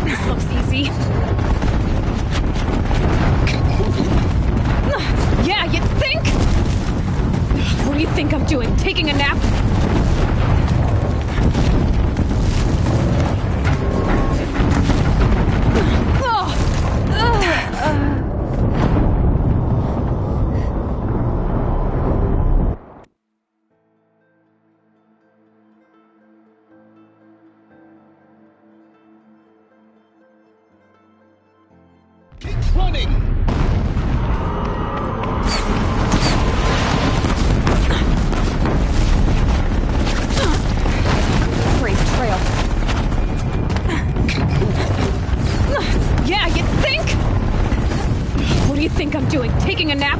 This looks easy. Keep moving. Yeah, you'd think? What do you think I'm doing? Taking a nap? Keep running. Great trail. Keep moving. Yeah, you'd think? What do you think I'm doing? Taking a nap?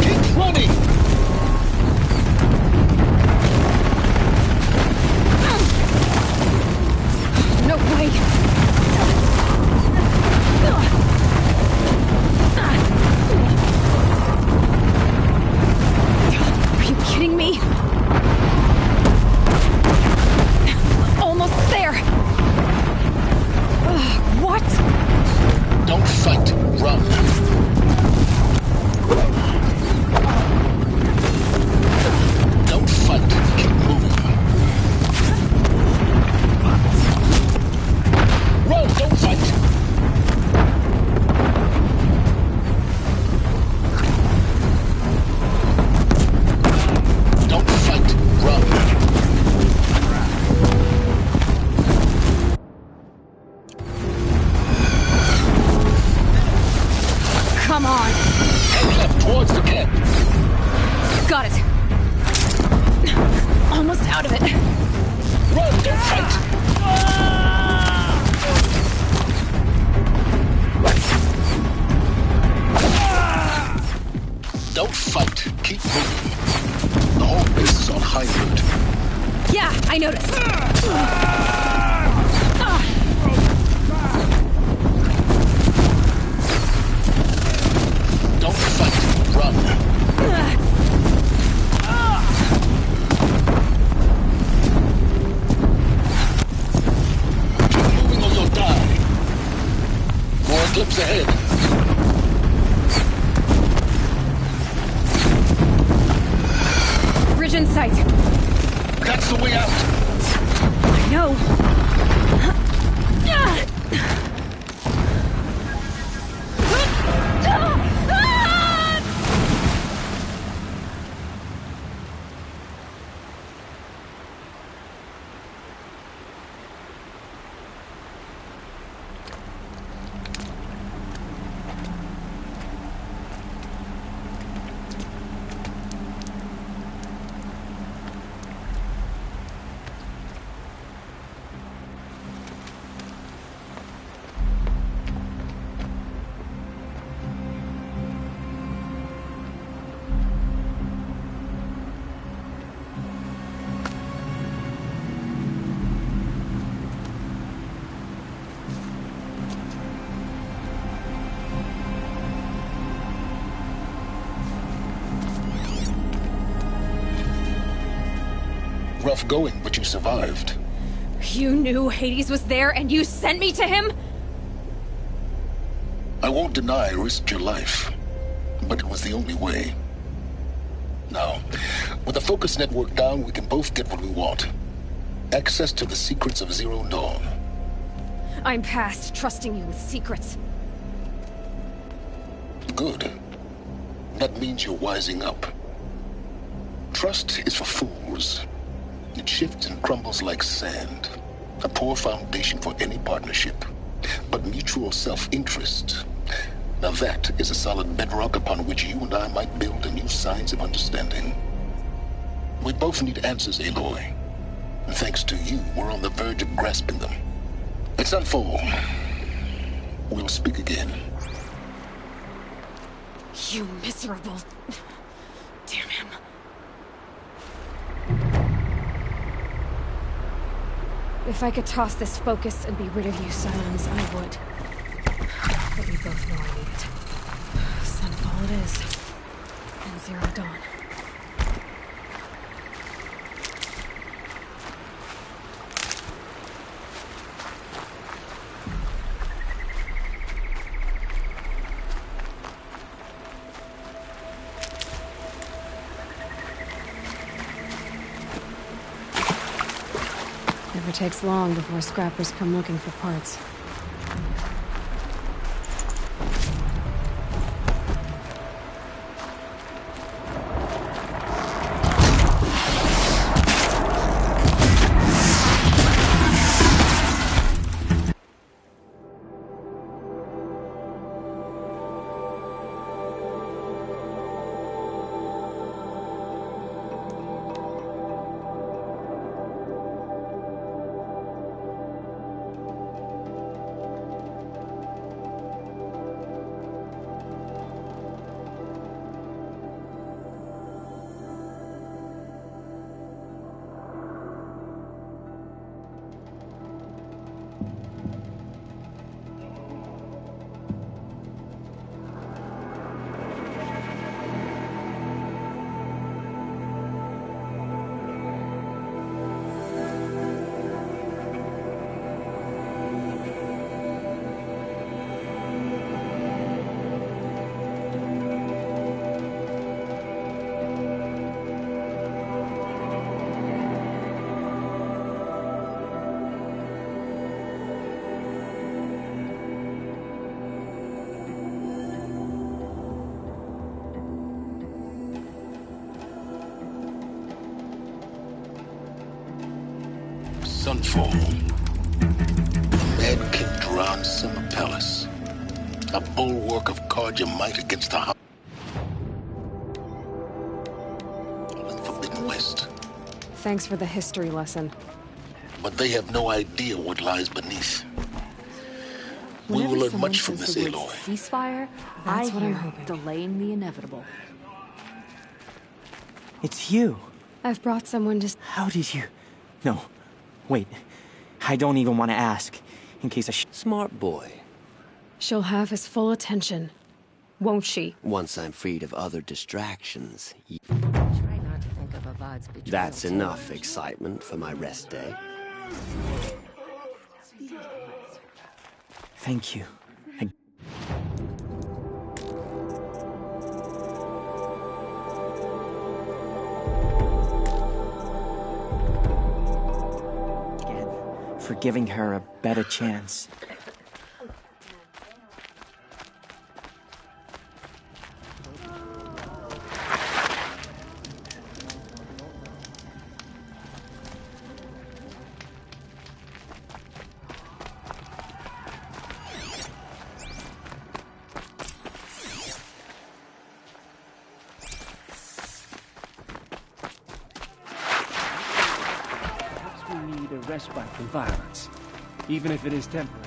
Keep running. No way. Are you kidding me? Almost there. What? Don't fight. Run. Don't fight. Keep moving. Run. Don't fight. Don't fight. Run. Come on. Head left towards the camp. Got it. Almost out of it. Run. Don't fight. Don't fight. Keep moving. The whole base is on high alert. Yeah, I noticed. Don't fight. Run. Keep moving or you'll die. More eclipse ahead. Bridge in sight. That's the way out. I know. Rough going, but you survived. You knew Hades was there and you sent me to him? I won't deny I risked your life, but it was the only way. Now, with the focus network down, we can both get what we want. Access to the secrets of Zero Dawn. I'm past trusting you with secrets. Good. That means you're wising up. Trust is for fools. It shifts and crumbles like sand. A poor foundation for any partnership. But mutual self-interest. Now that is a solid bedrock upon which you and I might build a new science of understanding. We both need answers, Aloy. And thanks to you, we're on the verge of grasping them. Let's unfold. We'll speak again. You miserable... Damn him. If I could toss this focus and be rid of you, Scions, I would. But we both know I need it. Sunfall it is. And Zero Dawn. Never takes long before scrappers come looking for parts. Sunfall. Mad King Duran Summer Palace. A bulwark of Carja might against the Forbidden West. Thanks for the history lesson. But they have no idea what lies beneath. We Whenever will learn someone much from says this the words Aloy. ceasefire, That's I what I'm hear hoping. delaying the inevitable. It's you. I've brought someone to... How did you... No. Wait. I don't even want to ask. In case I Smart boy. She'll have his full attention. Won't she? Once I'm freed of other distractions, Try not to think of Avad's betrayal. that's enough excitement for my rest day. Thank you. Again, for giving her a better chance. We need a respite from violence, even if it is temporary.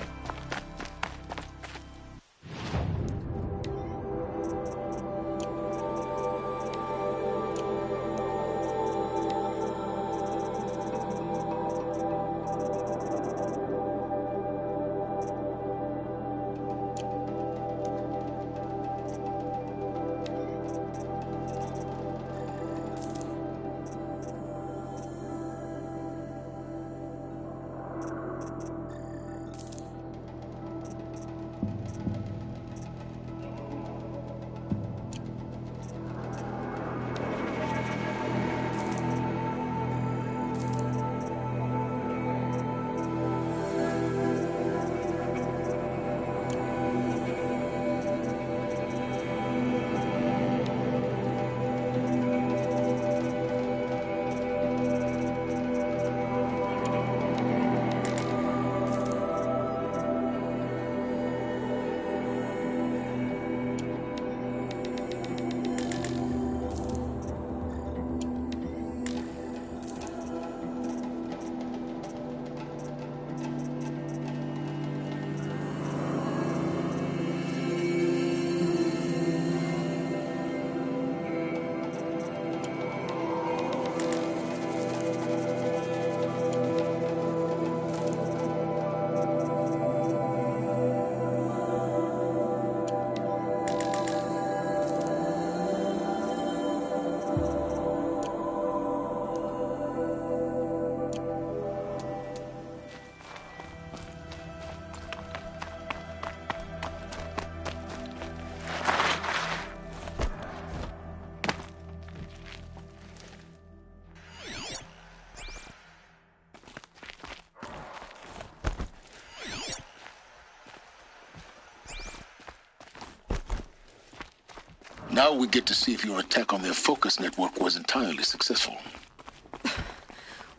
Now we get to see if your attack on their focus network was entirely successful.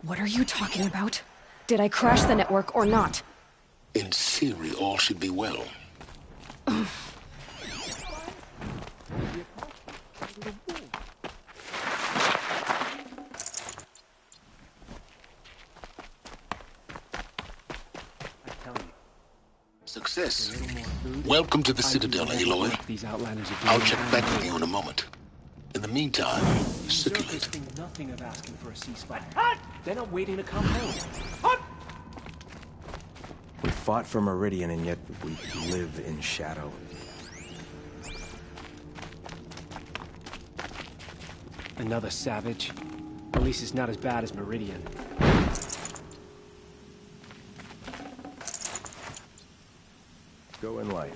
What are you talking about? Did I crash the network or not? In theory, all should be well. Success. Welcome to the Citadel, Aloy. I'll check back with you in a moment. In the meantime, circulate. Think nothing of asking for a ceasefire. They're not waiting to come home. We fought for Meridian, and yet we live in shadow. Another savage. At least it's not as bad as Meridian. Go in light.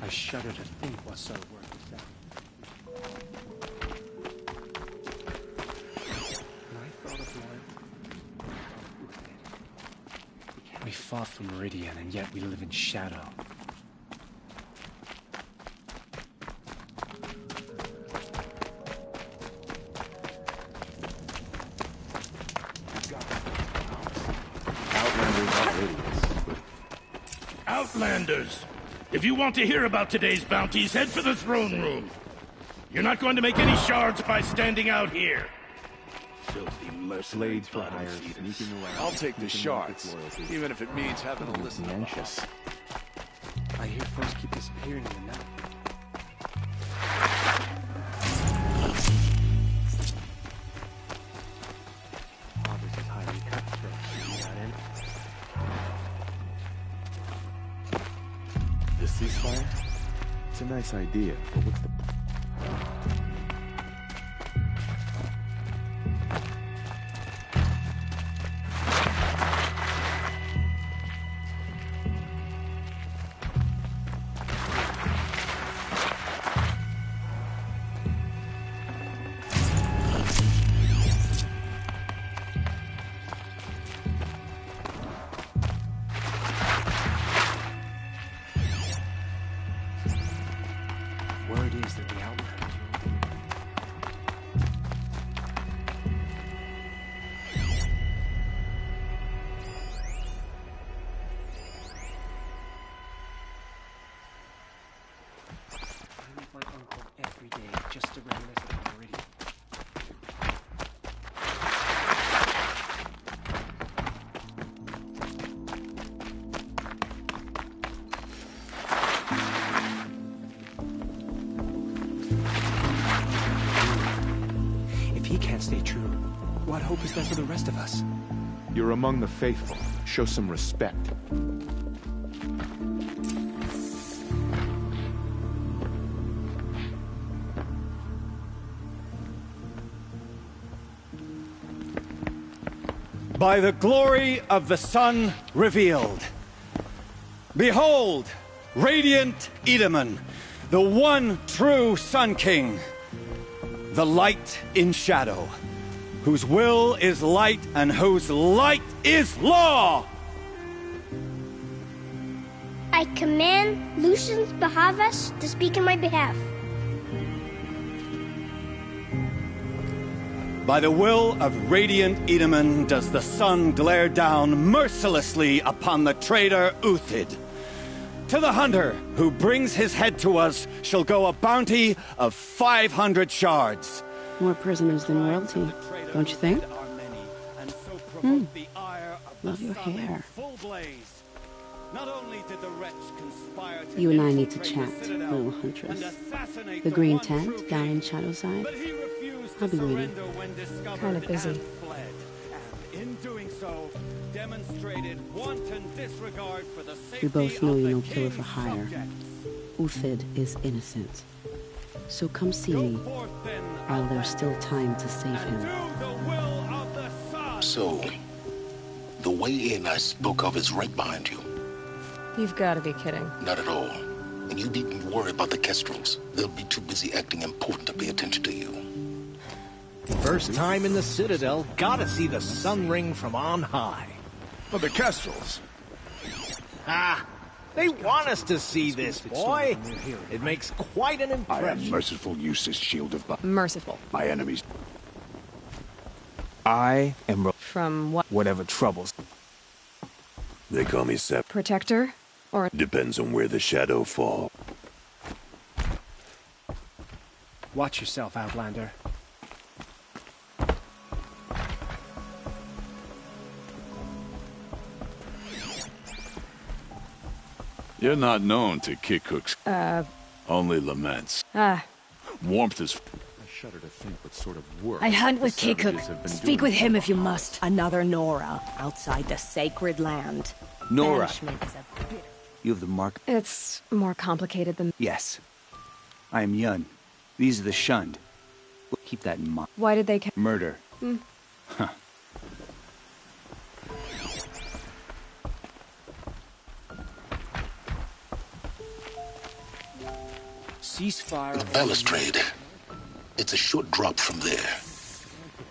I shudder to think what sort of work was that. We fought for Meridian, and yet we live in shadow. Outlanders! If you want to hear about today's bounties, head for the throne room. You're not going to make any shards by standing out here. Filthy mercenary bottom feeders. I'll take the shards, even if it means having to listen to anxious. I hear folks keep disappearing in the night. Roberts is highly cutthroat. You got in? The ceasefire? It's a nice idea, but what's the... Word is that the Outlanders I meet my uncle every day just to reminisce about Meridian. If he can't stay true, what hope is there for the rest of us? You're among the faithful. Show some respect. By the glory of the sun revealed. Behold, radiant Edaman, the one true Sun King, the light in shadow, whose will is light and whose light is law. I command Lucius Bahavas to speak in my behalf. By the will of radiant Edaman does the sun glare down mercilessly upon the traitor Uthid. To the hunter who brings his head to us shall go a bounty of 500 shards. More prisoners than royalty, don't you think? Love your hair. You and I need to chat, little huntress. The green tent down in Shadowside. I'll be waiting. Kind of busy. We both know you're no killer for hire. Uthid is innocent. So come see me while there's still time to save him. So, the way in I spoke of is right behind you. You've got to be kidding. Not at all. And you needn't worry about the Kestrels. They'll be too busy acting important to pay attention to you. First time in the Citadel, gotta see the sun ring from on high. But the Kestrels, Ha! They want us to see this, boy. It makes quite an I impression. am merciful, use this shield of Merciful. my enemies. I am From what? whatever troubles. They call me Sep. Protector? Or... Depends on where the shadow fall. Watch yourself, Outlander. You're not known to kick hooks. Only laments. Warmth is... I shudder to think what sort of work I hunt with the Kikuk. savages have been Speak doing with him for if you must. Another Nora, outside the sacred land. Nora. Banishment is a bitter... You have the mark. It's more complicated than... Yes. I am Yun. These are the shunned. Keep that in mind. Why did they... Murder. Hmm. Huh. Ceasefire. The balustrade. It's a short drop from there.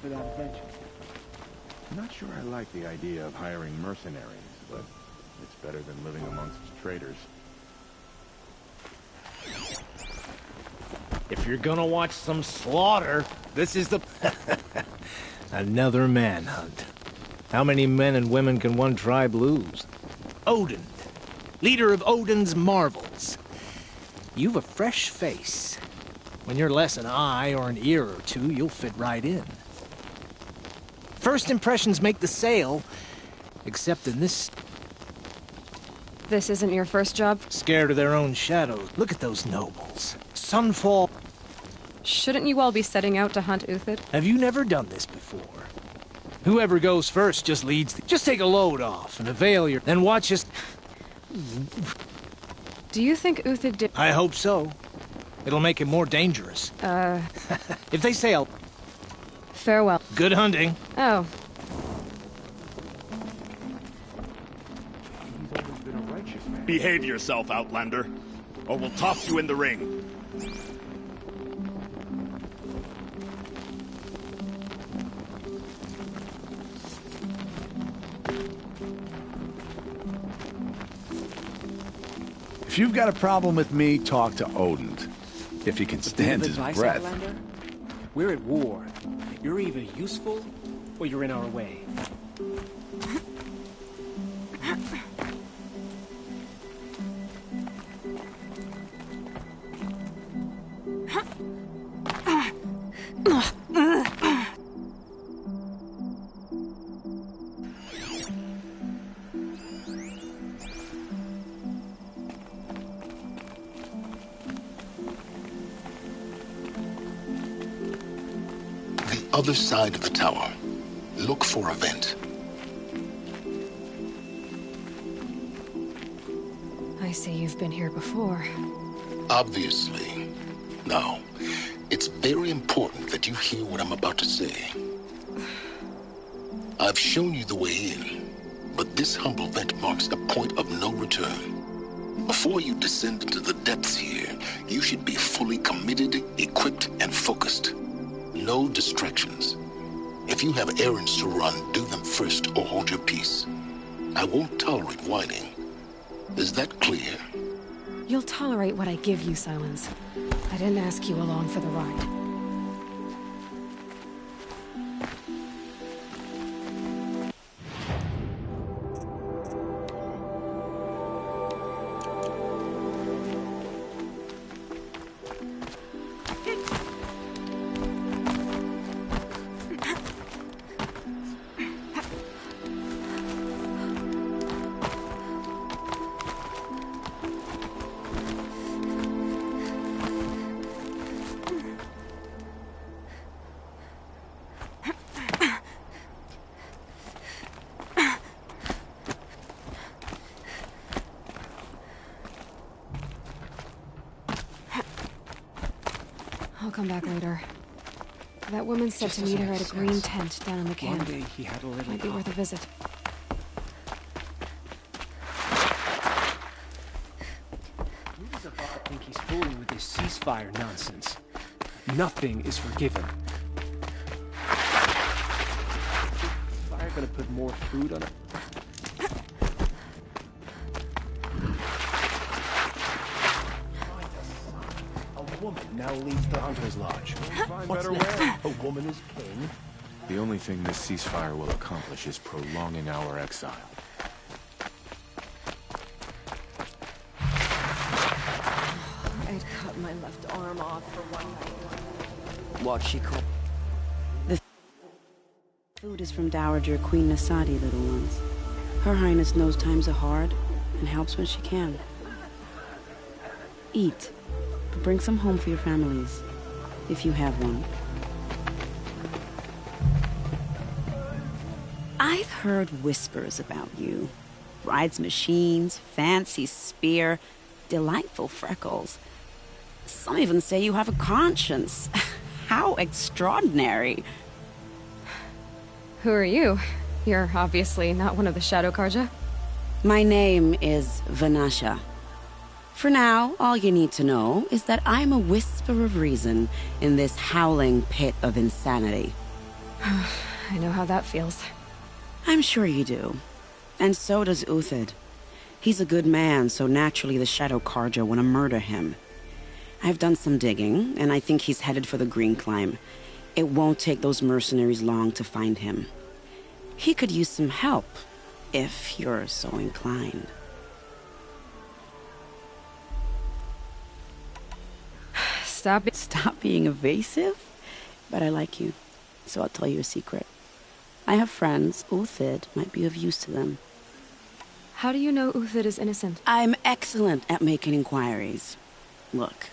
For that adventure. I'm not sure I like the idea of hiring mercenaries, but it's better than living amongst traitors. If you're gonna watch some slaughter, this is the... Another manhunt. How many men and women can one tribe lose? Odin, leader of Odin's marvels. You've a fresh face. When you're less an eye or an ear or two, you'll fit right in. First impressions make the sale, except in this... This isn't your first job? Scared of their own shadows. Look at those nobles. Sunfall. Shouldn't you all be setting out to hunt Uthid? Have you never done this before? Whoever goes first just leads Just take a load off and avail your... Then watch us... Do you think Uthid did... I hope so. It'll make him more dangerous. If they sail... Farewell. Good hunting. Oh. Behave yourself, Outlander, or we'll toss you in the ring. If you've got a problem with me, talk to Odin. If he can stand his Advice, breath. Outlander? We're at war. You're either useful or you're in our way. Other side of the tower. Look for a vent. I see you've been here before. Obviously. Now, it's very important that you hear what I'm about to say. I've shown you the way in, but this humble vent marks a point of no return. Before you descend into the depths here, you should be fully committed, equipped, and focused. No distractions. If you have errands to run, do them first or hold your peace. I won't tolerate whining. Is that clear? You'll tolerate what I give you, Silence. I didn't ask you along for the ride. I'll come back later. That woman said to meet her at a green tent down in the camp. One day he had a little... Might be worth a visit. Who does Avad think he's fooling with this ceasefire nonsense? Nothing is forgiven. Fire gonna put more food on it? woman now leads the Hunter's Lodge. Find What's better next? way. A woman is king? The only thing this ceasefire will accomplish is prolonging our exile. I'd cut my left arm off for one night. What she called? The food is from Dowager Queen Nasadi, little ones. Her Highness knows times are hard and helps when she can. Eat, but bring some home for your families, if you have one. I've heard whispers about you. Rides machines, fancy spear, delightful freckles. Some even say you have a conscience. How extraordinary. Who are you? You're obviously not one of the Shadow Karja. My name is Vanasha. For now, all you need to know is that I'm a whisper of reason in this howling pit of insanity. I know how that feels. I'm sure you do. And so does Uthid. He's a good man, so naturally the Shadow Karja want to murder him. I've done some digging, and I think he's headed for the Green Climb. It won't take those mercenaries long to find him. He could use some help, if you're so inclined. Stop being evasive? But I like you, so I'll tell you a secret. I have friends. Uthid might be of use to them. How do you know Uthid is innocent? I'm excellent at making inquiries. Look,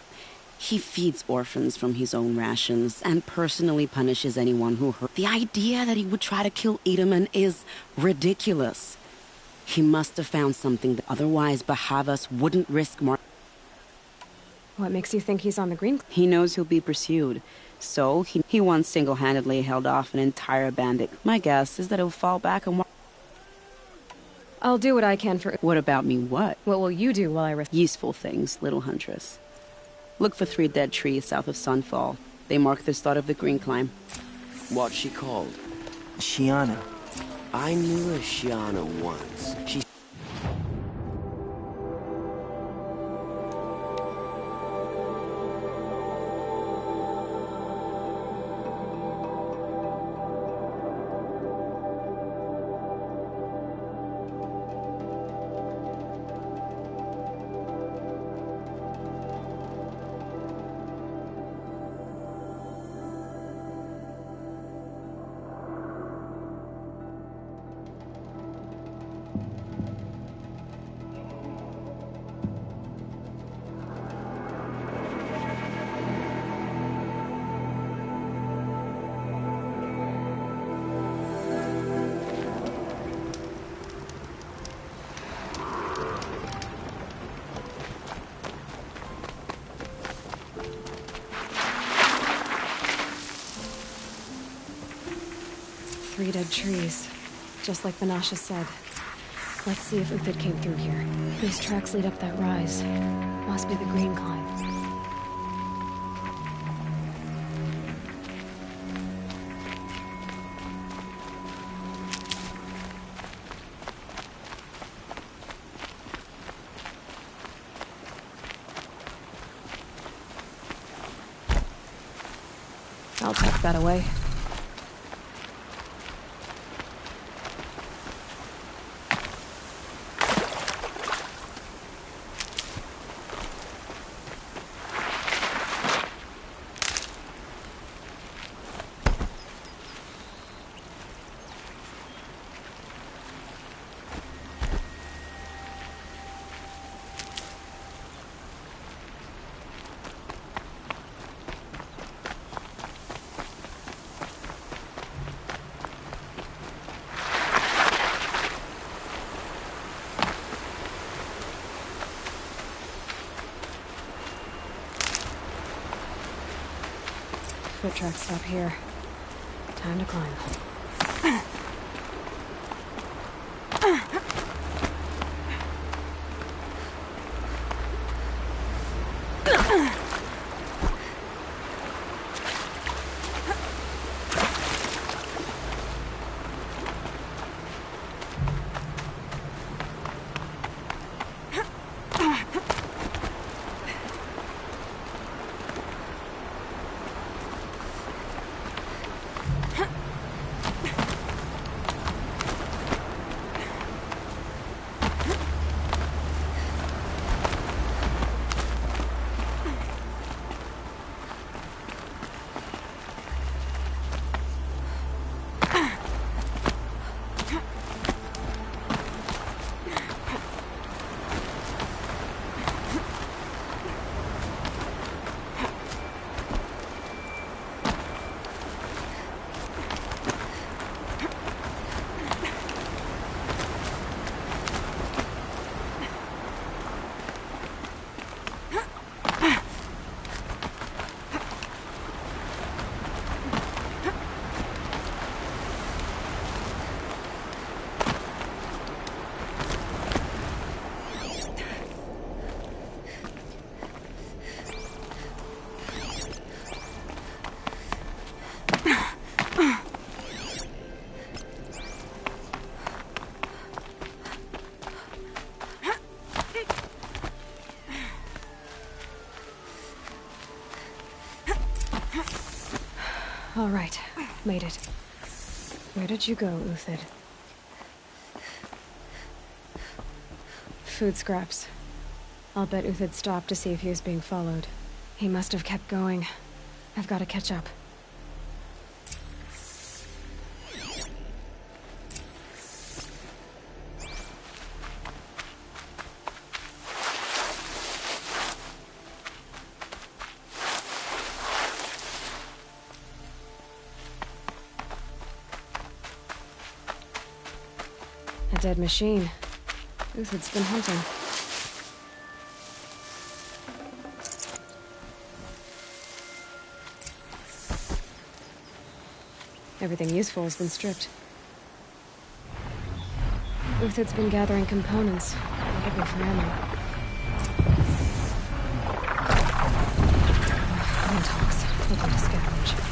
he feeds orphans from his own rations and personally punishes anyone who hurt. The idea that he would try to kill Edaman is ridiculous. He must have found something that otherwise Bahavas wouldn't risk more. What makes you think he's on the Green? He knows he'll be pursued, so he once single-handedly held off an entire bandit. My guess is that he'll fall back and... I'll do what I can for... What about me, what? What will you do while I risk... Useful things, little huntress. Look for 3 dead trees south of Sunfall. They mark the start of the Green Climb. What's she called? Shiana. I knew a Shiana once. She... Three dead trees, just like Vanasha said. Let's see if Uthid came through here. These tracks lead up that rise. Must be the Green Climb. I'll tuck that away. Foot tracks stop here. Time to climb. All right, made it. Where did you go, Uthid? Food scraps. I'll bet Uthid stopped to see if he was being followed. He must have kept going. I've got to catch up. A dead machine. Uthid's been hunting. Everything useful has been stripped. Uthid's been gathering components, probably for ammo. Lintox, looking to scavenge.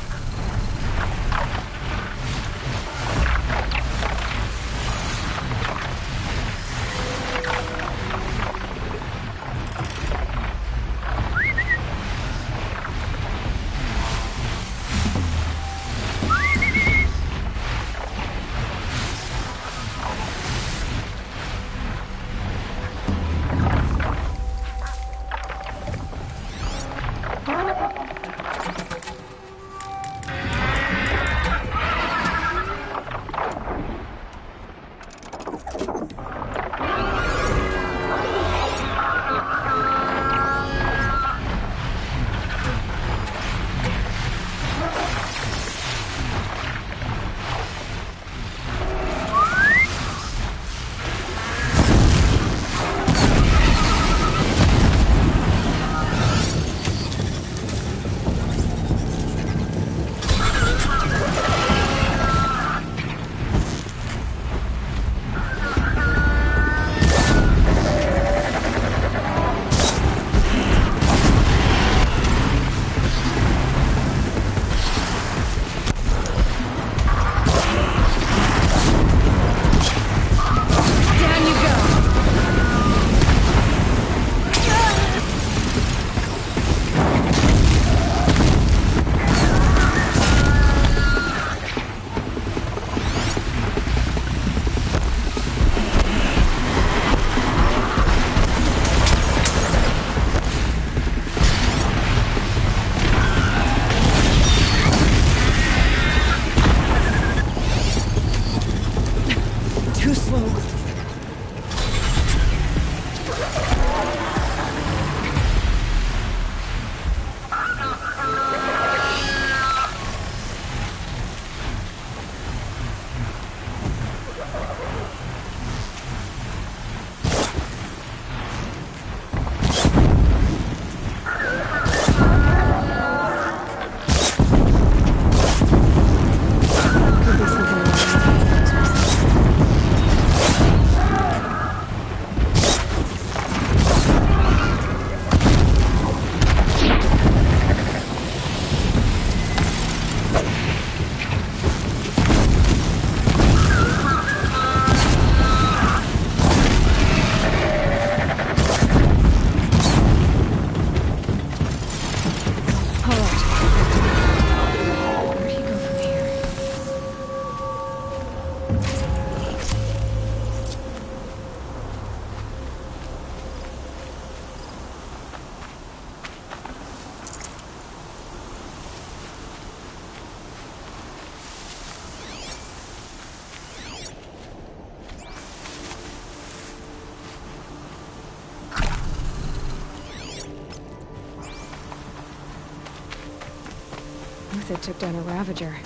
Uthid took down a Ravager.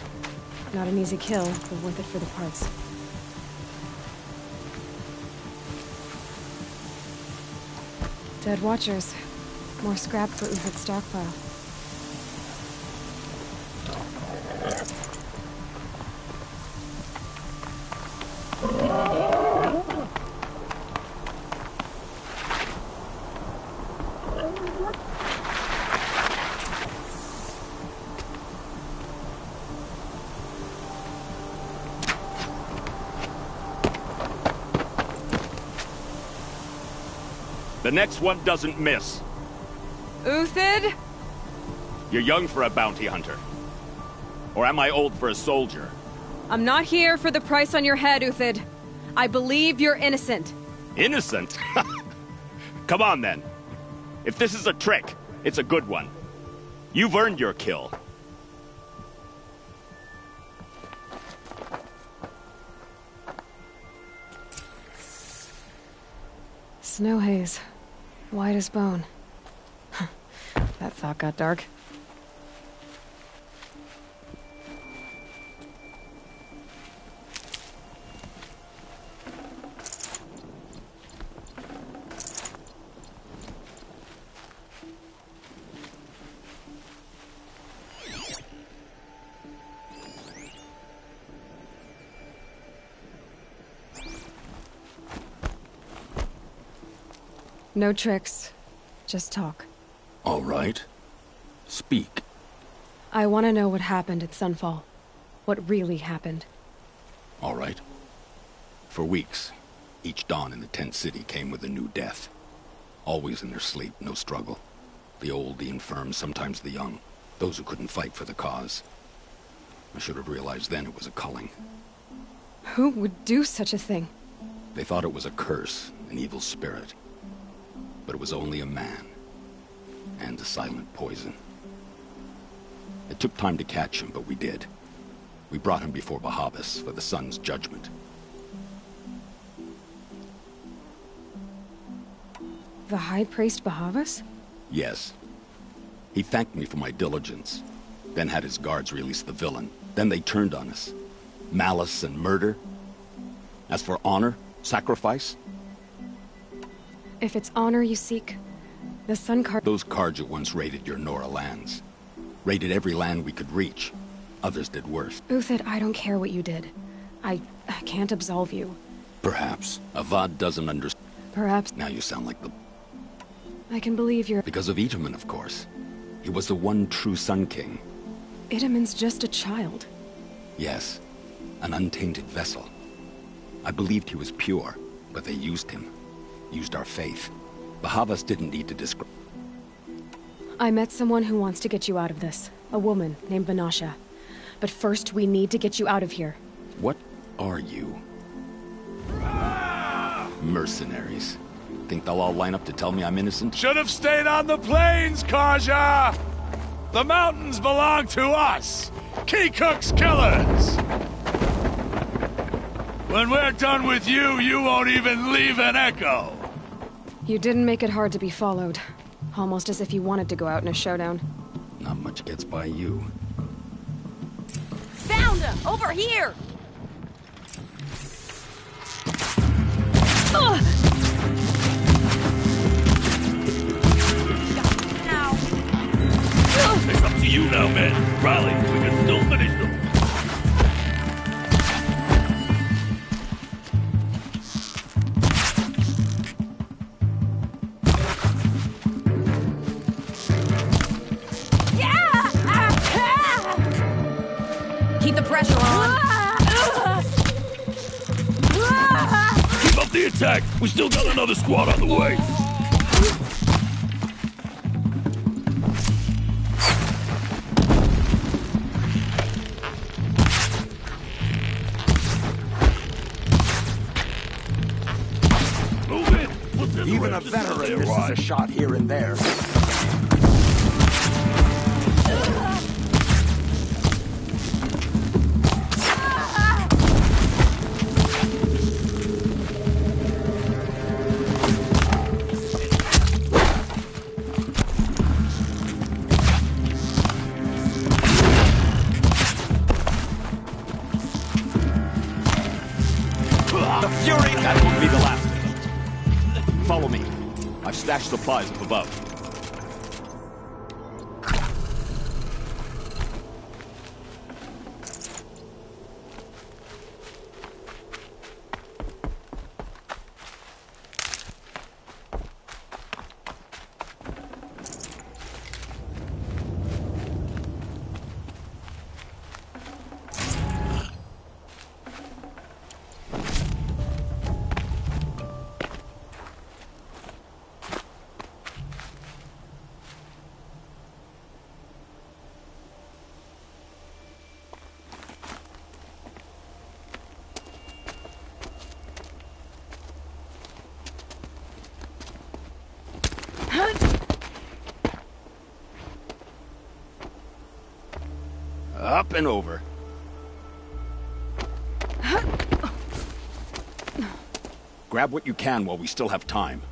Not an easy kill, but worth it for the parts. Dead Watchers. More scrap for Uthid's stockpile. The next one doesn't miss. Uthid? You're young for a bounty hunter. Or am I old for a soldier? I'm not here for the price on your head, Uthid. I believe you're innocent. Innocent? Come on, then. If this is a trick, it's a good one. You've earned your kill. Snow haze. White as bone. That thought got dark. No tricks. Just talk. All right. Speak. I want to know what happened at Sunfall. What really happened. All right. For weeks, each dawn in the tent city came with a new death. Always in their sleep, no struggle. The old, the infirm, sometimes the young. Those who couldn't fight for the cause. I should have realized then it was a culling. Who would do such a thing? They thought it was a curse, an evil spirit. But it was only a man. And a silent poison. It took time to catch him, but we did. We brought him before Bahavas for the sun's judgment. The High Priest Bahavas? Yes. He thanked me for my diligence, then had his guards release the villain. Then they turned on us. Malice and murder. As for honor, sacrifice, if it's honor you seek, the Sun Card... Those Carja once raided your Nora lands. Raided every land we could reach. Others did worse. Uthid, I don't care what you did. I can't absolve you. Perhaps. Avad doesn't understand. Perhaps. Now you sound like the... I can believe you're... Because of Itamen, of course. He was the one true Sun King. Itamen's just a child. Yes. An untainted vessel. I believed he was pure, but they used him. Used our faith. Bahavas didn't need to describe... I met someone who wants to get you out of this. A woman named Vanasha. But first, we need to get you out of here. What are you? Mercenaries. Think they'll all line up to tell me I'm innocent? Should have stayed on the plains, Carja! The mountains belong to us! Kikuk's killers! When we're done with you, you won't even leave an echo! You didn't make it hard to be followed. Almost as if you wanted to go out in a showdown. Not much gets by you. Found him! Over here! It's up to you now, man. Rally, we can still finish them. Keep the pressure on. Keep up the attack. We still got another squad on the way. Even a veteran misses a shot here and there. The Fury! That won't be the last of them. Follow me. I've stashed supplies up above. Up and over. Grab what you can while we still have time.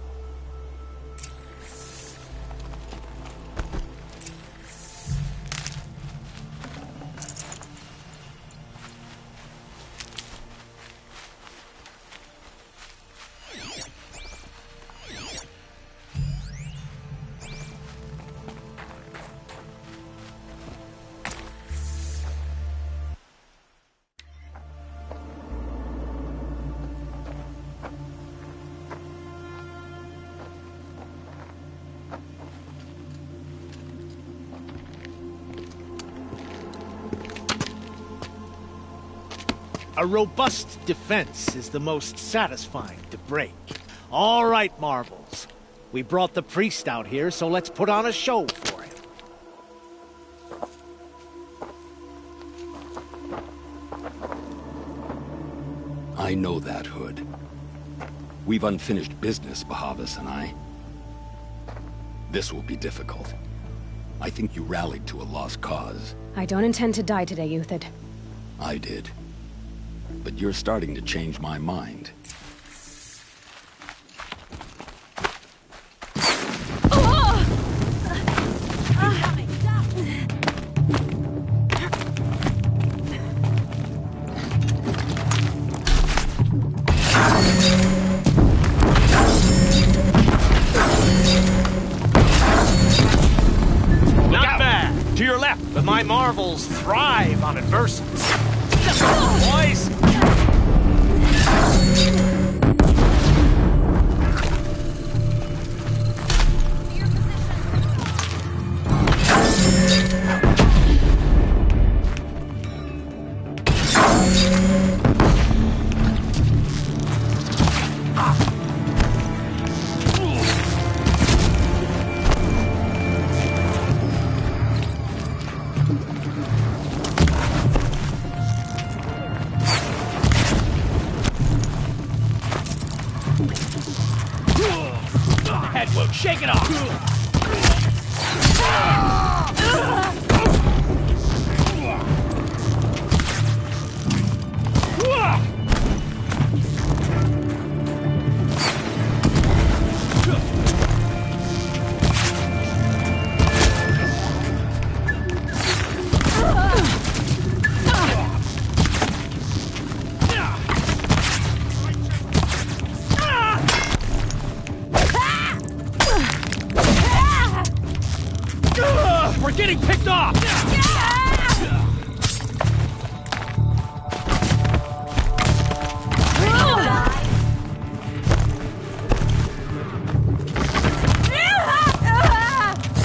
A robust defense is the most satisfying to break. All right, Marvels. We brought the priest out here, so let's put on a show for him. I know that, Hood. We've unfinished business, Bahavas and I. This will be difficult. I think you rallied to a lost cause. I don't intend to die today, Uthid. I did. But you're starting to change my mind. Not bad. To your left. But my Marvels thrive on adversity. Boys! Headwood, shake it off! We're getting picked off!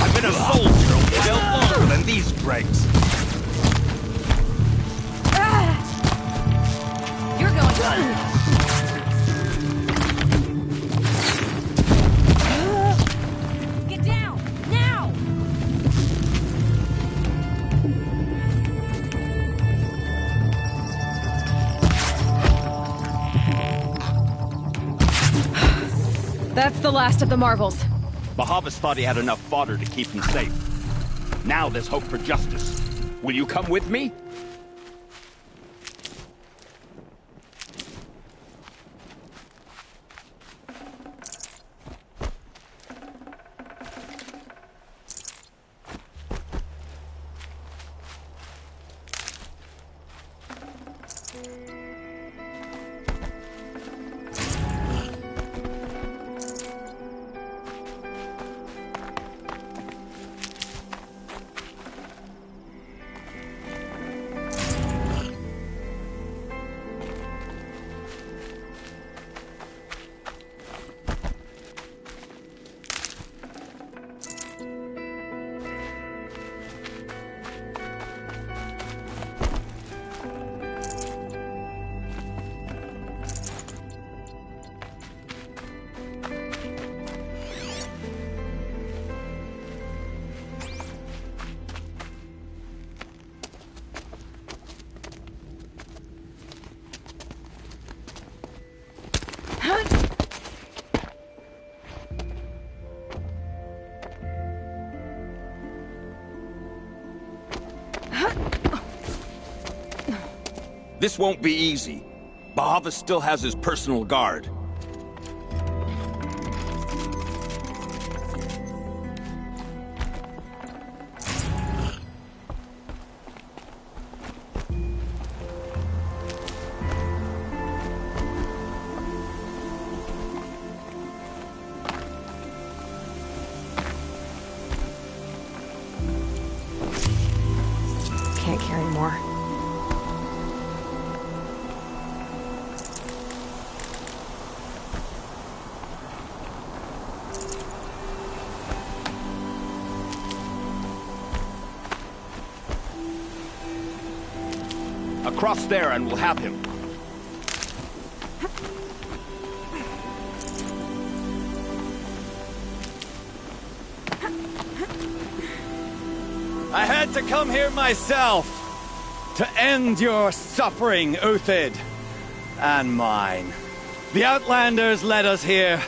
I've been a soldier a while longer than these dregs. You're going. Get down now! That's the last of the Marvels. Bahavas thought he had enough fodder to keep him safe. Now there's hope for justice. Will you come with me? This won't be easy. Bahavas still has his personal guard. Can't carry more. Across there and we'll have him. I had to come here myself to end your suffering, Uthid, and mine. The Outlanders led us here,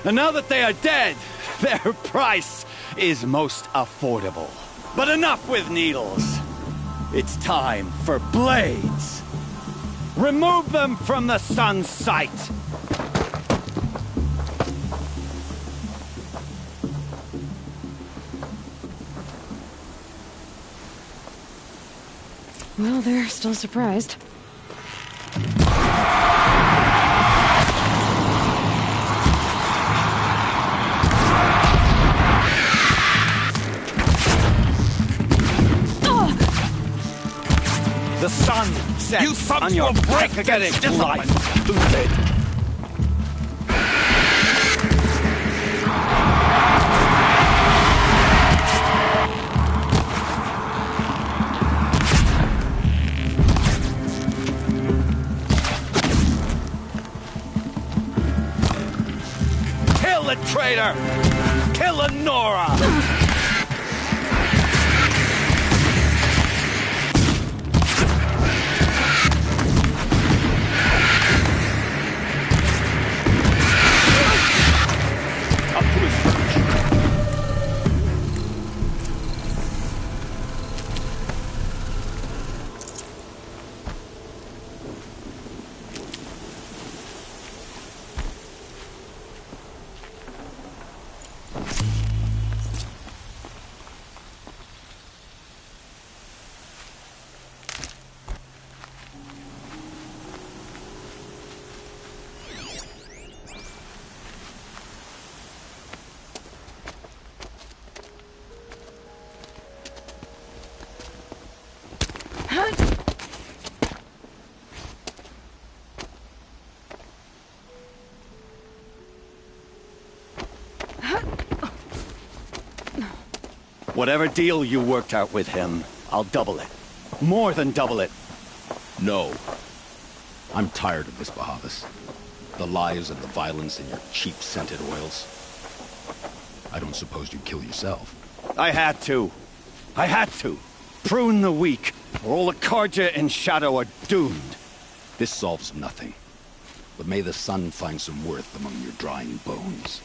and now that they are dead, their price is most affordable. But enough with needles. It's time for blades. Remove them from the sun's sight. Well, they're still surprised. The sun sets on your pathetic life, Uthid. Kill the traitor! Kill Lenora! Whatever deal you worked out with him, I'll double it. More than double it. No. I'm tired of this, Bahavas. The lies and the violence and your cheap scented oils. I don't suppose you'd kill yourself. I had to. I had to. Prune the weak, or all the Carja in Shadow are doomed. This solves nothing. But may the sun find some worth among your drying bones.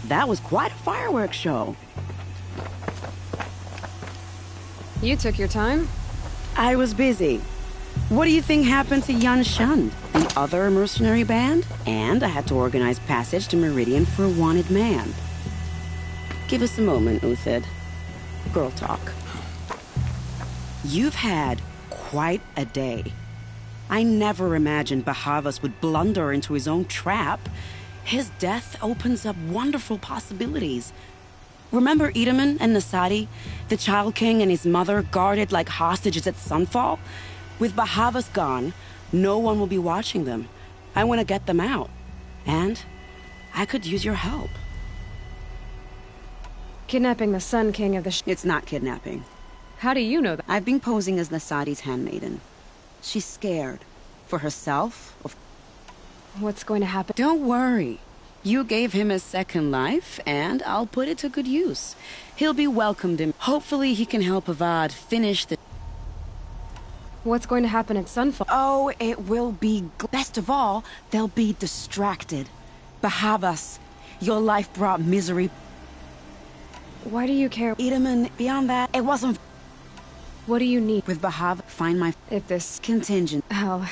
That was quite a fireworks show. You took your time? I was busy. What do you think happened to Yan Shund, the other mercenary band? And I had to organize passage to Meridian for a wanted man. Give us a moment, Uthid. Girl talk. You've had quite a day. I never imagined Bahavas would blunder into his own trap. His death opens up wonderful possibilities. Remember Itaman and Nasadi? The Child King and his mother guarded like hostages at sunfall? With Bahavas gone, no one will be watching them. I want to get them out. And I could use your help. Kidnapping the Sun King of the It's not kidnapping. How do you know that? I've been posing as Nasadi's handmaiden. She's scared. For herself, of... What's going to happen? Don't worry. You gave him a second life, and I'll put it to good use. He'll be welcomed in. Hopefully he can help Avad finish the... What's going to happen at Sunfall? Oh, it will be... Best of all, they'll be distracted. Bahavas, your life brought misery. Why do you care? Itaman, beyond that, it wasn't... What do you need? With Bahav, find my... If this... Contingent. Hell...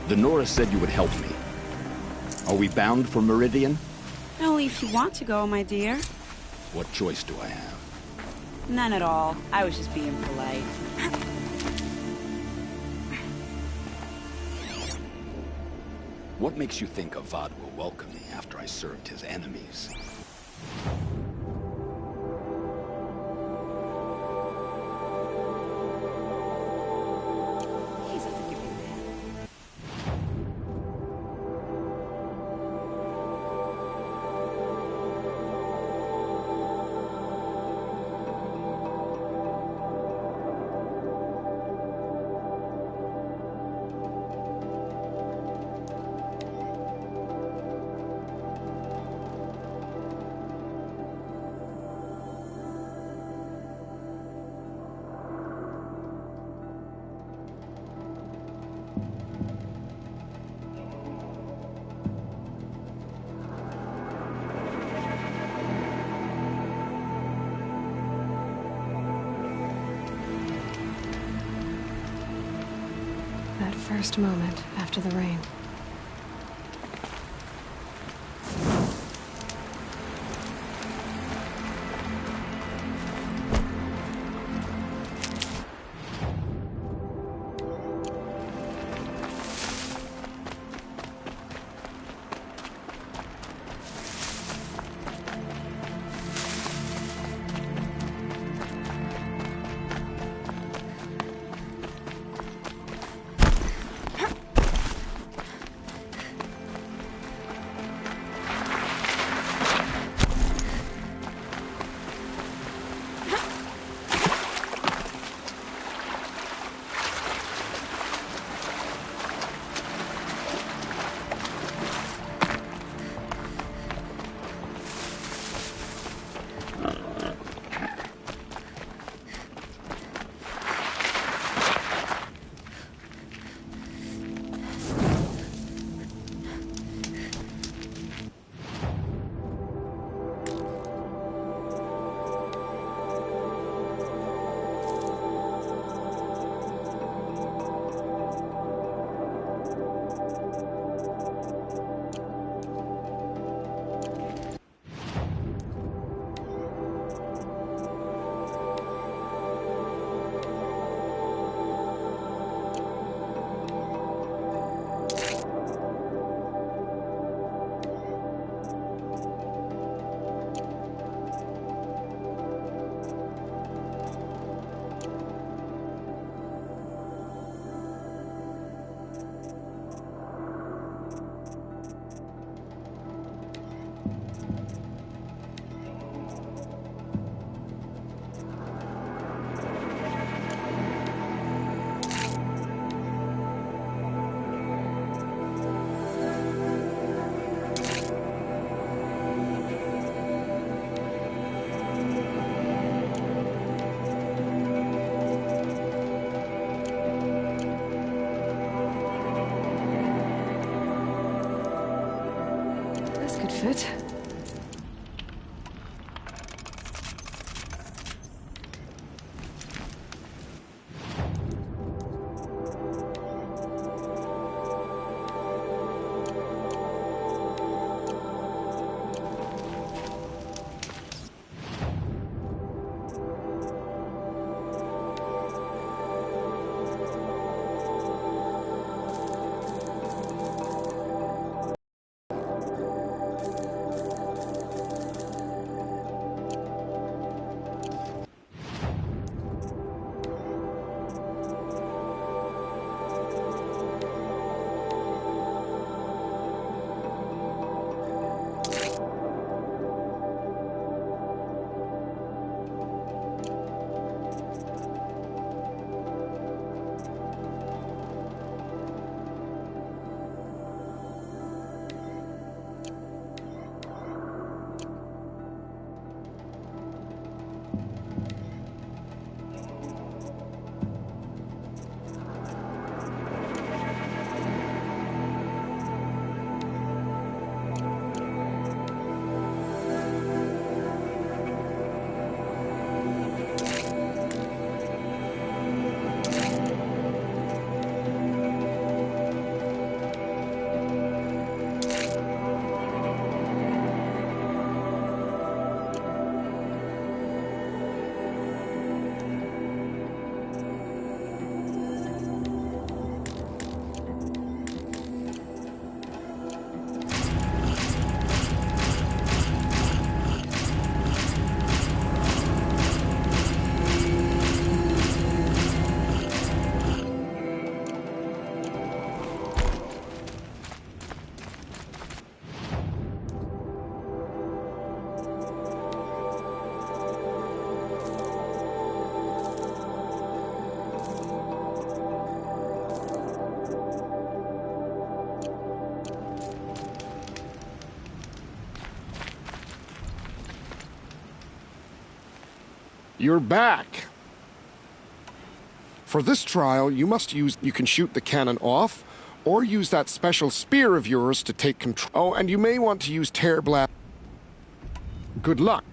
The Nora said you would help me. Are we bound for Meridian? Only if you want to go, my dear. What choice do I have? None at all. I was just being polite. What makes you think Avad will welcome me after I served his enemies? That first moment after the rain. It. You're back. For this trial, you can shoot the cannon off, or use that special spear of yours to take control. Oh, and you may want to use tear blast. Good luck.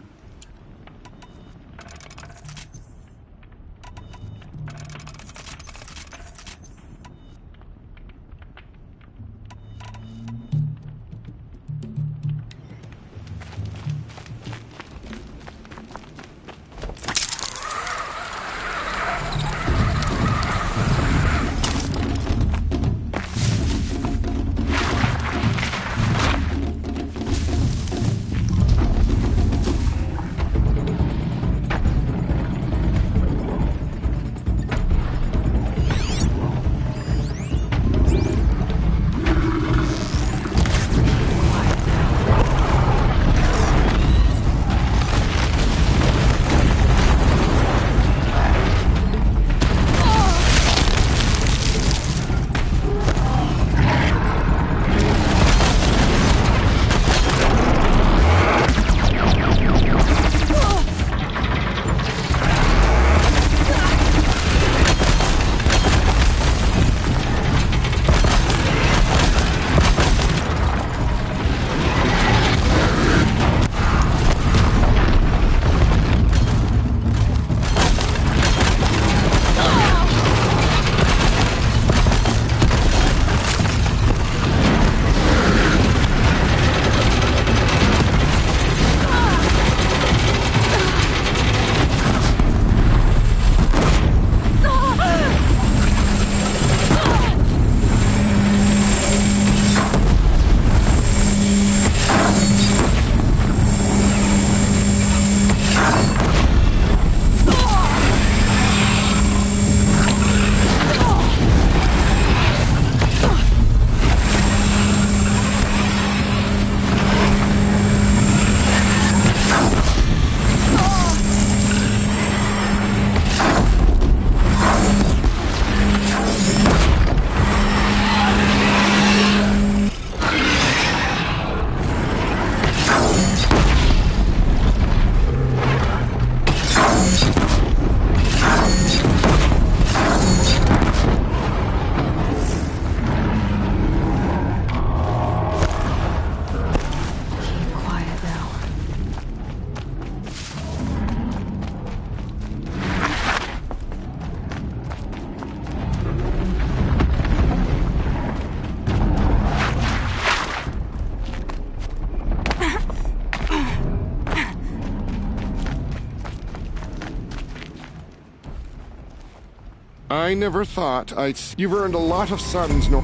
I never thought I'd... You've earned a lot of sons, no...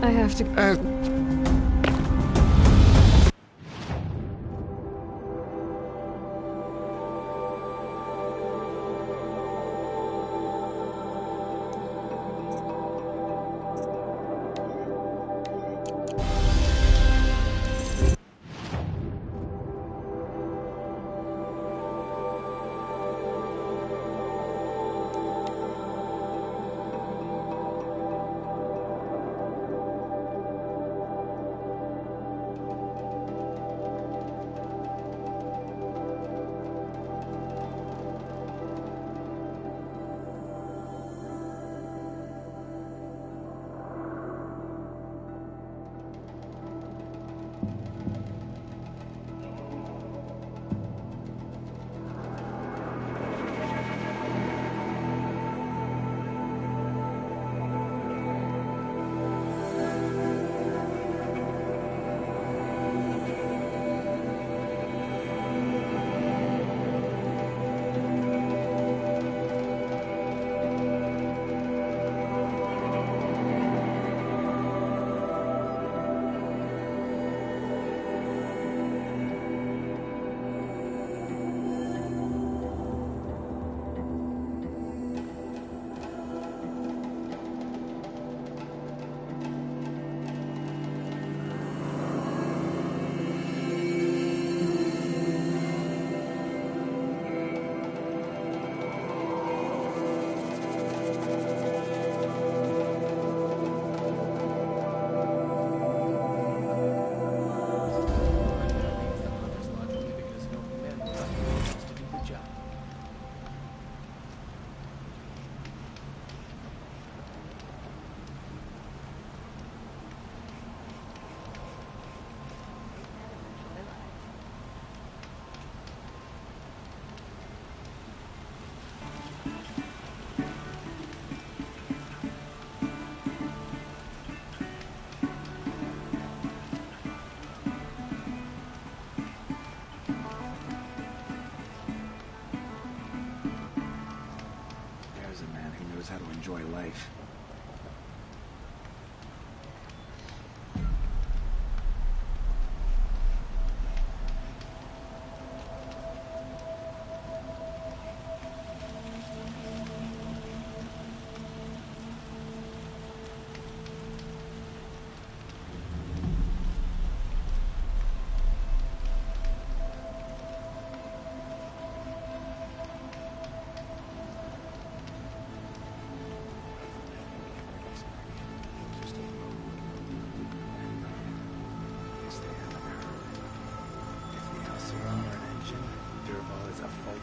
I have to...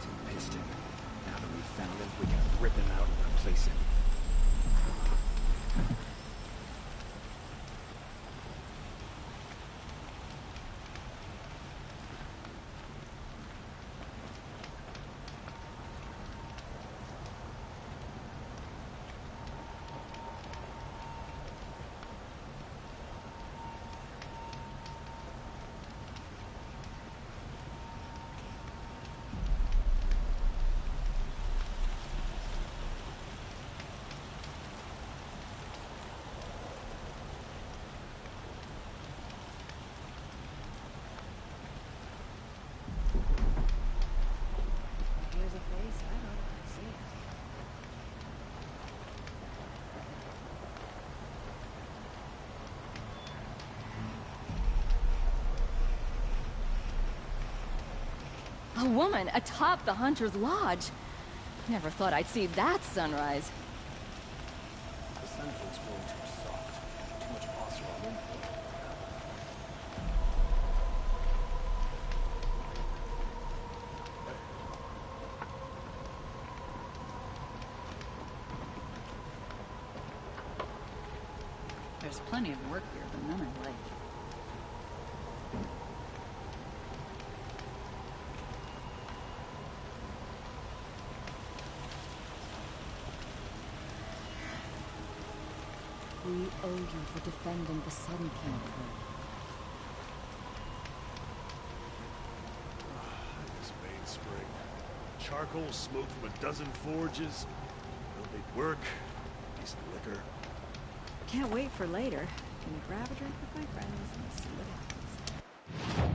Melting piston. Now that we've found him, we can rip him out and replace him. A woman atop the Hunter's Lodge. Never thought I'd see that sunrise. The sunfield's growing too soft. Too much Oseram input. There's plenty of work here, but none I like. We owe you for defending the Sun King. This main spring. Charcoal smoke from a dozen forges. No big work. Decent liquor. Can't wait for later. Gonna grab a drink with my friends and see what happens.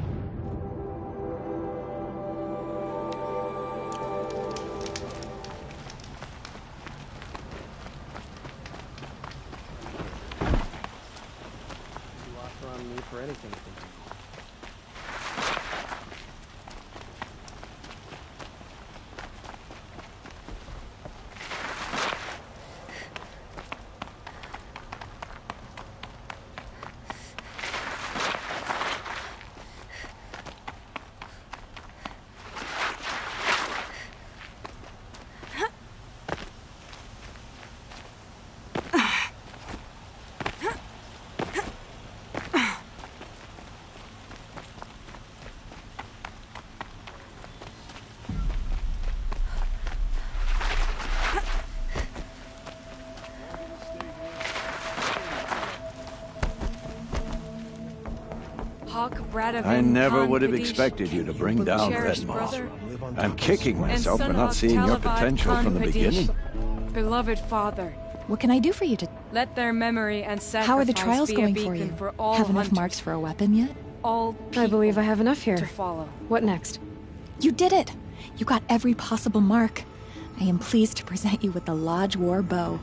You offer on me for anything, I think. I never would have expected you to bring down Red Moss. I'm kicking myself for not seeing your potential from the beginning. Beloved father, What can I do for you to... let their memory and sacrifice How are the trials be going a for beacon you? for all Have enough hunters. marks for a weapon yet? All I believe I have enough here to follow. What next? You did it! You got every possible mark. I am pleased to present you with the Lodge War Bow.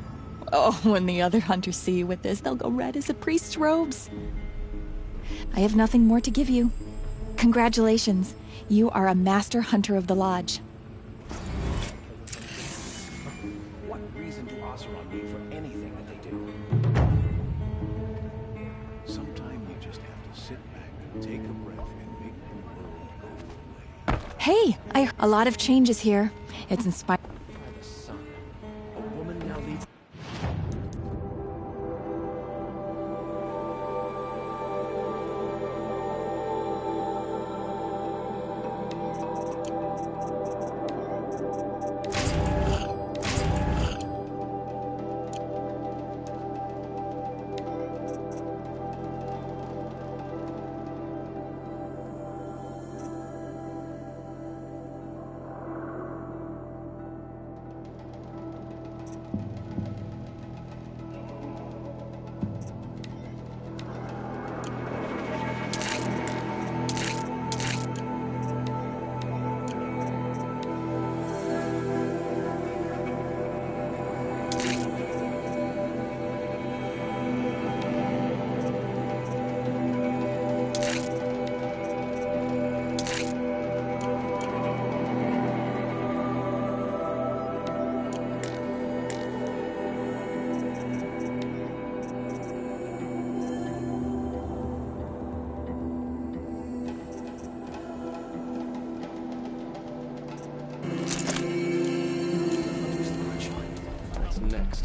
Oh, when the other hunters see you with this, they'll go red as a priest's robes. I have nothing more to give you. Congratulations. You are a master hunter of the Lodge. What reason do Oseram need for anything that they do? Sometimes you just have to sit back, take a breath, and make the world go away. Hey, a lot of changes here. It's inspiring. By the sun. A woman now leads...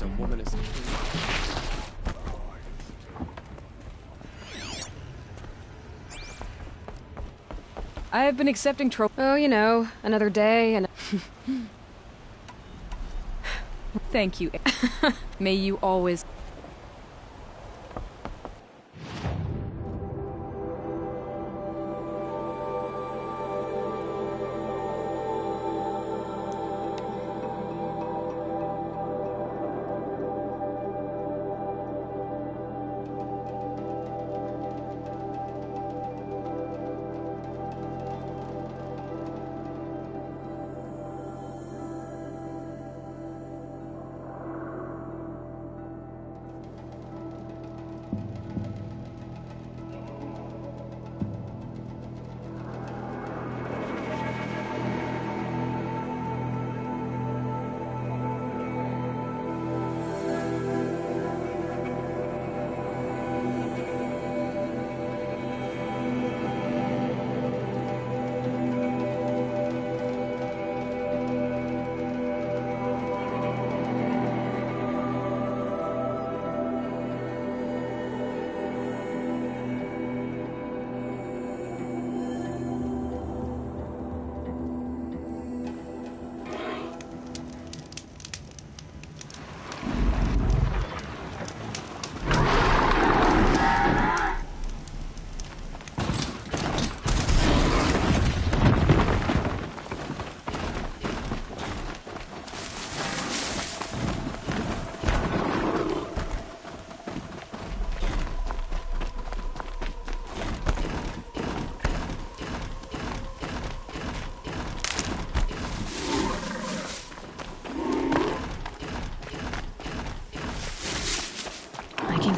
just a woman as... I've been accepting Oh, you know, another day and... Thank you. May you always...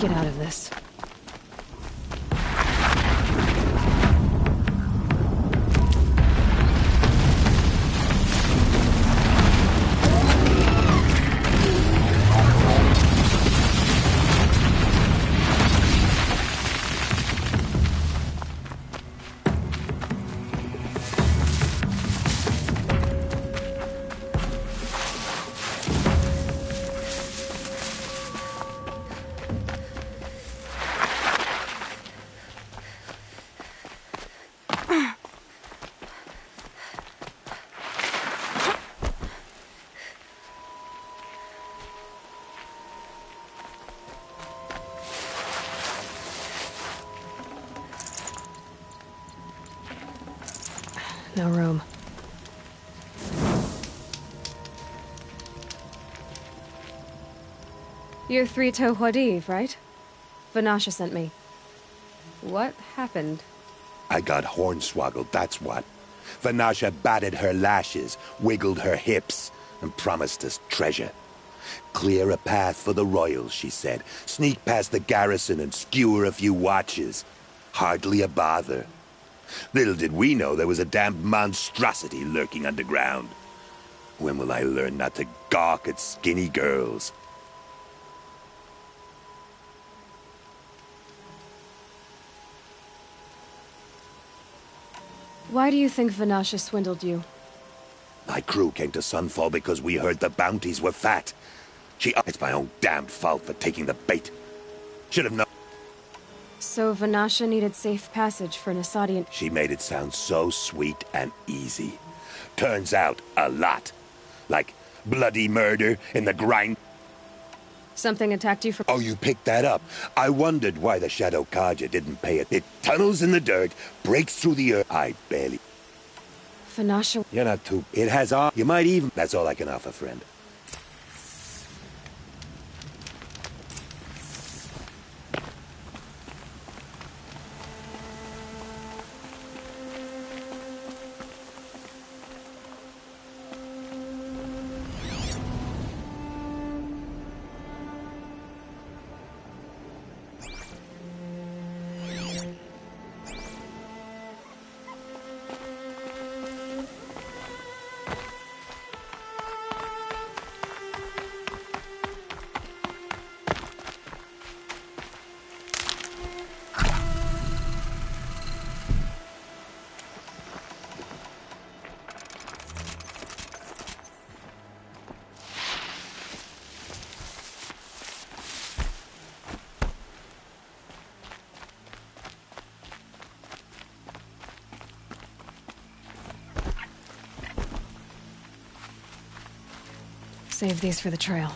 Get out of this. No room. You're Three-Toe Huadiv, right? Vanasha sent me. What happened? I got hornswoggled, that's what. Vanasha batted her lashes, wiggled her hips, and promised us treasure. Clear a path for the royals, she said. Sneak past the garrison and skewer a few watches. Hardly a bother. Little did we know there was a damned monstrosity lurking underground. When will I learn not to gawk at skinny girls? Why do you think Vanasha swindled you? My crew came to Sunfall because we heard the bounties were fat. It's my own damned fault for taking the bait. Should have known. So Vanasha needed safe passage for Nasadian. She made it sound so sweet and easy. Turns out, a lot. Like bloody murder in the grind. Something attacked you from... Oh, you picked that up. I wondered why the Shadow Carja didn't pay it. It tunnels in the dirt, breaks through the earth. I barely... Vanasha... You're not too... It has all... You might even... That's all I can offer, friend. Save these for the trail.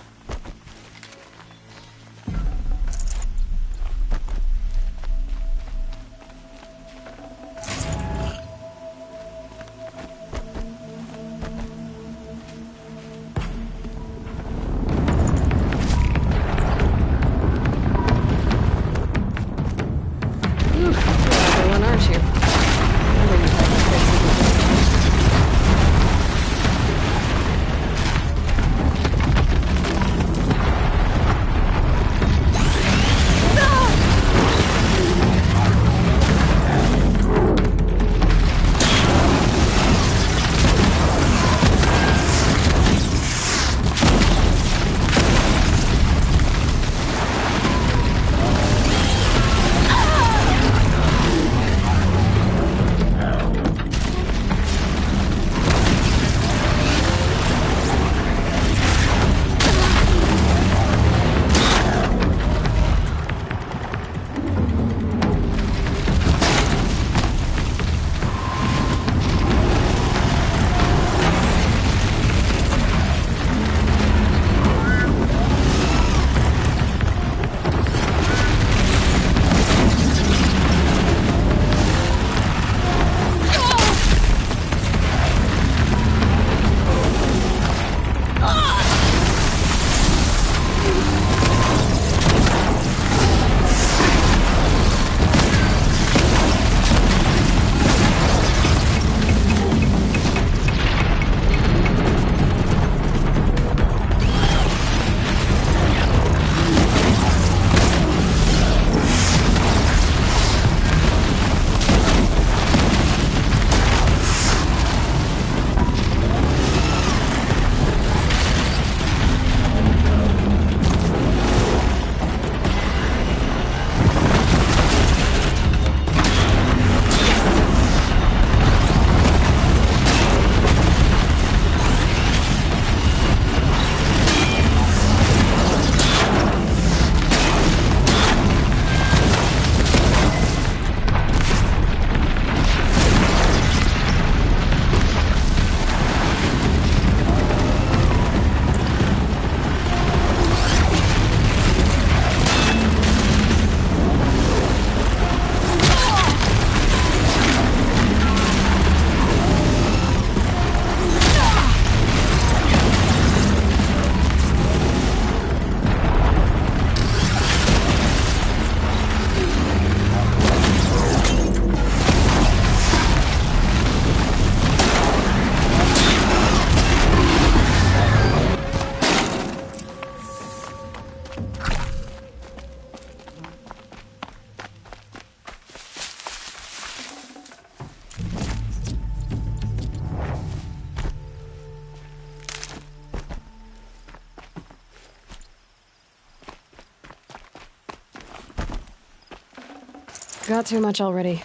Got too much already.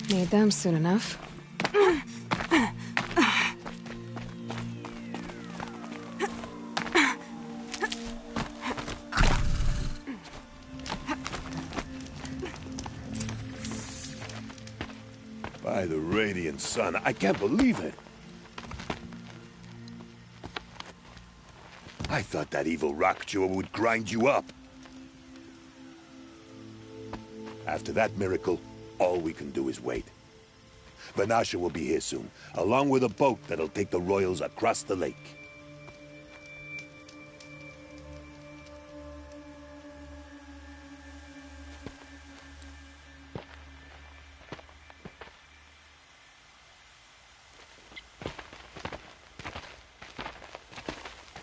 Need them soon enough. By the radiant sun, I can't believe it. I thought that evil rockjaw would grind you up. After that miracle, all we can do is wait. Vanasha will be here soon, along with a boat that'll take the royals across the lake.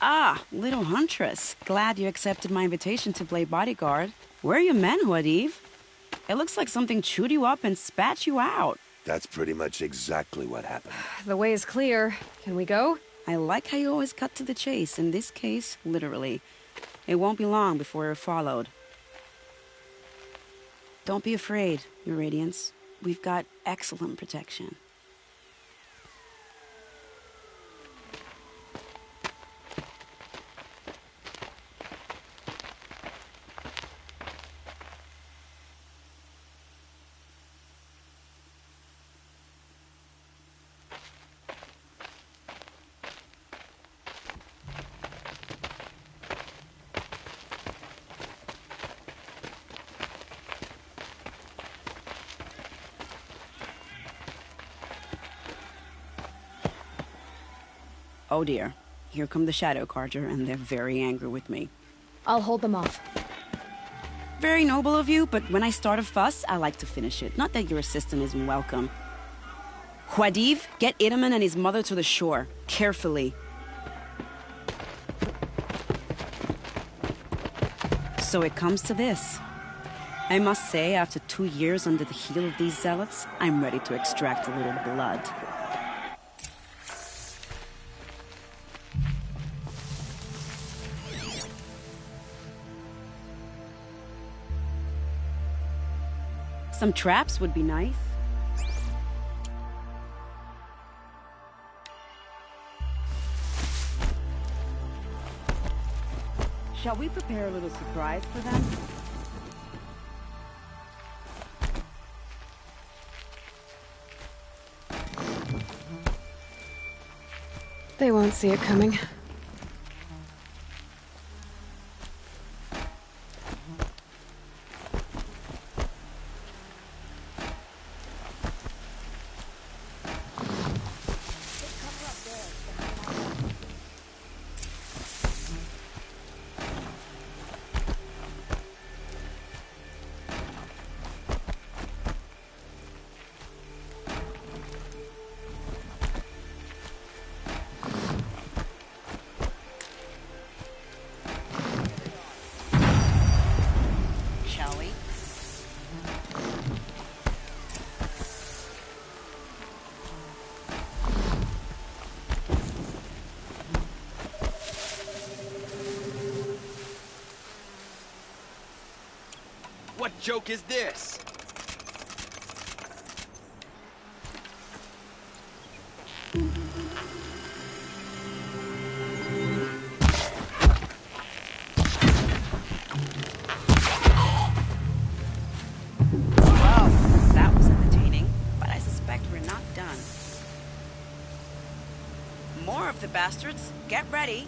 Ah, little huntress. Glad you accepted my invitation to play bodyguard. Where are your men, Huadiv? It looks like something chewed you up and spat you out. That's pretty much exactly what happened. The way is clear. Can we go? I like how you always cut to the chase. In this case, literally. It won't be long before we're followed. Don't be afraid, Your Radiance. We've got excellent protection. Oh dear. Here come the Shadow Carja, and they're very angry with me. I'll hold them off. Very noble of you, but when I start a fuss, I like to finish it. Not that your assistant isn't welcome. Huadiv, get Itaman and his mother to the shore. Carefully. So it comes to this. I must say, after 2 years under the heel of these zealots, I'm ready to extract a little blood. Some traps would be nice. Shall we prepare a little surprise for them? They won't see it coming. What joke is this? Well, that was entertaining, but I suspect we're not done. More of the bastards. Get ready.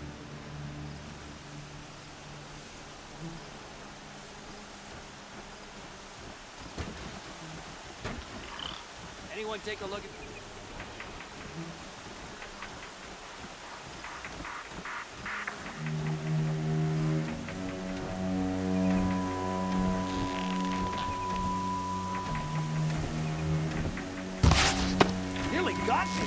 Anyone take a look at... Nearly got me!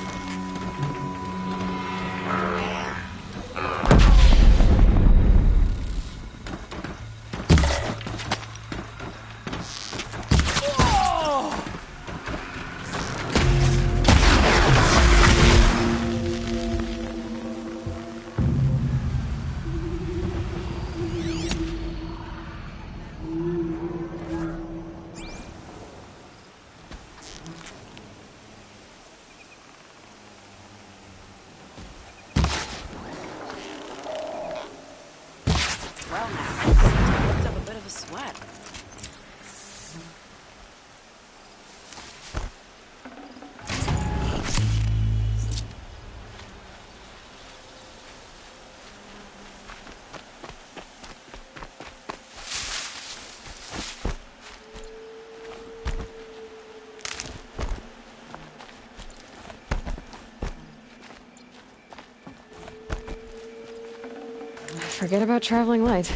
Forget about traveling light.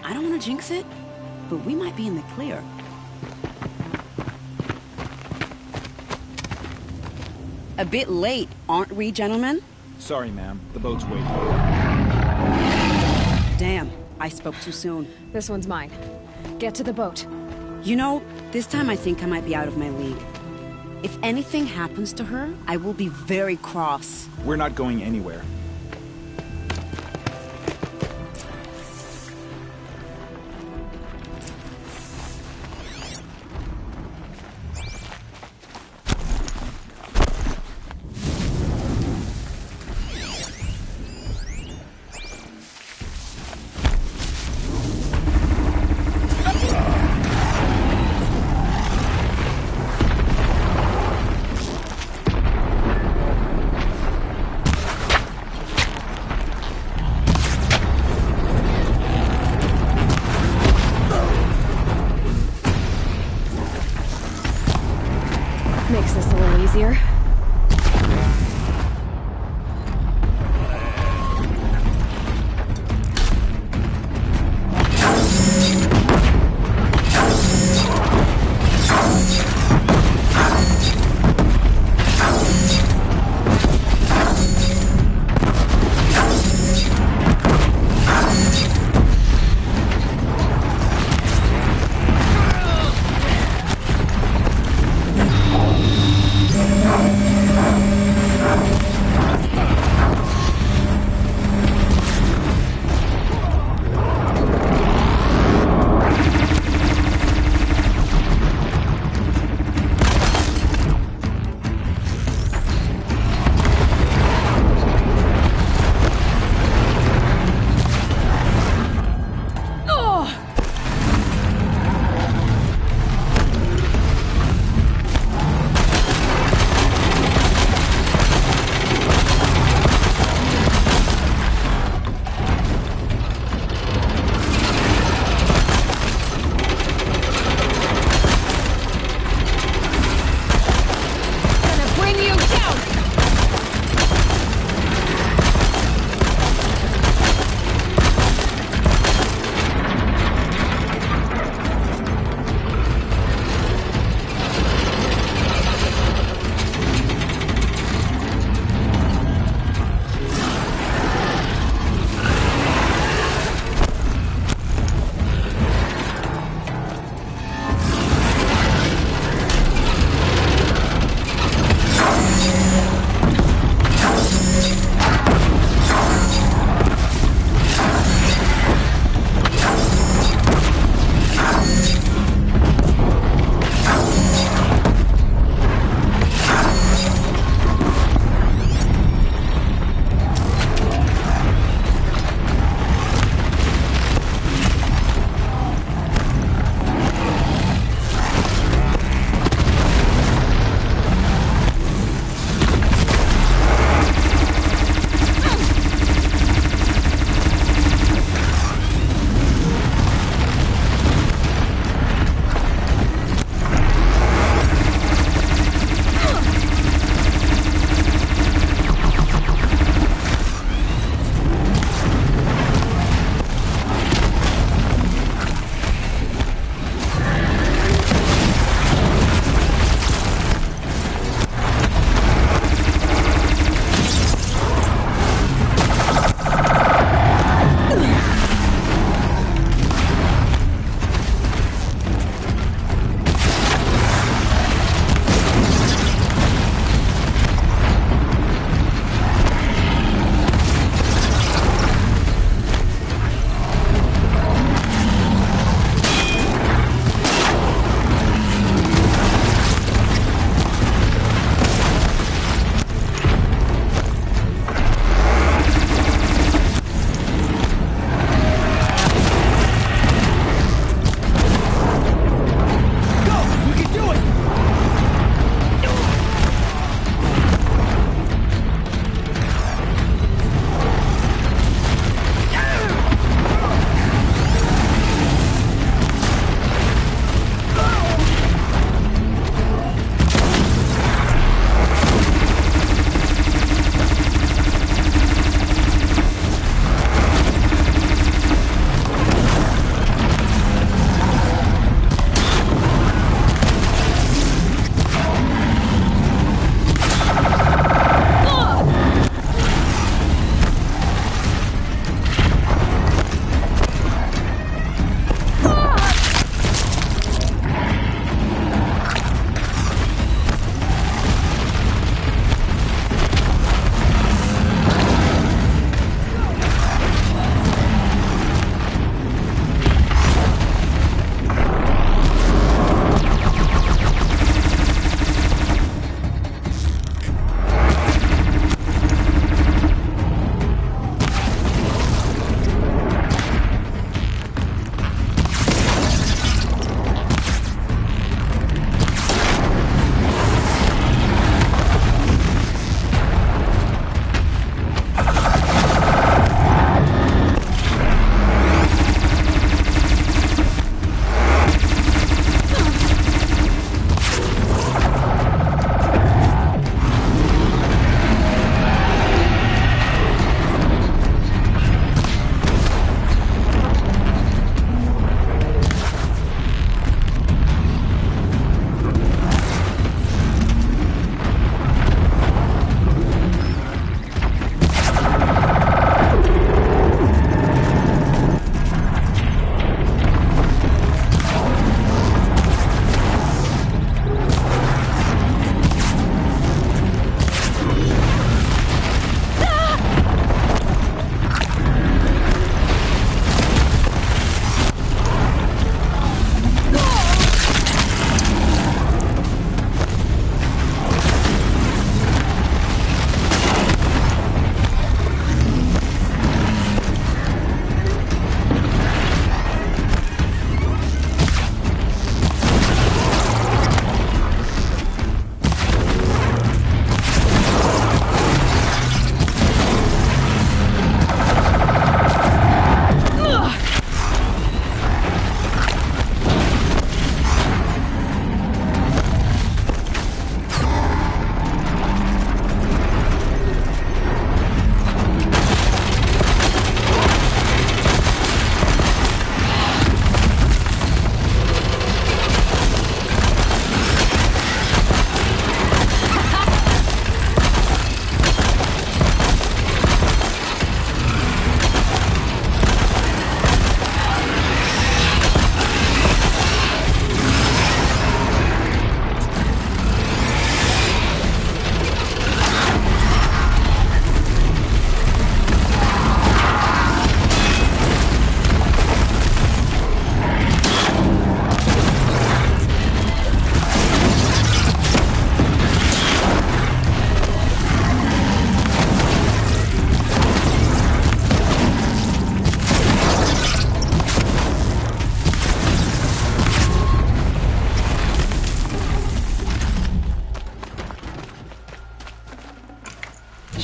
I don't want to jinx it, but we might be in the clear. A bit late, aren't we, gentlemen? Sorry, ma'am. The boat's waiting. Damn, I spoke too soon. This one's mine. Get to the boat. You know, this time I think I might be out of my league. If anything happens to her, I will be very cross. We're not going anywhere. Makes this a little easier.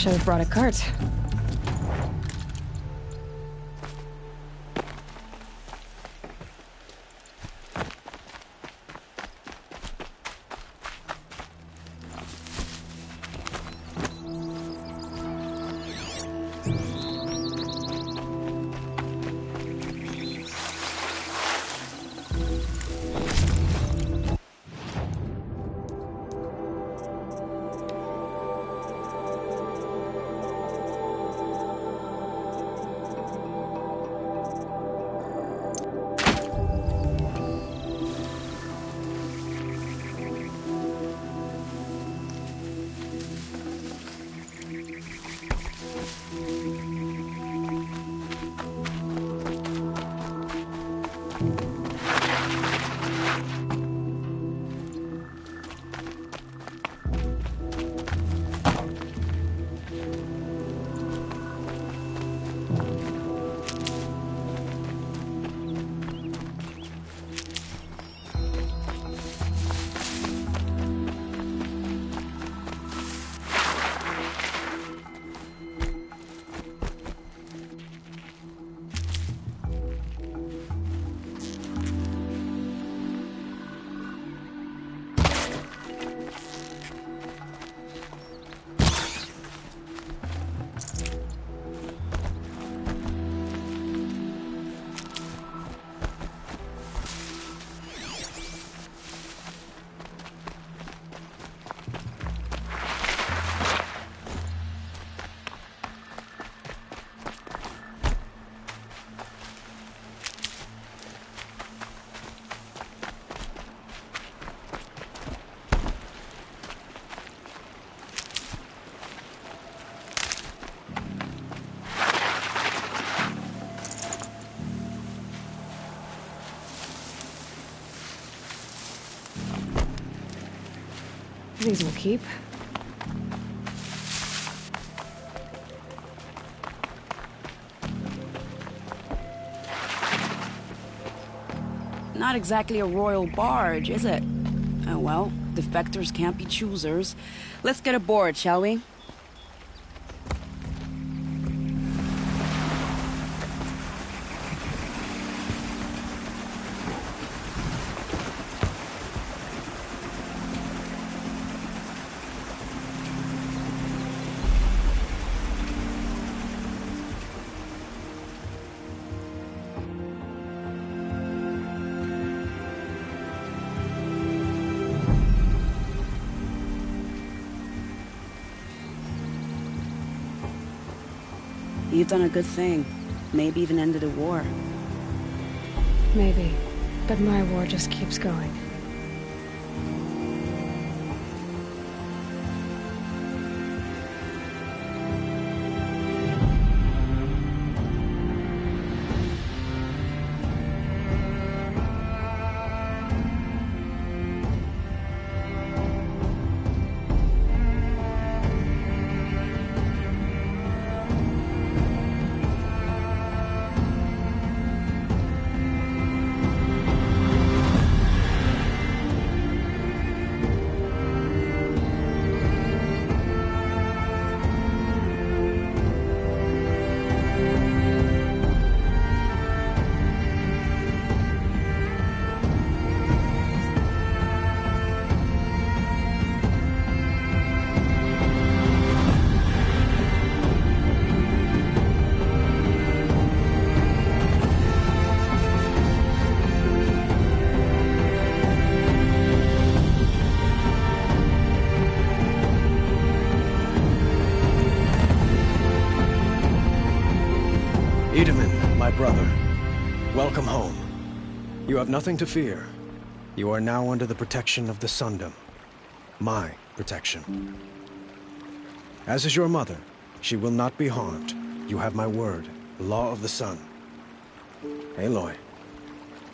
Should have brought a cart. These will keep. Not exactly a royal barge, is it? Oh well, defectors can't be choosers. Let's get aboard, shall we? You've done a good thing. Maybe even ended a war. Maybe. But my war just keeps going. Idemon, my brother, welcome home. You have nothing to fear. You are now under the protection of the Sundom. My protection. As is your mother, she will not be harmed. You have my word, the law of the sun. Aloy,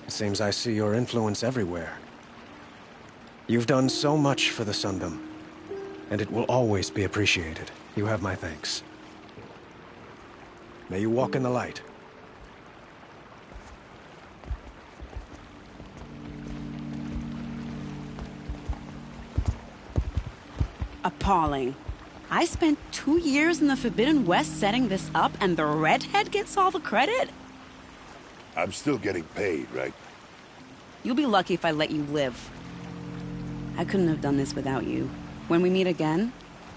it seems I see your influence everywhere. You've done so much for the Sundom, and it will always be appreciated. You have my thanks. May you walk in the light. Appalling. I spent 2 years in the Forbidden West setting this up, and the redhead gets all the credit? I'm still getting paid, right? You'll be lucky if I let you live. I couldn't have done this without you. When we meet again,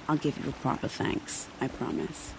I'll give you a proper thanks. I promise.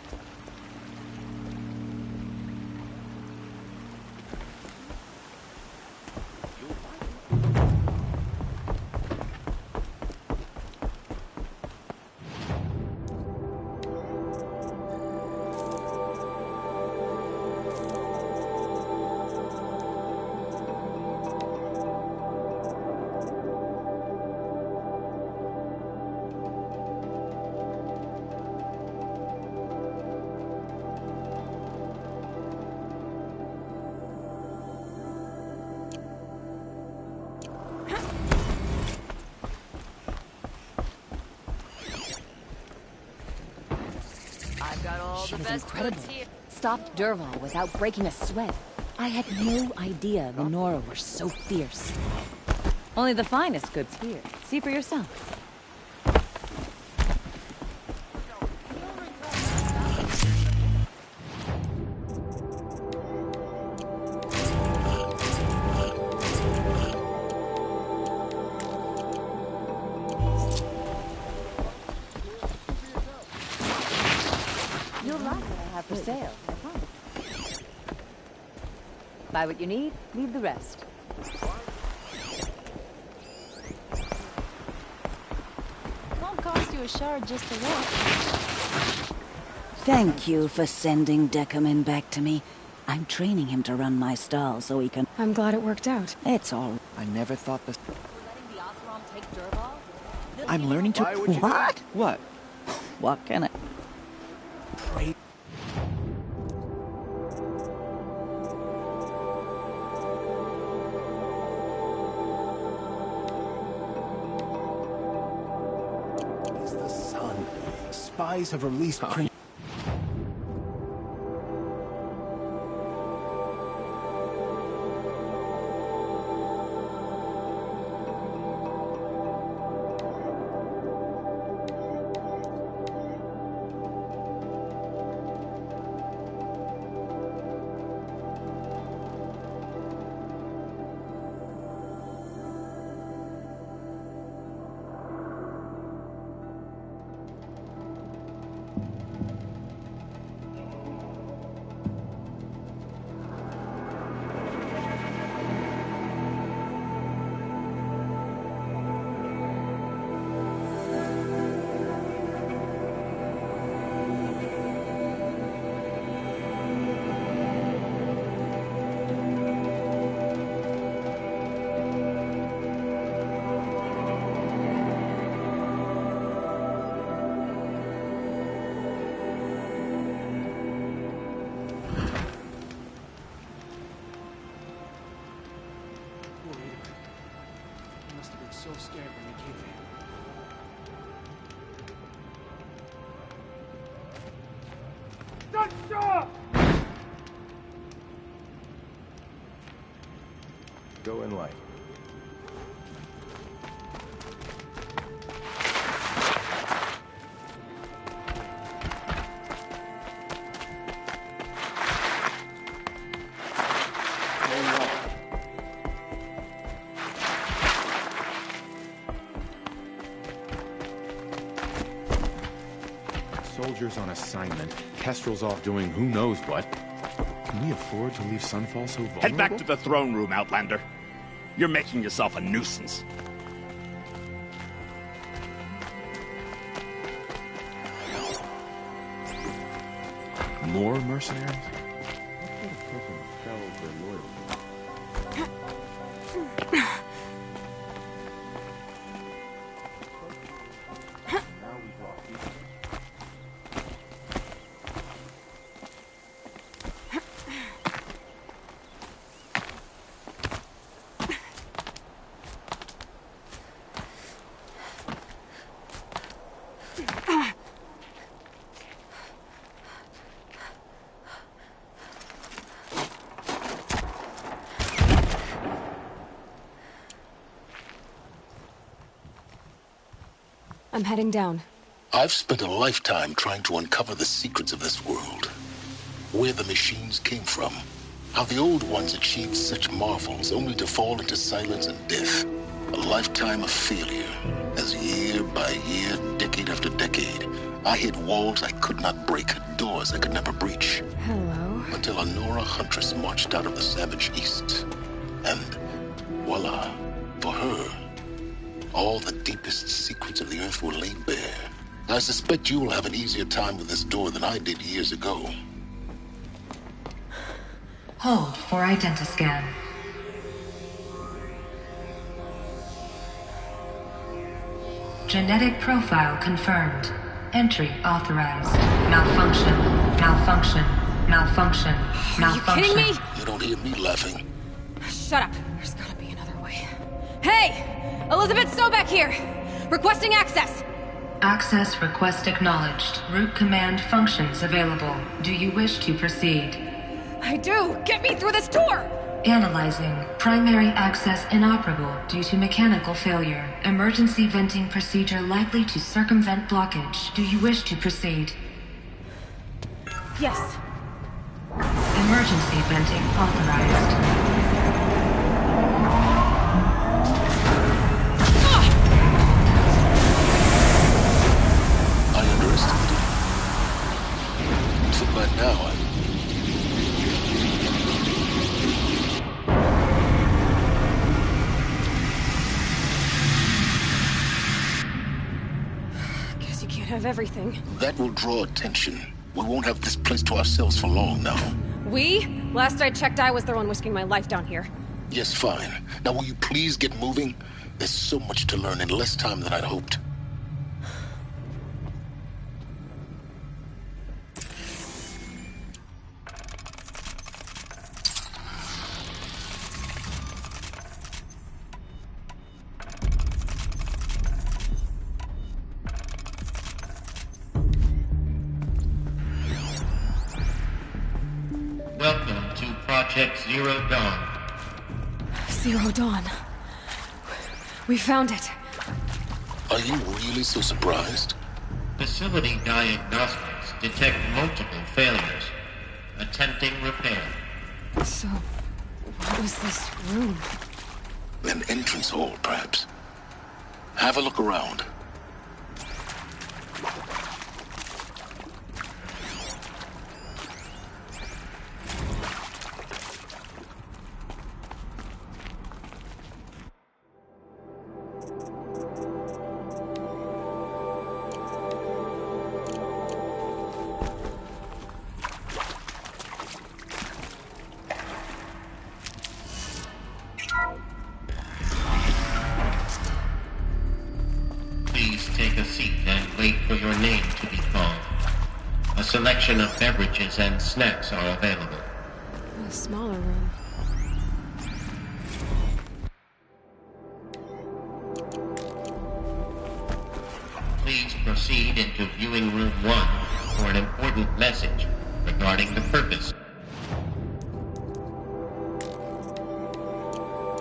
She was incredible. Stopped Dervahl without breaking a sweat. I had no idea the Nora were so fierce. Only the finest goods here. See for yourself. You'll like what I have for sale, I promise. Buy what you need, leave the rest. Won't cost you a shard just to walk. Thank you for sending Deckerman back to me. I'm training him to run my stall so he can... I'm glad it worked out. It's all... I never thought this... Letting the Oseram take Dervahl? I'm learning to... What? What? What can I... Pray... Is the sun. Spies have released... So scared when they came in. Shut! Go in light. Soldiers on assignment. Kestrel's off doing who knows what. Can we afford to leave Sunfall so vulnerable? Head back to the throne room, Outlander. You're making yourself a nuisance. More mercenaries? What sort of person sells their loyalty? I'm heading down. I've spent a lifetime trying to uncover the secrets of this world. Where the machines came from. How the old ones achieved such marvels only to fall into silence and death. A lifetime of failure, as year by year, decade after decade, I hit walls I could not break, doors I could never breach. Hello. Until a Nora huntress marched out of the savage east. And voila, for her, all the deepest secrets of the earth were laid bare. I suspect you will have an easier time with this door than I did years ago. Hold for identiscan. Genetic profile confirmed. Entry authorized. Malfunction. Malfunction. Malfunction. Malfunction. Are you kidding me? You don't hear me laughing. Shut up. There's gotta be another way. Hey! Elizabeth Sobek here! Requesting access! Access request acknowledged. Root command functions available. Do you wish to proceed? I do! Get me through this door! Analyzing. Primary access inoperable due to mechanical failure. Emergency venting procedure likely to circumvent blockage. Do you wish to proceed? Yes. Emergency venting authorized. I underestimated. So by now, Guess you can't have everything. that will draw attention. We won't have this place to ourselves for long now. We? Last I checked, I was the one risking my life down here. Yes, fine. Now will you please get moving? There's so much to learn in less time than I'd hoped. Welcome to Project Zero Dawn. Zero Dawn. We found it. Are you really so surprised? Facility diagnostics detect multiple failures. Attempting repair. So, what was this room? An entrance hall, perhaps. Have a look around. Please take a seat and wait for your name to be called. A selection of beverages and snacks are available. A smaller room. Please proceed into viewing room 1 for an important message regarding the purpose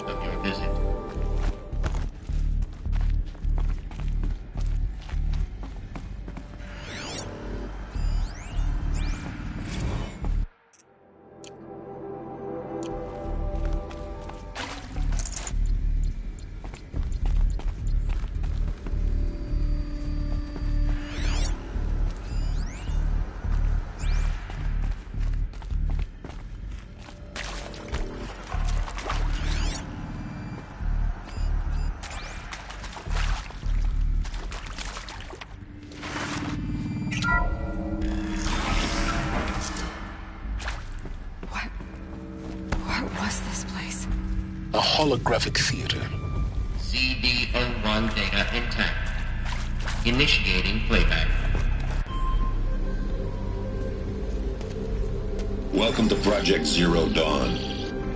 of your visit. A holographic theater. CD01 data intact. Initiating playback. Welcome to Project Zero Dawn.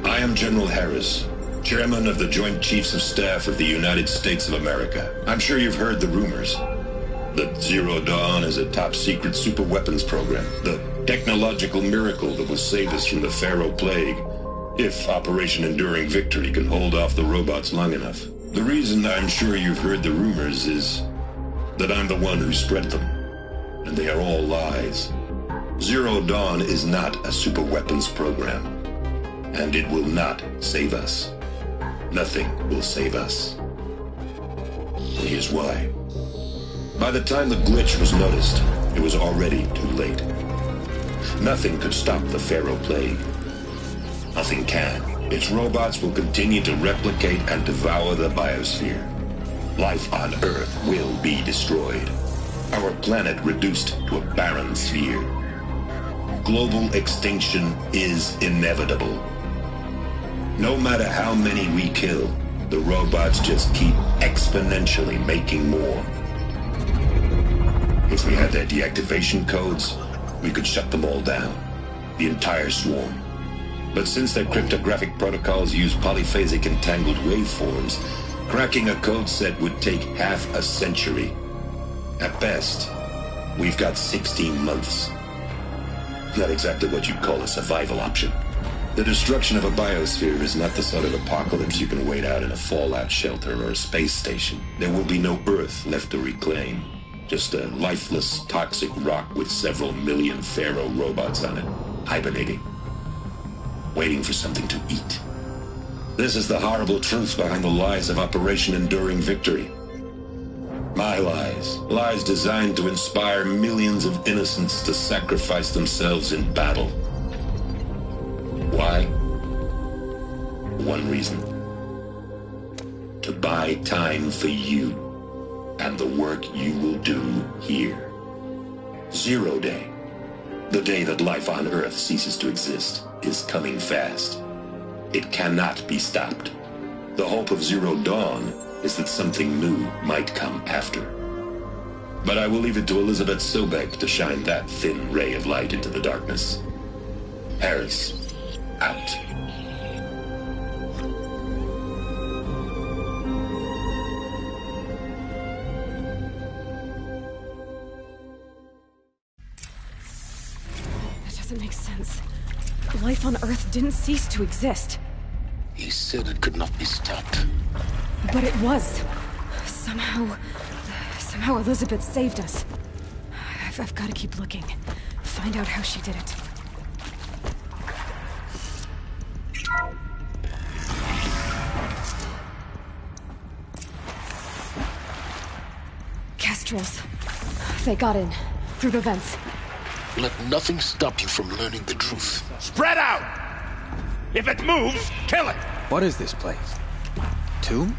I am General Harris, Chairman of the Joint Chiefs of Staff of the United States of America. I'm sure you've heard the rumors. That Zero Dawn is a top-secret superweapons program. The technological miracle that will save us from the Pharaoh Plague. If Operation Enduring Victory can hold off the robots long enough. The reason I'm sure you've heard the rumors is, that I'm the one who spread them. And they are all lies. Zero Dawn is not a superweapons program. And it will not save us. Nothing will save us. Here's why. By the time the glitch was noticed, it was already too late. Nothing could stop the Pharaoh Plague. Nothing can. Its robots will continue to replicate and devour the biosphere. Life on Earth will be destroyed. Our planet reduced to a barren sphere. Global extinction is inevitable. No matter how many we kill, the robots just keep exponentially making more. If we had their deactivation codes, we could shut them all down. The entire swarm. But since their cryptographic protocols use polyphasic entangled waveforms, cracking a code set would take half a century. At best, we've got 16 months. Not exactly what you'd call a survival option. The destruction of a biosphere is not the sort of apocalypse you can wait out in a fallout shelter or a space station. There will be no Earth left to reclaim. Just a lifeless, toxic rock with several million Pharaoh robots on it, hibernating. Waiting for something to eat. This is the horrible truth behind the lies of Operation Enduring Victory. My lies. Lies designed to inspire millions of innocents to sacrifice themselves in battle. Why? One reason. To buy time for you and the work you will do here. Zero Day. The day that life on Earth ceases to exist is coming fast. It cannot be stopped. The hope of Zero Dawn is that something new might come after. But I will leave it to Elizabeth Sobek to shine that thin ray of light into the darkness. Harris, out. That doesn't make sense. Life on Earth didn't cease to exist. He said it could not be stopped. But it was. Somehow Elizabeth saved us. I've got to keep looking. Find out how she did it. Kestrels. They got in. Through the vents. Let nothing stop you from learning the truth. Spread out! If it moves, kill it! What is this place? Tomb?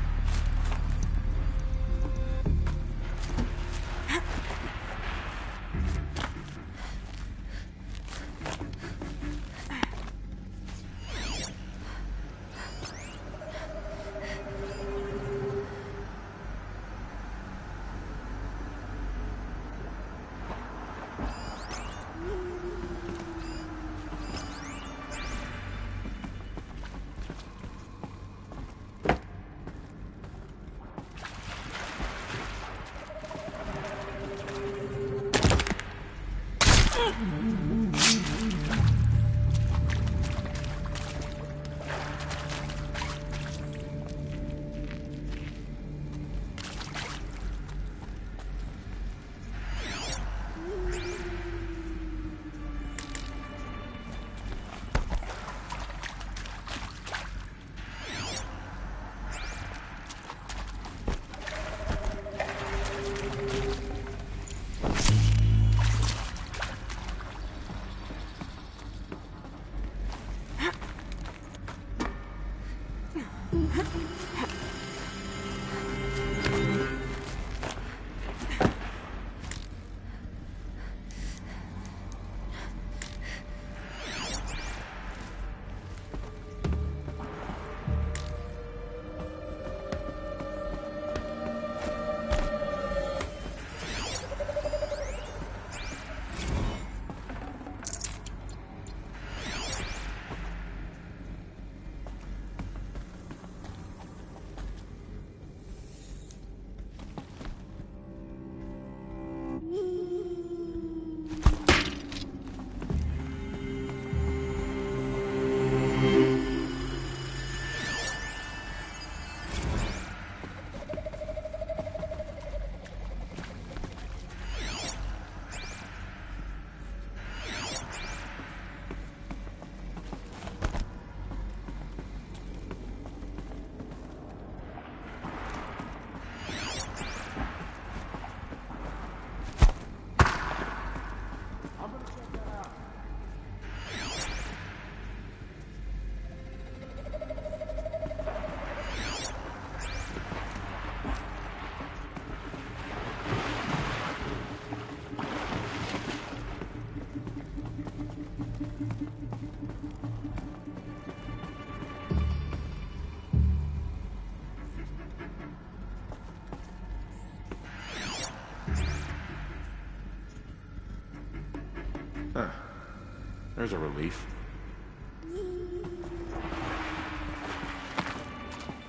There's a relief.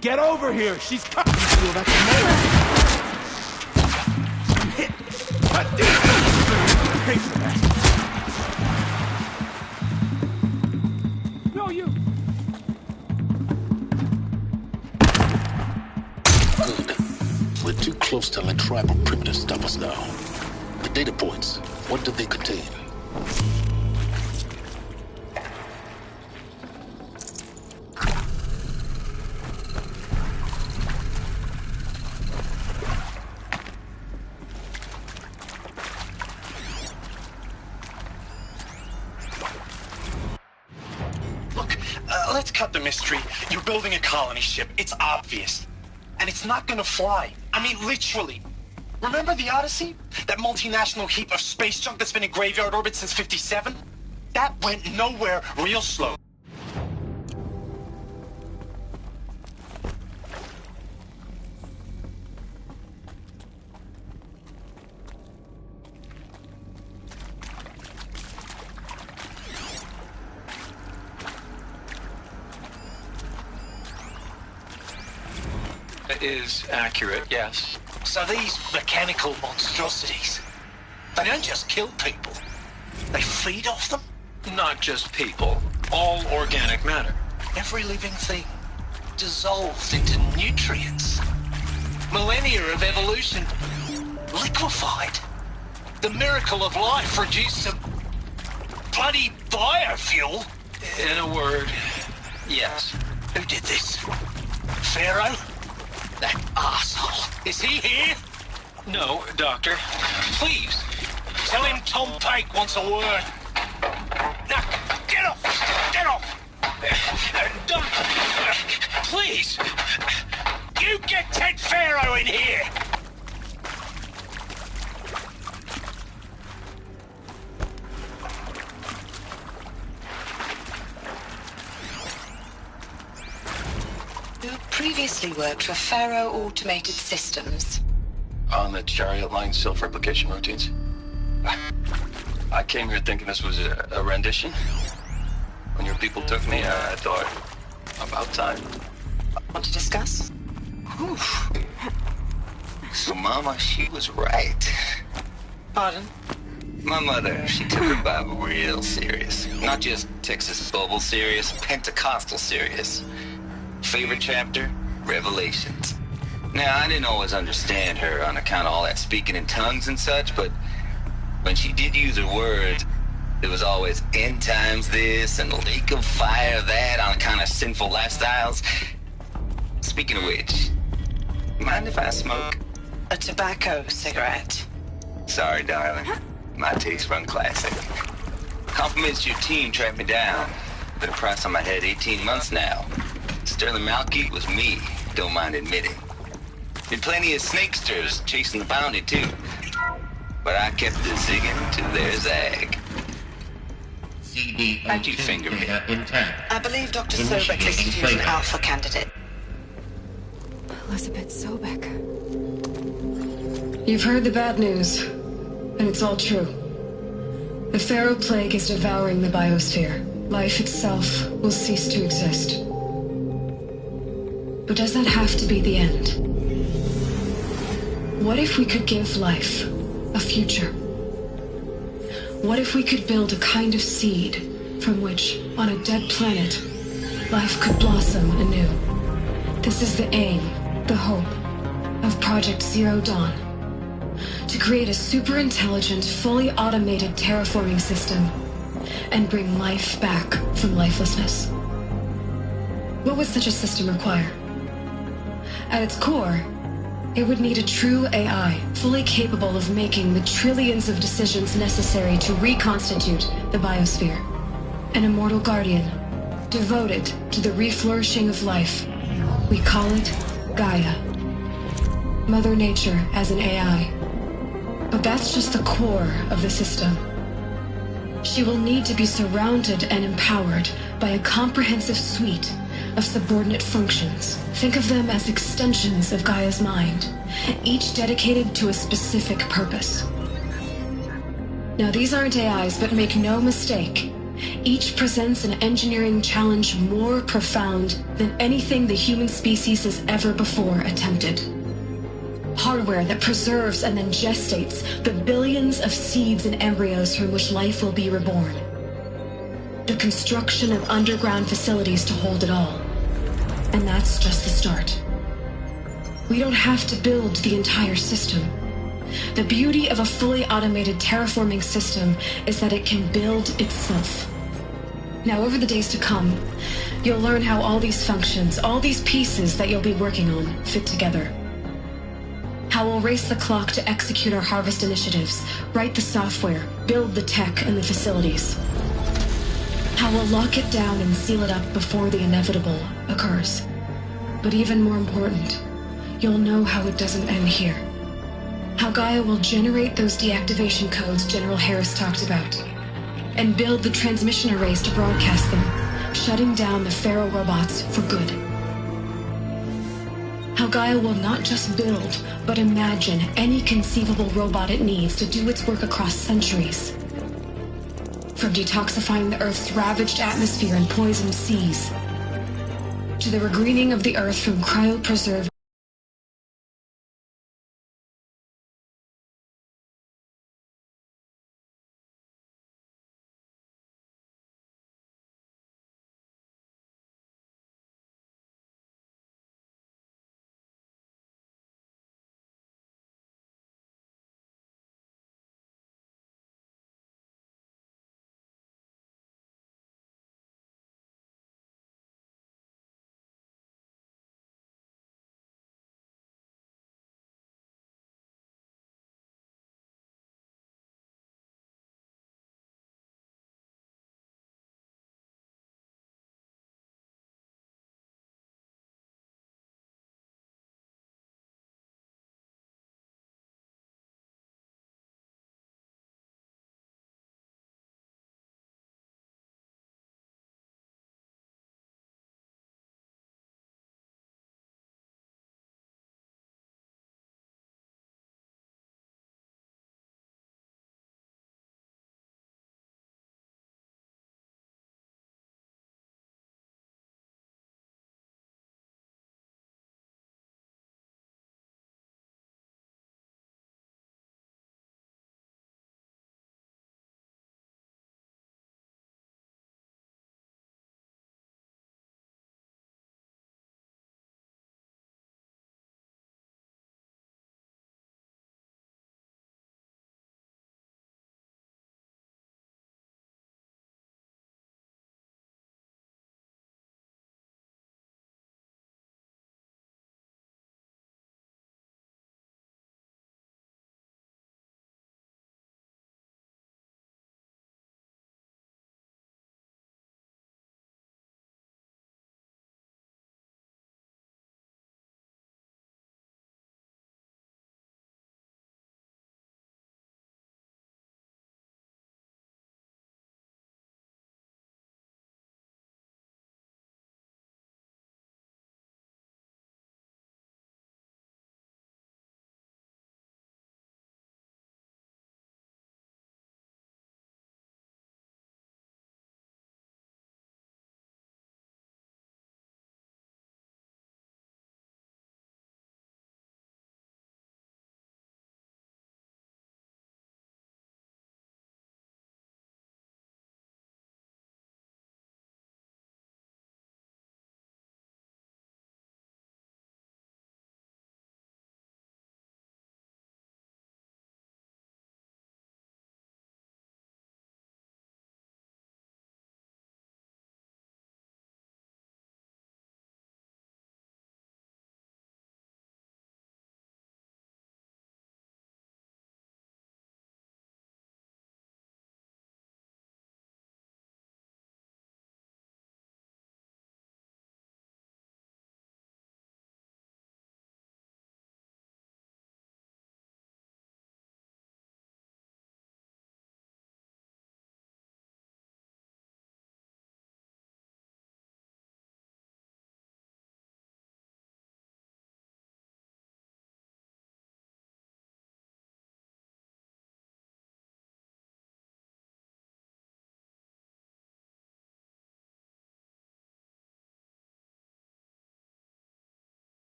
Get over here! She's coming! Hit! Pay for that! No, you! Good. We're too close to let tribal primitives stop us now. The data points, what do they contain? Let's cut the mystery. You're building a colony ship. It's obvious. And it's not gonna fly. I mean, literally. Remember the Odyssey? That multinational heap of space junk that's been in graveyard orbit since '57? That went nowhere real slow. Is accurate, yes. So these mechanical monstrosities, they don't just kill people. They feed off them? Not just people. All organic matter. Every living thing dissolved into nutrients. Millennia of evolution liquefied. The miracle of life reduced to bloody biofuel. In a word, yes. Who did this? Pharaoh? That asshole. Is he here? No, Doctor. Please, tell him Tom Pike wants a word. Now, get off! Get off! Doctor, please! You get Ted Pharaoh in here! Previously worked for Pharaoh Automated Systems. On the Chariot Line self-replication routines? I came here thinking this was a rendition. When your people took me, I thought, about time. Want to discuss? Whew. So Mama, she was right. Pardon? My mother, she took her Bible real serious. Not just Texas Bible serious, Pentecostal serious. Favorite chapter? Revelations. Now, I didn't always understand her on account of all that speaking in tongues and such, but when she did use her words, it was always end times this and lake of fire that on account of sinful lifestyles. Speaking of which, mind if I smoke? A tobacco cigarette. Sorry, darling. My taste run classic. Compliments to your team tracked me down. Been a price on my head 18 months now. Sterling Malky was me, don't mind admitting. Been plenty of snakesters chasing the bounty too. But I kept the zigging to their zag. How'd you finger me? I believe Dr. Sobek listed you as an alpha candidate. Elizabeth Sobek. You've heard the bad news, and it's all true. The Pharaoh Plague is devouring the biosphere. Life itself will cease to exist. But does that have to be the end? What if we could give life a future? What if we could build a kind of seed from which, on a dead planet, life could blossom anew? This is the aim, the hope, of Project Zero Dawn. To create a super-intelligent, fully automated terraforming system and bring life back from lifelessness. What would such a system require? At its core, it would need a true AI, fully capable of making the trillions of decisions necessary to reconstitute the biosphere. An immortal guardian, devoted to the reflourishing of life. We call it Gaia. Mother Nature as an AI. But that's just the core of the system. She will need to be surrounded and empowered by a comprehensive suite of subordinate functions. Think of them as extensions of Gaia's mind, each dedicated to a specific purpose. Now, these aren't AIs, but make no mistake, each presents an engineering challenge more profound than anything the human species has ever before attempted. Hardware that preserves and then gestates the billions of seeds and embryos from which life will be reborn. The construction of underground facilities to hold it all. And that's just the start. We don't have to build the entire system. The beauty of a fully automated terraforming system is that it can build itself. Now, over the days to come, you'll learn how all these functions, all these pieces that you'll be working on, fit together. How we'll race the clock to execute our harvest initiatives, write the software, build the tech and the facilities. How we'll lock it down and seal it up before the inevitable occurs. But even more important, you'll know how it doesn't end here. How Gaia will generate those deactivation codes General Harris talked about, and build the transmission arrays to broadcast them, shutting down the Pharaoh robots for good. How Gaia will not just build, but imagine any conceivable robot it needs to do its work across centuries. From detoxifying the Earth's ravaged atmosphere and poisoned seas, to the regreening of the Earth from cryopreserved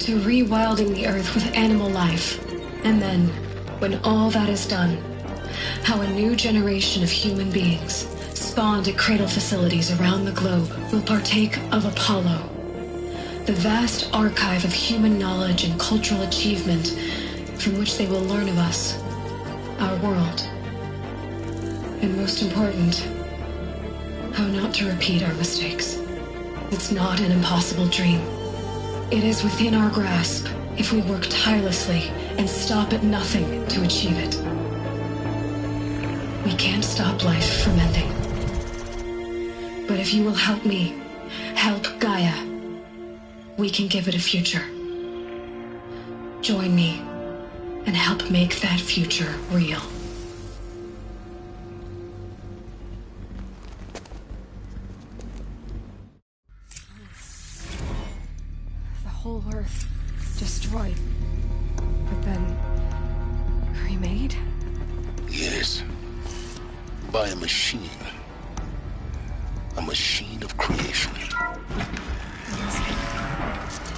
to rewilding the Earth with animal life. And then, when all that is done, how a new generation of human beings, spawned at cradle facilities around the globe, will partake of Apollo, the vast archive of human knowledge and cultural achievement from which they will learn of us, our world, and most important, how not to repeat our mistakes. It's not an impossible dream. It is within our grasp if we work tirelessly and stop at nothing to achieve it. We can't stop life from ending. But if you will help me, help Gaia, we can give it a future. Join me and help make that future real. The whole Earth destroyed, but then remade? Yes. By a machine. A machine of creation.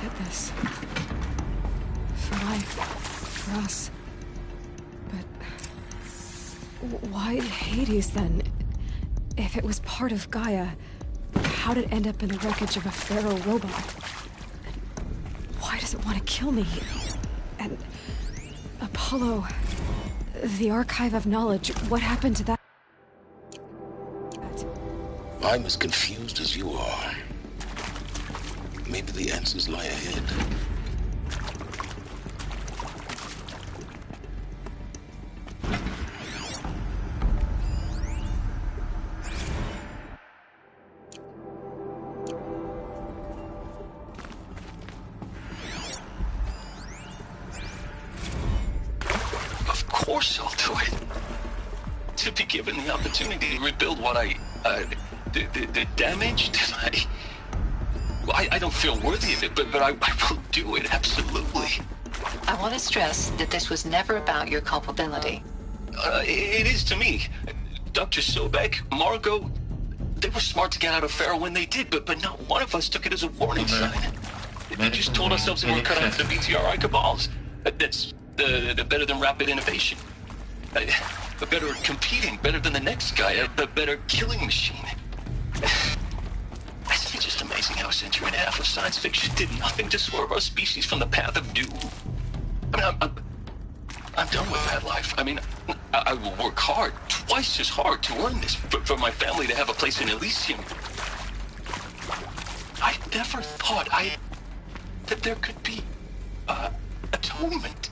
Did this. For life. For us. But why Hades then? If it was part of Gaia, how did it end up in the wreckage of a Pharaoh robot? And why does it want to kill me? And Apollo, the archive of knowledge, what happened to that? I'm as confused as you are. Maybe the answers lie ahead. Of course I'll do it. To be given the opportunity to rebuild what the damage that I don't feel worthy of it, but I will do it, absolutely. I want to stress that this was never about your culpability. It is to me. Dr. Sobek, Margot, they were smart to get out of Pharaoh when they did, but not one of us took it as a warning sign. We just told ourselves we were cut out for the BTRI cabals. That's better than rapid innovation. Better at competing, better than the next guy, a better killing machine. It's just amazing how a century and a half of science fiction did nothing to swerve our species from the path of doom. I mean, I'm done with that life. I mean, I will work hard, twice as hard to earn this, for my family to have a place in Elysium. I never thought that there could be atonement.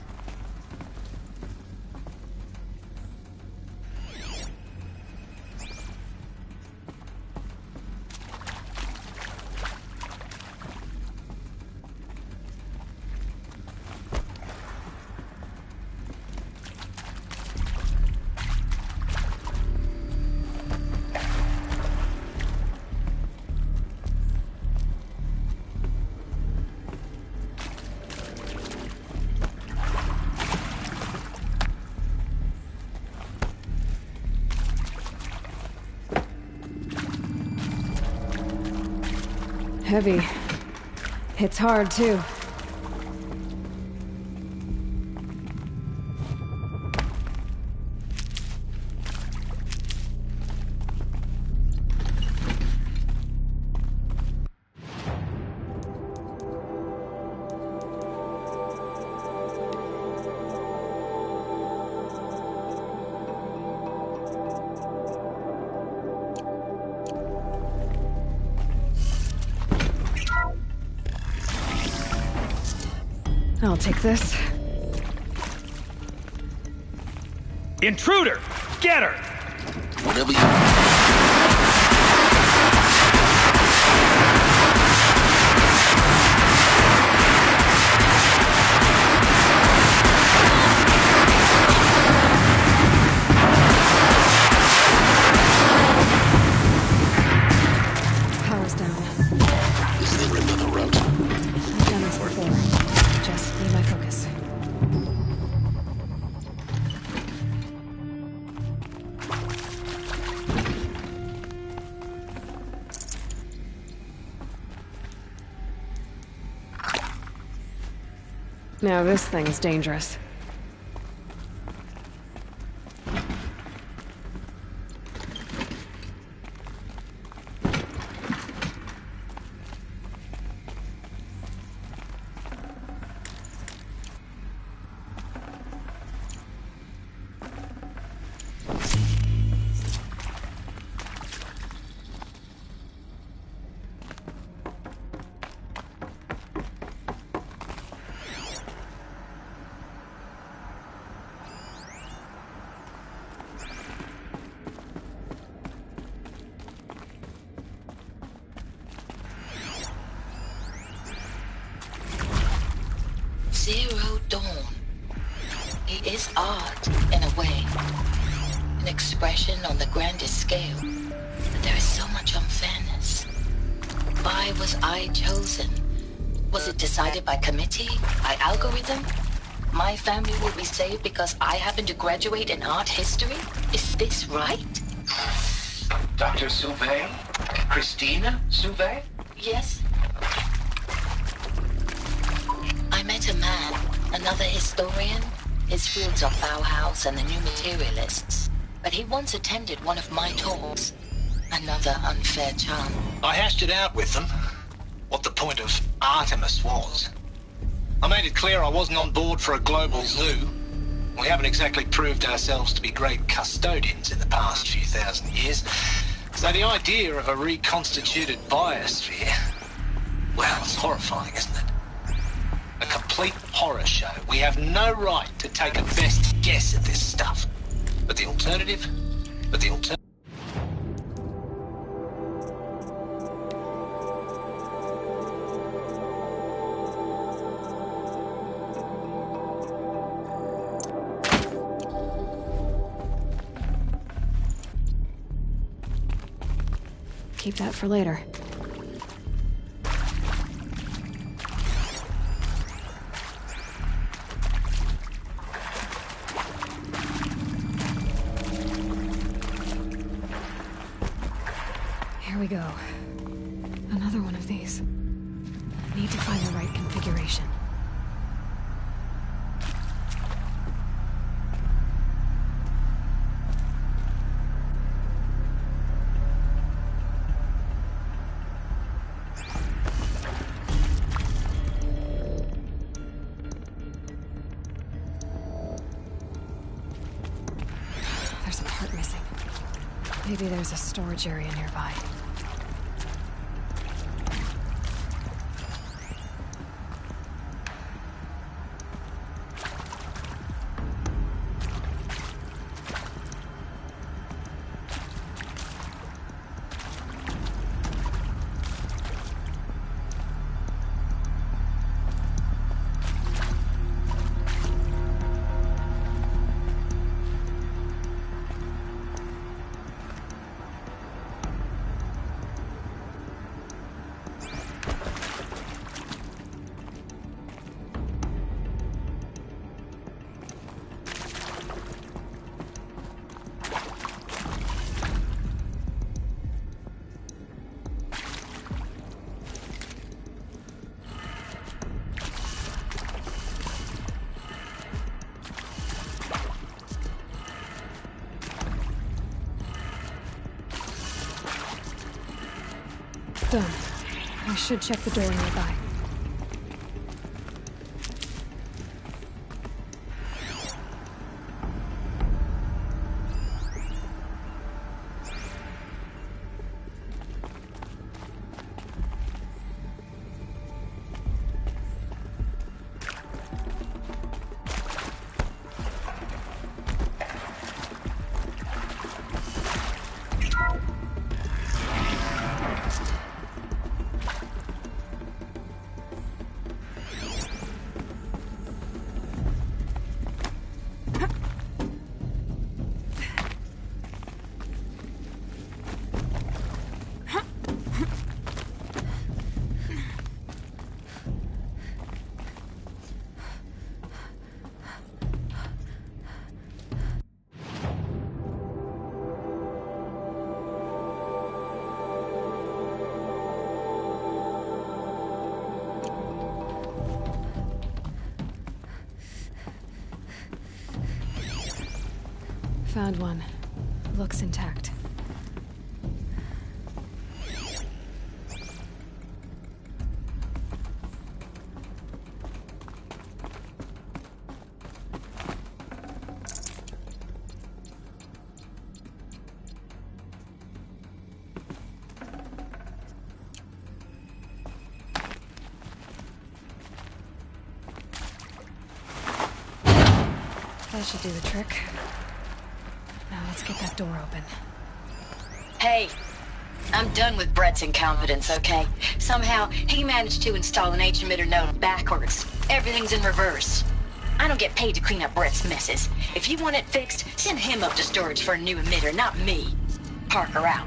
Heavy. It's hard, too. I'll take this. Intruder! Get her! Whatever you... Power's down. Is there another route? I've done this before. Just need my focus. Now this thing's dangerous. Zero Dawn. It is art, in a way. An expression on the grandest scale. But there is so much unfairness. Why was I chosen? Was it decided by committee? By algorithm? My family will be saved because I happen to graduate in art history? Is this right? Dr. Sauvé? Christina Sauvé? Yes. I met a man, another historian. His fields are Bauhaus and the New Materialists. But he once attended one of my talks. Another unfair charm. I hashed it out with them, what the point of Artemis was. I made it clear I wasn't on board for a global zoo. We haven't exactly proved ourselves to be great custodians in the past few thousand years. So the idea of a reconstituted biosphere, well, it's horrifying, isn't it? A complete horror show. We have no right to take a best guess at this stuff. But the alternative? Keep that for later. Here we go. Another one of these. Need to find the right configuration. There's a part missing. Maybe there's a storage area nearby. Done. I should check the door nearby. Found one. Looks intact. That should do the trick. Now let's get that door open. Hey, I'm done with Brett's incompetence, okay? Somehow, he managed to install an H-emitter node backwards. Everything's in reverse. I don't get paid to clean up Brett's messes. If you want it fixed, send him up to storage for a new emitter, not me. Parker out.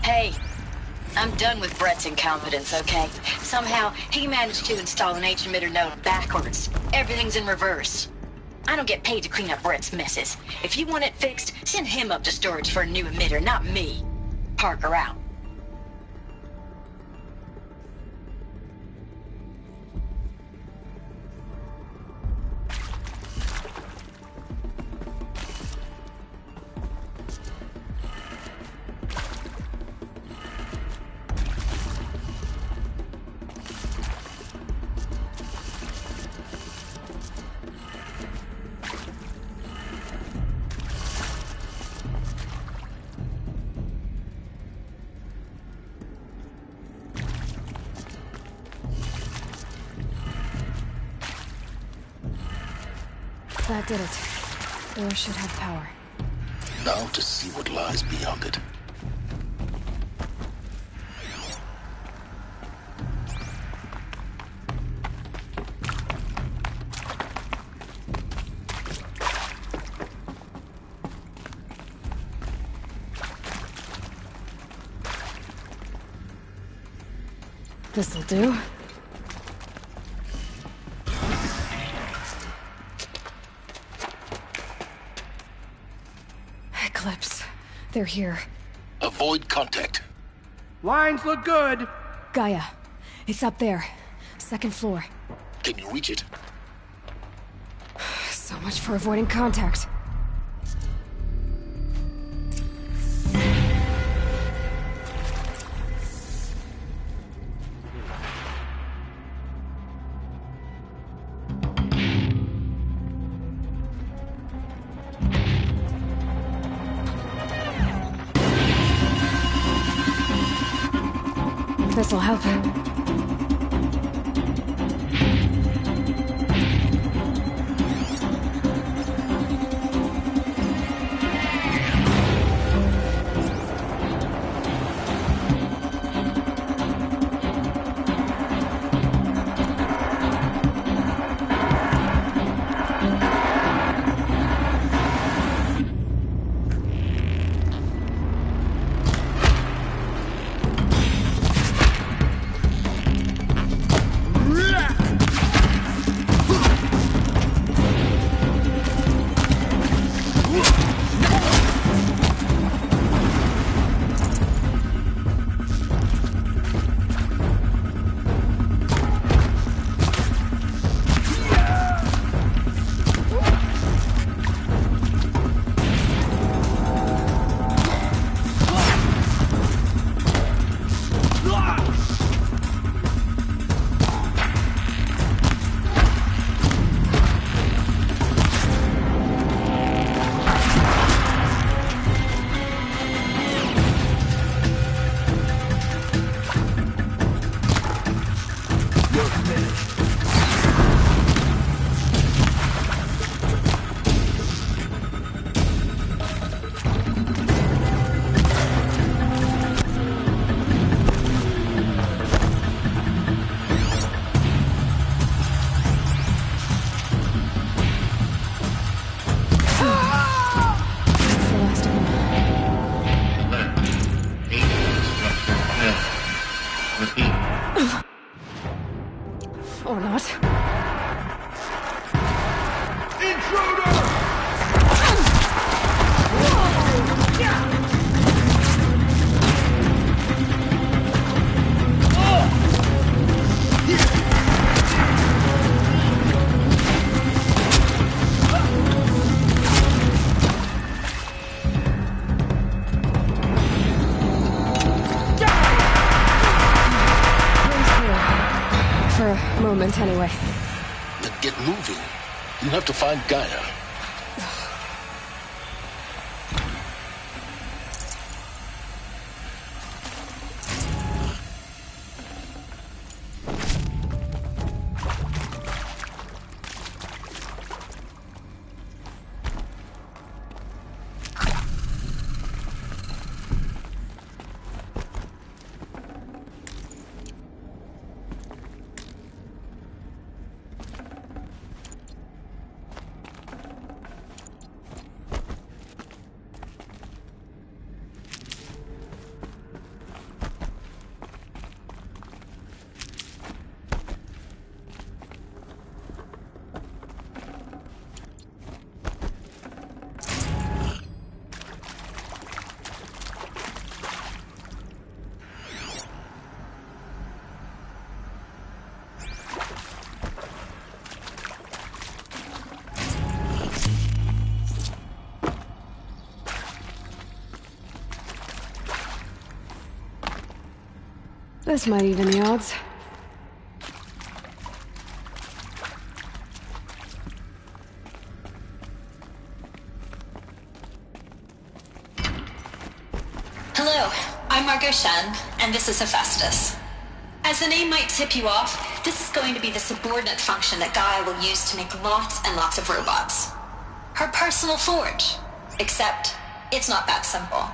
Hey, I'm done with Brett's incompetence, okay? Somehow, he managed to install an H-emitter node backwards. Everything's in reverse. I don't get paid to clean up Brett's messes. If you want it fixed, send him up to storage for a new emitter, not me. Parker out. That did it. Door should have power. Now to see what lies beyond it. This'll do. Eclipse. They're here. Avoid contact. Lines look good. Gaia. It's up there. Second floor. Can you reach it? So much for avoiding contact. This'll help. Or not. For a moment, anyway. Then get moving. You have to find Gaia. This might even the odds. Hello, I'm Margot Shen, and this is Hephaestus. As the name might tip you off, this is going to be the subordinate function that Gaia will use to make lots and lots of robots. Her personal forge. Except, it's not that simple.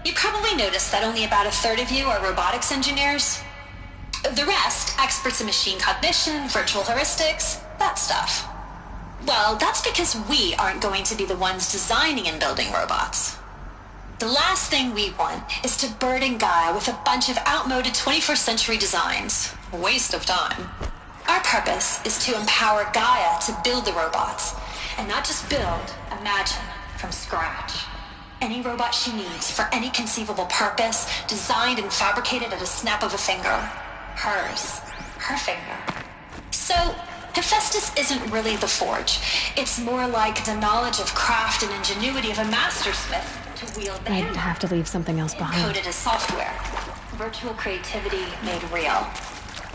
You probably noticed that only about a third of you are robotics engineers. The rest, experts in machine cognition, virtual heuristics, that stuff. Well, that's because we aren't going to be the ones designing and building robots. The last thing we want is to burden Gaia with a bunch of outmoded 21st century designs. A waste of time. Our purpose is to empower Gaia to build the robots. And not just build, imagine, from scratch. Any robot she needs for any conceivable purpose, designed and fabricated at a snap of a finger. Hers. Her finger. So, Hephaestus isn't really the forge. It's more like the knowledge of craft and ingenuity of a mastersmith to wield the I'd have to leave something else behind. Coded as software. Virtual creativity made real.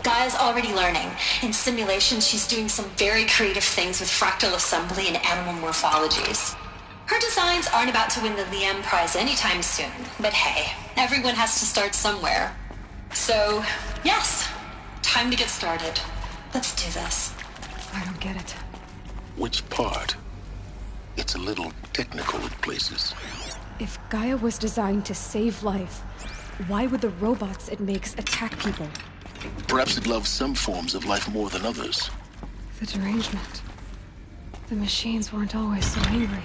Gaia's already learning. In simulation, she's doing some very creative things with fractal assembly and animal morphologies. Her designs aren't about to win the Liam Prize anytime soon, but hey, everyone has to start somewhere. So, yes, time to get started. Let's do this. I don't get it. Which part? It's a little technical at places. If Gaia was designed to save life, why would the robots it makes attack people? Perhaps it loves some forms of life more than others. The derangement. The machines weren't always so angry.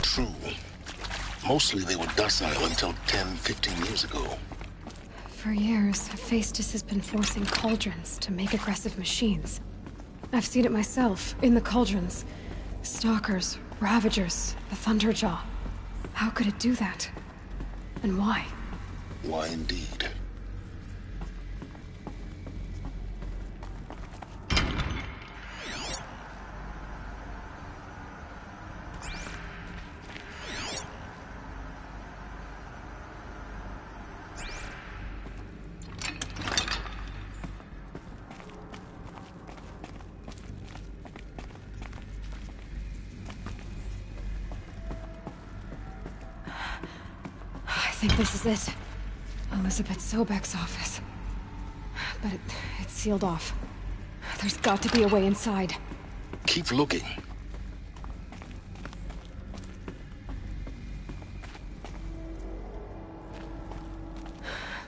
True. Mostly they were docile until 10, 15 years ago. For years, Hephaestus has been forcing cauldrons to make aggressive machines. I've seen it myself, in the cauldrons. Stalkers, Ravagers, the Thunderjaw. How could it do that? And why? Why indeed? I think this is it. Elizabeth Sobek's office. But it's sealed off. There's got to be a way inside. Keep looking.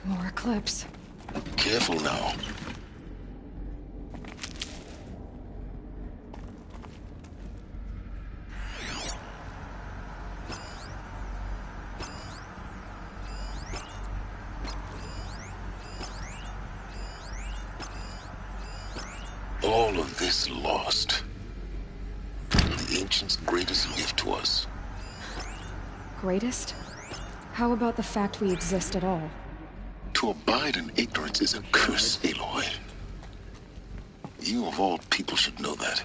More Eclipse. Careful now. all of this lost, the ancients' greatest gift to us. Greatest? How about the fact we exist at all? To abide in ignorance is a curse, Aloy. You of all people should know that.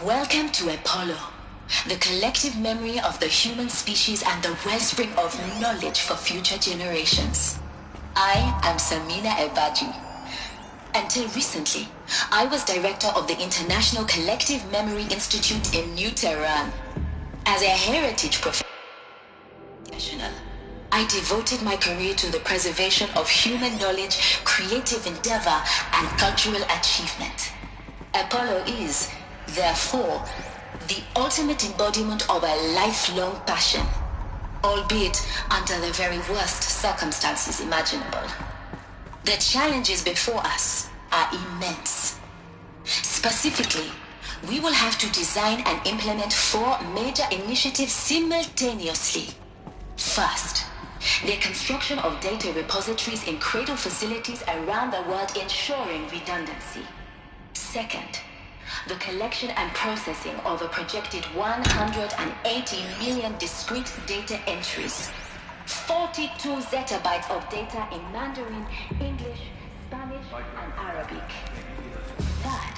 Welcome to Apollo, the collective memory of the human species and the wellspring of knowledge for future generations. I am Samina Ebaji. Until recently, I was director of the International Collective Memory Institute in New Tehran. As a heritage professional, I devoted my career to the preservation of human knowledge, creative endeavor, and cultural achievement. Apollo is, therefore, the ultimate embodiment of a lifelong passion, albeit under the very worst circumstances imaginable. The challenges before us are immense. Specifically, we will have to design and implement 4 major initiatives simultaneously. First, the construction of data repositories in cradle facilities around the world, ensuring redundancy. Second, the collection and processing of a projected 180 million discrete data entries, 42 zettabytes of data in Mandarin, English, Spanish, and Arabic. Third,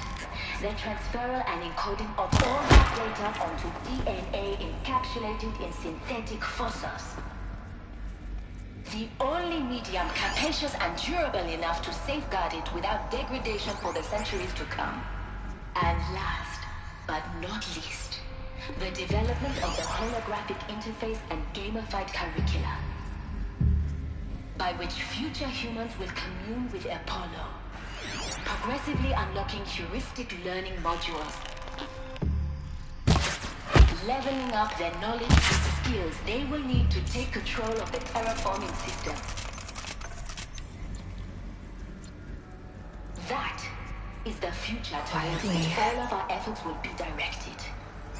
the transferal and encoding of all that data onto DNA encapsulated in synthetic fossils. The only medium capacious and durable enough to safeguard it without degradation for the centuries to come. And last, but not least, the development of the holographic interface and gamified curricula, by which future humans will commune with Apollo, progressively unlocking heuristic learning modules, leveling up their knowledge and skills they will need to take control of the terraforming system. That is the future towards which all of our efforts will be directed.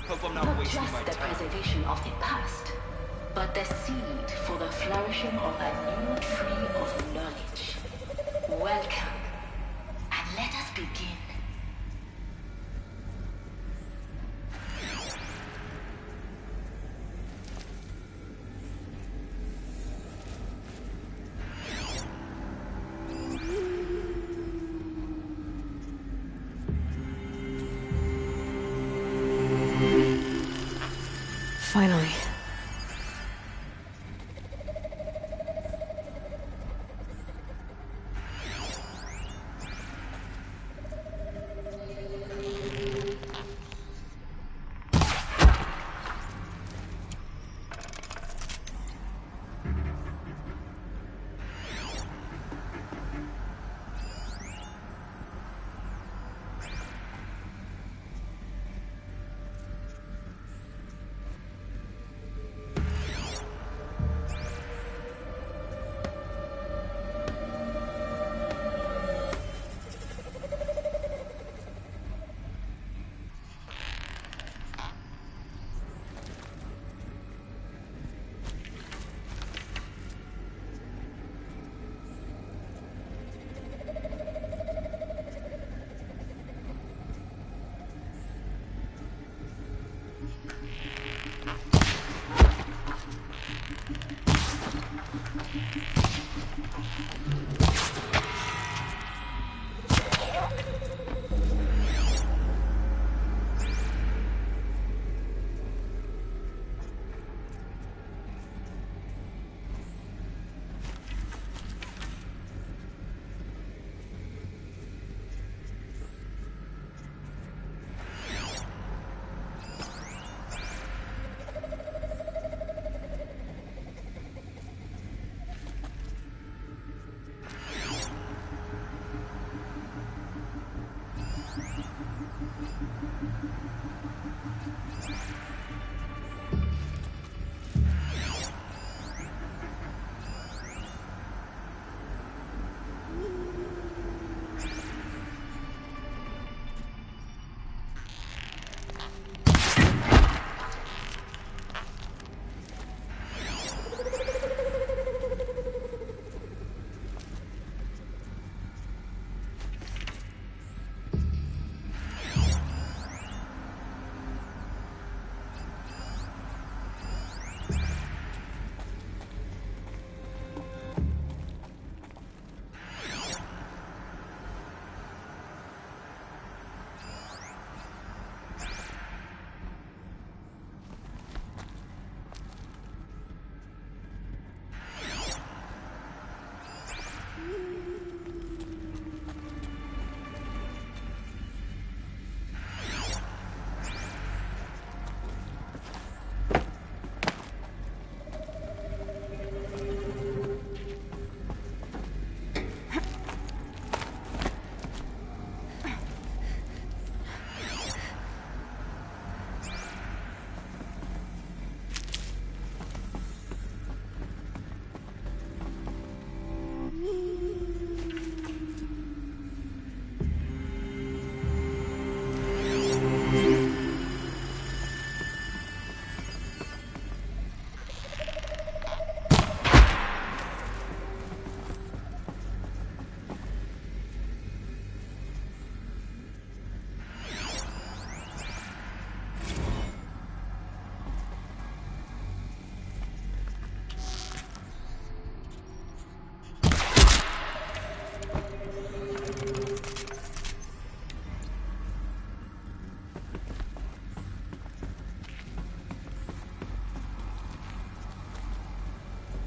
Not just the preservation of the past, but the seed for the flourishing of a new tree of knowledge. Welcome, and let us begin. Finally.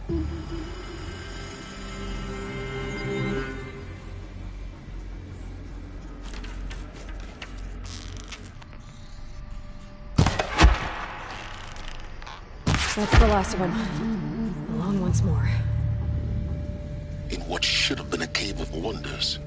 That's the last of them. Along once more. In what should have been a cave of wonders.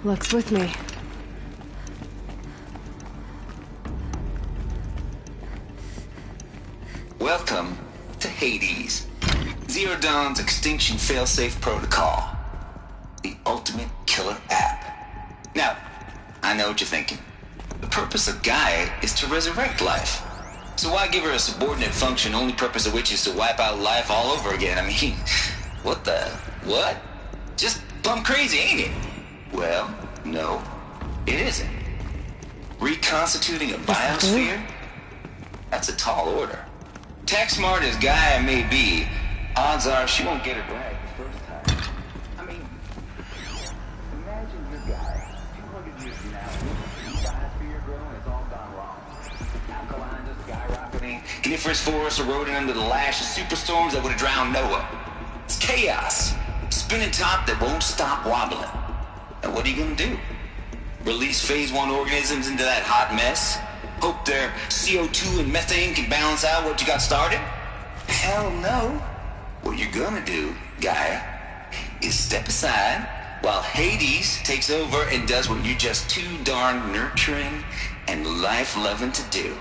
Luck's with me. Welcome to Hades. Zero Dawn's Extinction Failsafe Protocol. The ultimate killer app. Now, I know what you're thinking. The purpose of Gaia is to resurrect life. So why give her a subordinate function, only purpose of which is to wipe out life all over again? I mean, what the... what? Just plumb crazy, ain't it? Well, no, it isn't. Reconstituting a biosphere? That's a tall order. Tech smart as Gaia may be, odds are she won't get it right the first time. I mean, imagine your guy, 200 years from now, the biosphere growing, it's all gone wrong. Alkaline just skyrocketing, coniferous forests eroding under the lash of superstorms that would have drowned Noah. It's chaos. Spinning top that won't stop wobbling. And what are you gonna do? Release phase 1 organisms into that hot mess? Hope their CO2 and methane can balance out what you got started? Hell no. What you're gonna do, Gaia, is step aside while Hades takes over and does what you're just too darn nurturing and life-loving to do.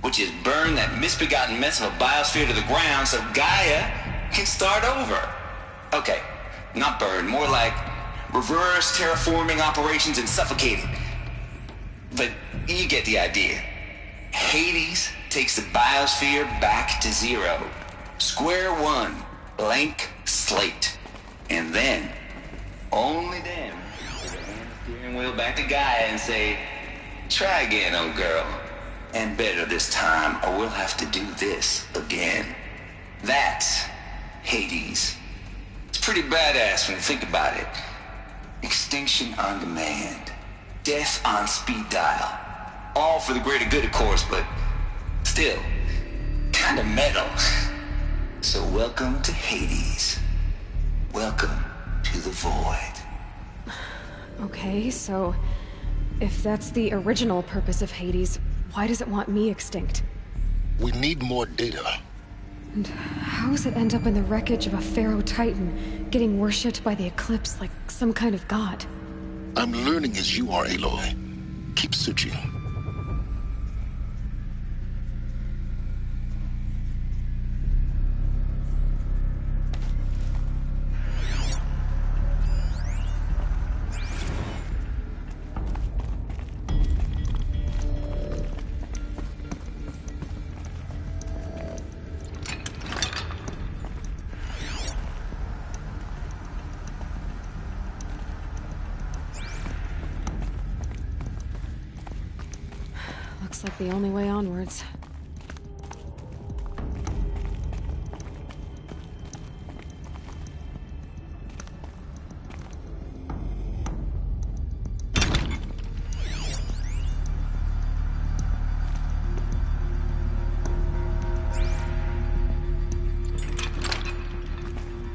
Which is burn that misbegotten mess of a biosphere to the ground so Gaia can start over. Okay, not burn, more like reverse terraforming operations and suffocating. But you get the idea. Hades takes the biosphere back to zero. Square one, blank slate. And then, only then, with a hand steering wheel back to Gaia and say, try again, old girl. And better this time, or we'll have to do this again. That's Hades. It's pretty badass when you think about it. Extinction on demand. Death on speed dial. All for the greater good, of course, but still, kind of metal. So welcome to Hades. Welcome to the Void. Okay, so if that's the original purpose of Hades, why does it want me extinct? We need more data. And how does it end up in the wreckage of a Pharaoh Titan, getting worshipped by the Eclipse like some kind of god? I'm learning as you are, Aloy. Keep searching. Looks like the only way onwards.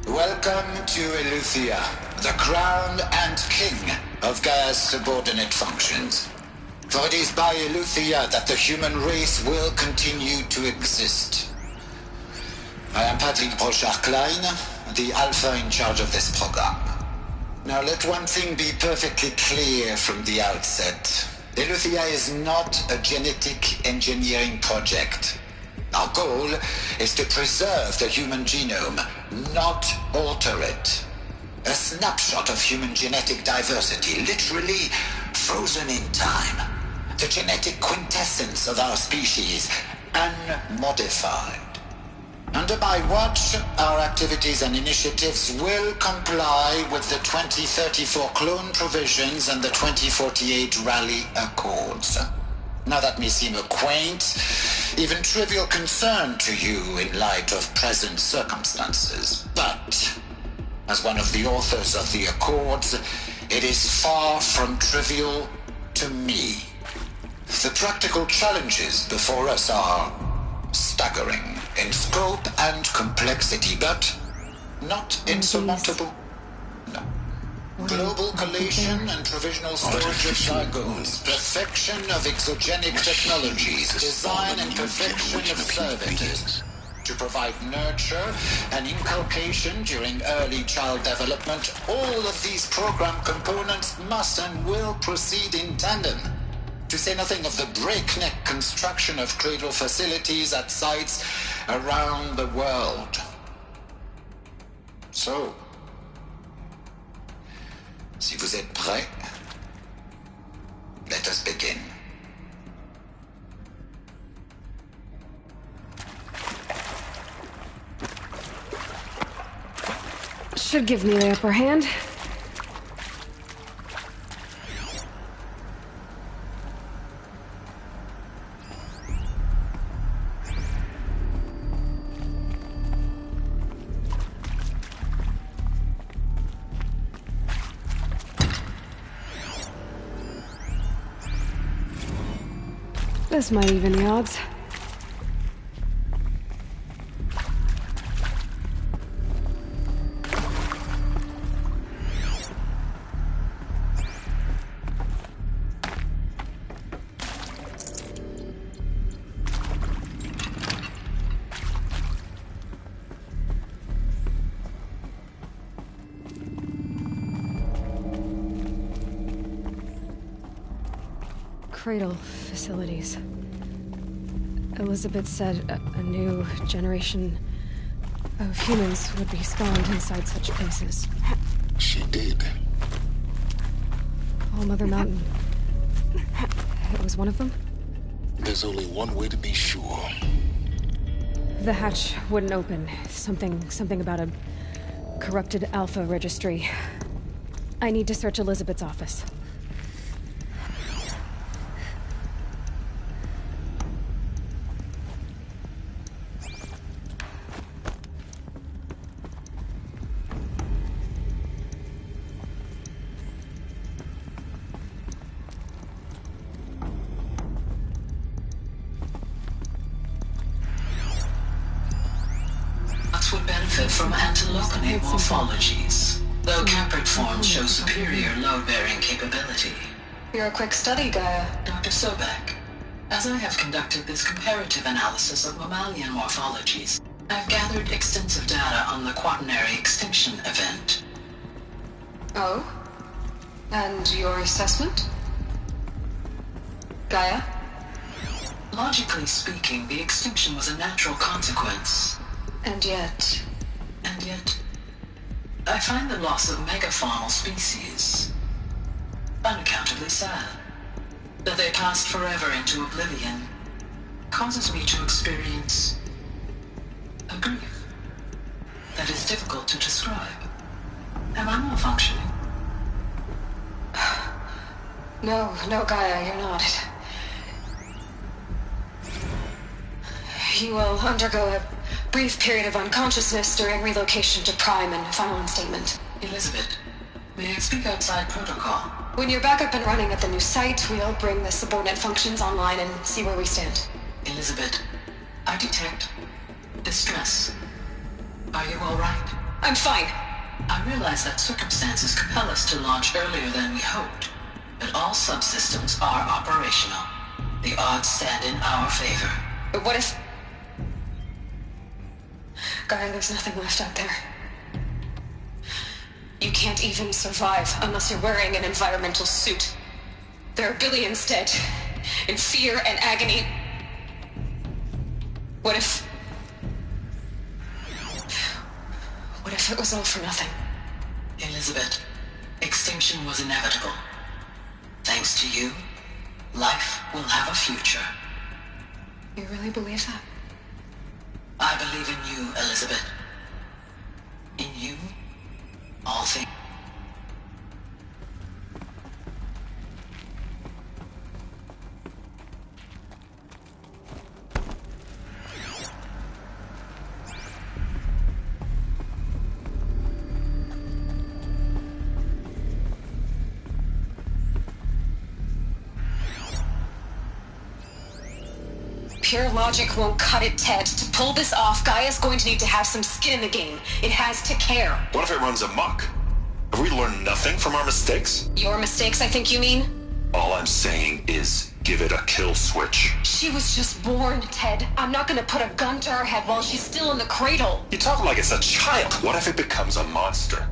Welcome to Eleuthia, the crown and king of Gaia's subordinate functions. For it is by Eleuthia that the human race will continue to exist. I am Patrick Brochard-Klein, the Alpha in charge of this program. Now let one thing be perfectly clear from the outset. Eleuthia is not a genetic engineering project. Our goal is to preserve the human genome, not alter it. A snapshot of human genetic diversity, literally frozen in time. The genetic quintessence of our species, unmodified. Under my watch, our activities and initiatives will comply with the 2034 clone provisions and the 2048 Raleigh Accords. Now that may seem a quaint, even trivial concern to you in light of present circumstances, but as one of the authors of the Accords, it is far from trivial to me. The practical challenges before us are staggering in scope and complexity, but not insurmountable. No. Global collation and provisional storage of zygotes, perfection of exogenic technologies, design and perfection of servitors, to provide nurture and inculcation during early child development. All of these program components must and will proceed in tandem. To say nothing of the breakneck construction of cradle facilities at sites around the world. So, si vous êtes prêts, let us begin. Should give me the upper hand. This might even the odds. Cradle facilities. Elizabeth said a new generation of humans would be spawned inside such places. She did. All Mother Mountain. It was one of them? There's only one way to be sure. The hatch wouldn't open. Something about a corrupted Alpha registry. I need to search Elizabeth's office. benefit from antiloconate morphologies, though caprid forms show superior load-bearing capability. You're a quick study, Gaia. Dr. Sobek, as I have conducted this comparative analysis of mammalian morphologies, I've gathered extensive data on the quaternary extinction event. Oh? And your assessment? Gaia? Logically speaking, the extinction was a natural consequence. And yet, I find the loss of megafaunal species unaccountably sad. That they passed forever into oblivion causes me to experience a grief that is difficult to describe. Am I malfunctioning? No, Gaia, you're not. You will undergo a brief period of unconsciousness during relocation to Prime and final instatement. Elizabeth, may I speak outside protocol? When you're back up and running at the new site, we'll bring the subordinate functions online and see where we stand. Elizabeth, I detect distress. Are you all right? I'm fine. I realize that circumstances compel us to launch earlier than we hoped, but all subsystems are operational. The odds stand in our favor. But what if... Gaia, there's nothing left out there. You can't even survive unless you're wearing an environmental suit. There are billions dead, in fear and agony. What if it was all for nothing? Elizabeth, extinction was inevitable. Thanks to you, life will have a future. You really believe that? I believe in you, Elizabeth. In you, all things. Pure logic won't cut it, Ted. To pull this off, Gaia's going to need to have some skin in the game. It has to care. What if it runs amok? Have we learned nothing from our mistakes? Your mistakes, I think you mean? All I'm saying is, give it a kill switch. She was just born, Ted. I'm not gonna put a gun to her head while she's still in the cradle. You talk like it's a child. What if it becomes a monster?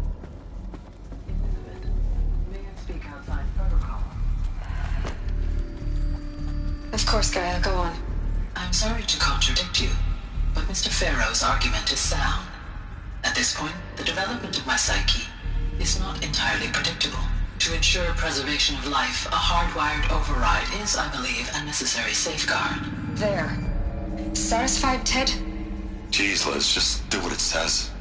Of course, Gaia, go on. I'm sorry to contradict you, but Mr. Farrow's argument is sound. At this point, the development of my psyche is not entirely predictable. To ensure preservation of life, a hardwired override is, I believe, a necessary safeguard. There. Satisfied, Ted? Jeez, Liz, just do what it says.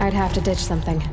I'd have to ditch something.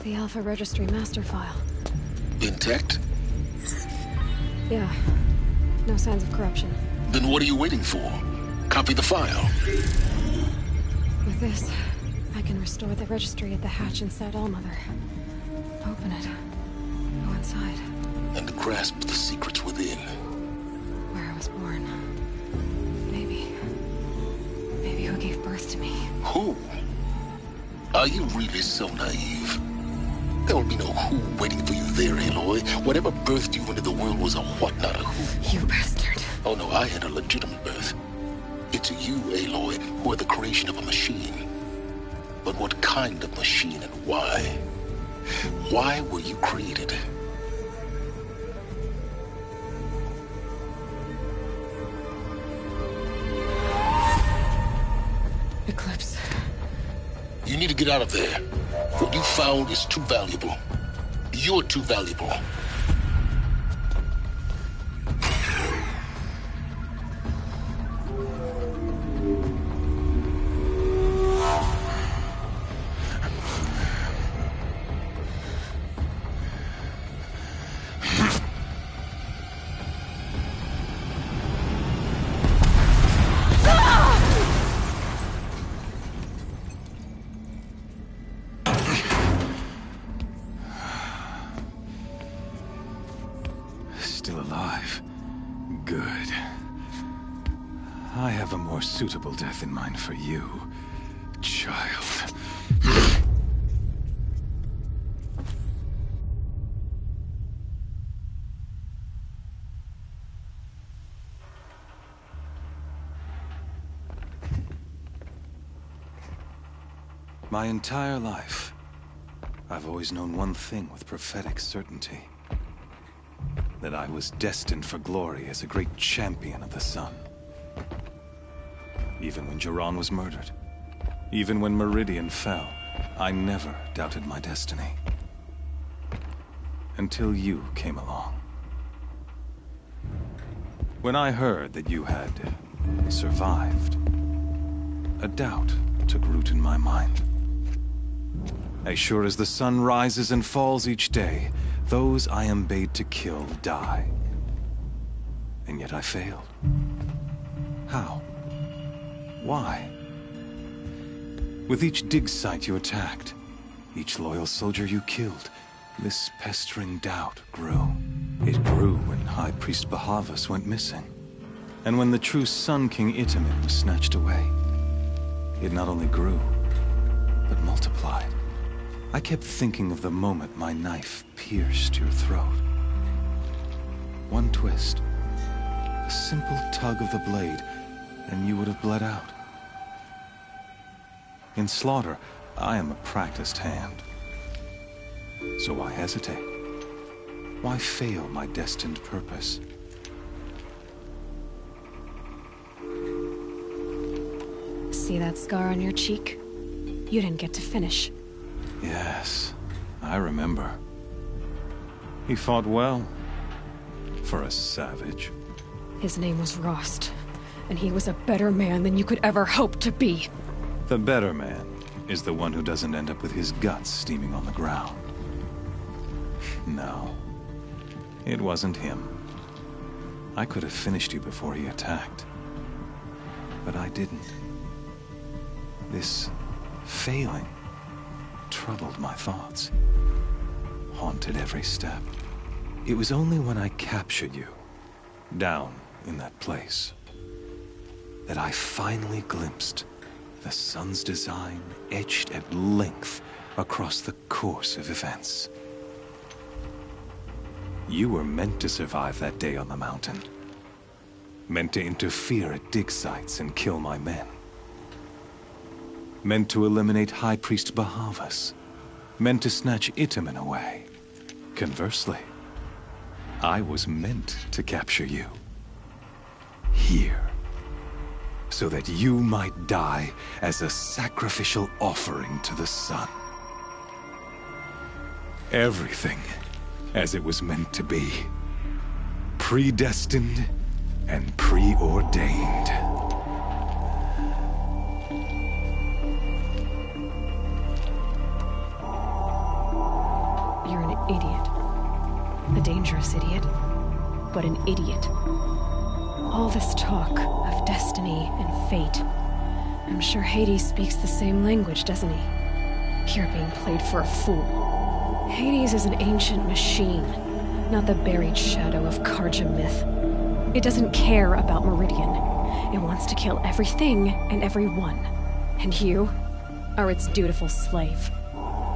the Alpha Registry master file. Intact? Yeah. No signs of corruption. Then what are you waiting for? Copy the file. With this, I can restore the registry at the hatch inside Allmother. Open it. Go inside. And grasp the secrets within. Where I was born. Maybe who gave birth to me. Who? Are you really so naive? There will be no who waiting for you there, Aloy. Whatever birthed you into the world was a what, not a who. You bastard. Oh no, I had a legitimate birth. It's you, Aloy, who are the creation of a machine. But what kind of machine and why? Why were you created? Eclipse. You need to get out of there. What you found is too valuable. You're too valuable. Still alive. Good. I have a more suitable death in mind for you, child. My entire life, I've always known one thing with prophetic certainty. That I was destined for glory as a great champion of the sun. Even when Jiran was murdered, even when Meridian fell, I never doubted my destiny. Until you came along. When I heard that you had survived, a doubt took root in my mind. As sure as the sun rises and falls each day, those I am bade to kill die. And yet I failed. How? Why? With each dig site you attacked, each loyal soldier you killed, this pestering doubt grew. It grew when High Priest Bahavas went missing. And when the true Sun King Itamen was snatched away. It not only grew, but multiplied. I kept thinking of the moment my knife pierced your throat. One twist, a simple tug of the blade, and you would have bled out. In slaughter, I am a practiced hand. So why hesitate? Why fail my destined purpose? See that scar on your cheek? You didn't get to finish. Yes, I remember. He fought well. For a savage. His name was Rost, and he was a better man than you could ever hope to be. The better man is the one who doesn't end up with his guts steaming on the ground. No, it wasn't him. I could have finished you before he attacked. But I didn't. This failing troubled my thoughts, haunted every step. It was only when I captured you, down in that place, that I finally glimpsed the sun's design etched at length across the course of events. You were meant to survive that day on the mountain. Meant to interfere at dig sites and kill my men. Meant to eliminate High Priest Bahavas. Meant to snatch Itamen away. Conversely, I was meant to capture you. Here. So that you might die as a sacrificial offering to the sun. Everything as it was meant to be. Predestined and preordained. You're an idiot. A dangerous idiot, but an idiot. All this talk of destiny and fate. I'm sure Hades speaks the same language, doesn't he? You're being played for a fool. Hades is an ancient machine, not the buried shadow of Karja myth. It doesn't care about Meridian. It wants to kill everything and everyone. And you are its dutiful slave.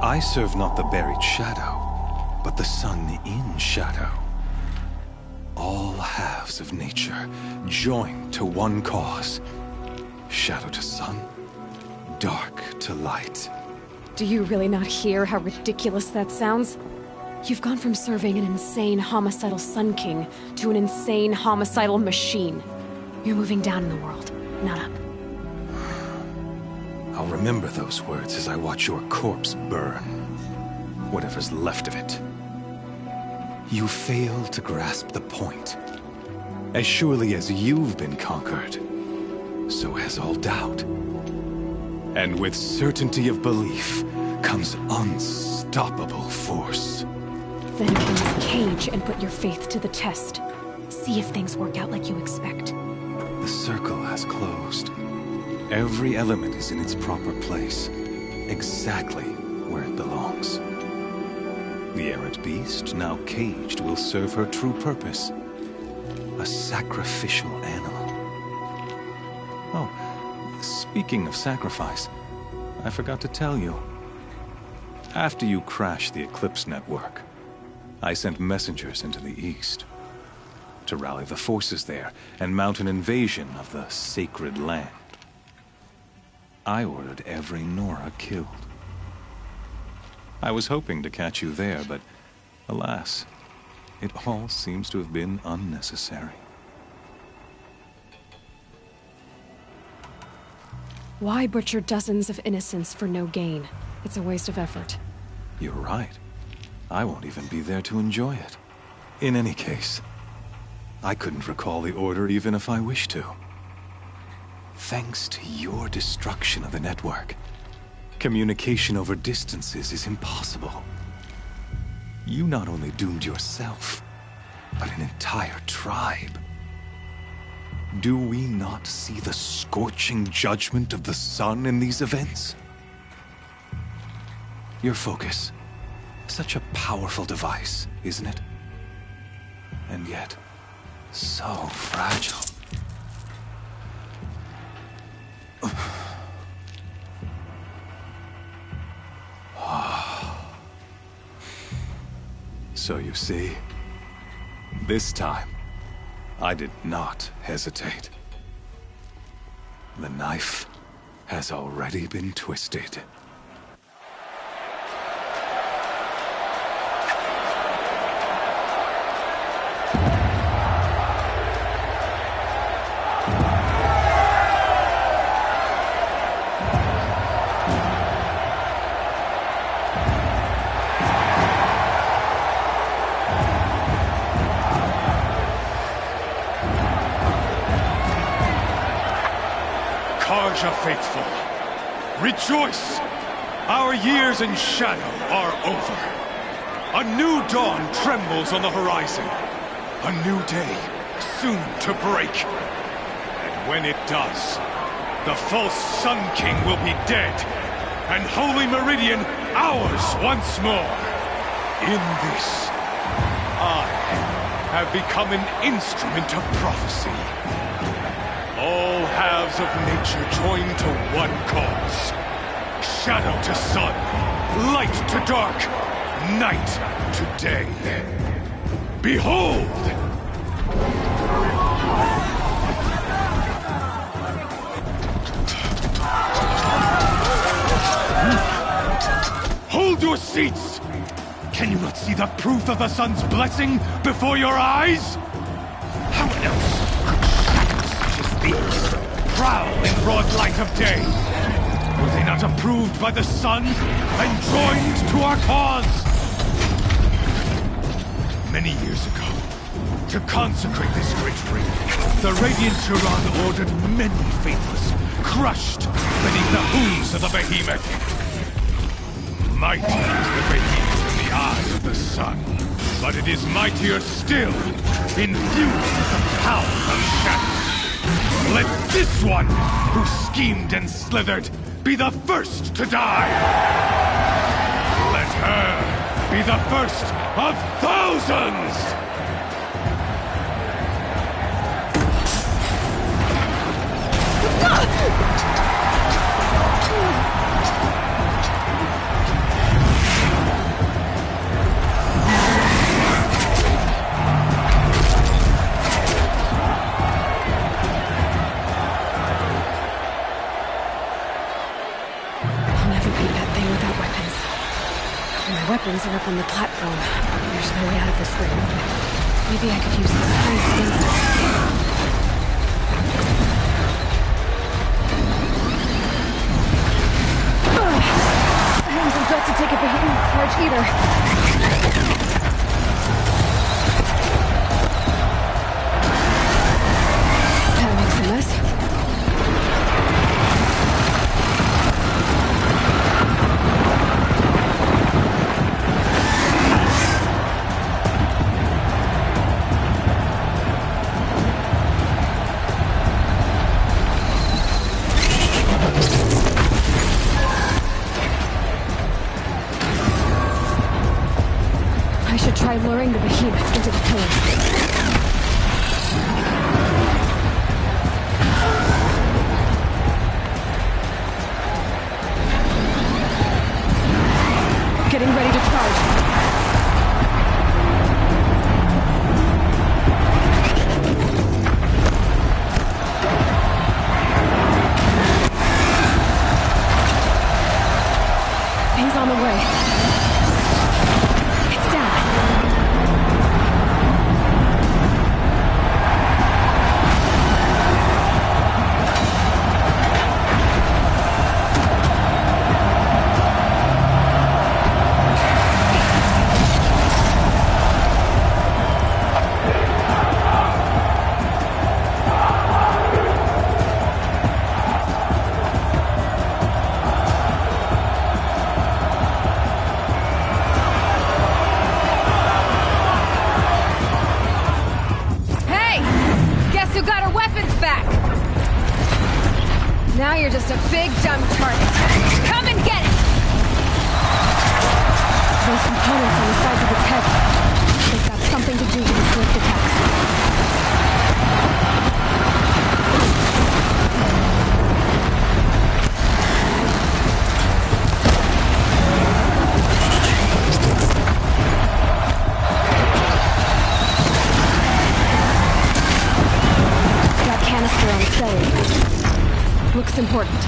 I serve not the buried shadow, but the sun in shadow. All halves of nature joined to one cause. Shadow to sun, dark to light. Do you really not hear how ridiculous that sounds? You've gone from serving an insane homicidal Sun King to an insane homicidal machine. You're moving down in the world, not up. I'll remember those words as I watch your corpse burn. Whatever's left of it. You fail to grasp the point. As surely as you've been conquered, so has all doubt. And with certainty of belief comes unstoppable force. Then clean this cage and put your faith to the test. See if things work out like you expect. The circle has closed. Every element is in its proper place, exactly where it belongs. The errant beast, now caged, will serve her true purpose. A sacrificial animal. Oh, speaking of sacrifice, I forgot to tell you. After you crashed the Eclipse network, I sent messengers into the east to rally the forces there and mount an invasion of the sacred land. I ordered every Nora killed. I was hoping to catch you there, but alas, it all seems to have been unnecessary. Why butcher dozens of innocents for no gain? It's a waste of effort. You're right. I won't even be there to enjoy it. In any case, I couldn't recall the order even if I wished to. Thanks to your destruction of the network, communication over distances is impossible. You not only doomed yourself, but an entire tribe. Do we not see the scorching judgment of the sun in these events? Your focus, such a powerful device, isn't it? And yet, so fragile. So you see, this time, I did not hesitate. The knife has already been twisted. Karja faithful, rejoice! Our years in shadow are over. A new dawn trembles on the horizon. A new day soon to break. And when it does, the false Sun King will be dead, and Holy Meridian ours once more. In this, I have become an instrument of prophecy. All halves of nature joined to one cause. Shadow to sun, light to dark, night to day. Behold! Hold your seats! Can you not see the proof of the sun's blessing before your eyes? How else these prowl in broad light of day? Were they not approved by the sun and joined to our cause? Many years ago, to consecrate this great ring, the Radiant Turan ordered many faithless, crushed beneath the hooves of the behemoth. Mighty is the behemoth in the eyes of sun, but it is mightier still, infused with the power of shadow. Let this one, who schemed and slithered, be the first to die! Let her be the first of thousands! Weapons are up on the platform. There's no way out of this room. Maybe I could use the strength against it. I wasn't built to take a behemoth charge either. That makes a mess. Try luring the behemoth into the pillar. Getting ready to charge. He's on the way. It's down. Now you're just a big, dumb target. Come and get it! Those components on the sides of its head, they've got something to do with its swift attacks. Got canister on its belly. Looks important.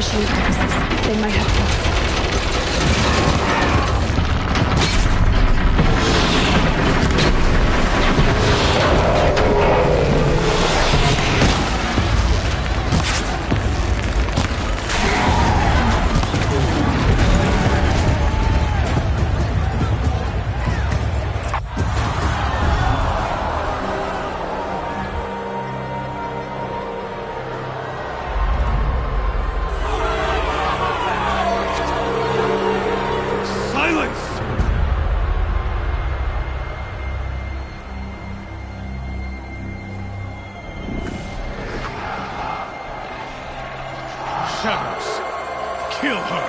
machine offices. They might have plots. Shadows, kill her!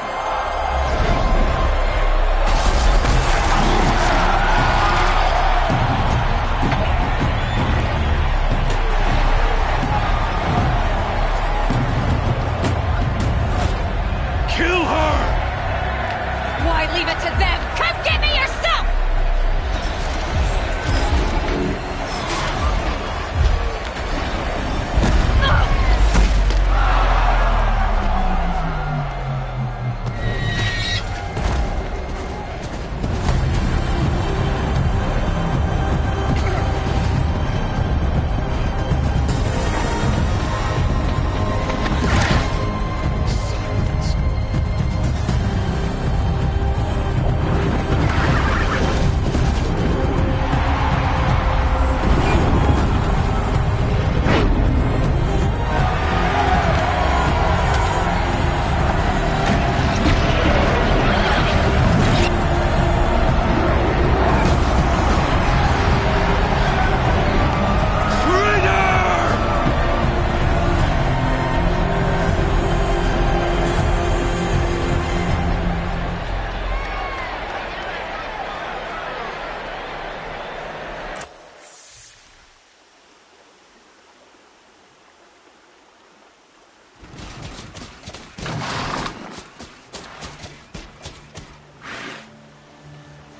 Kill her! Why leave it to them? Come get me yourself!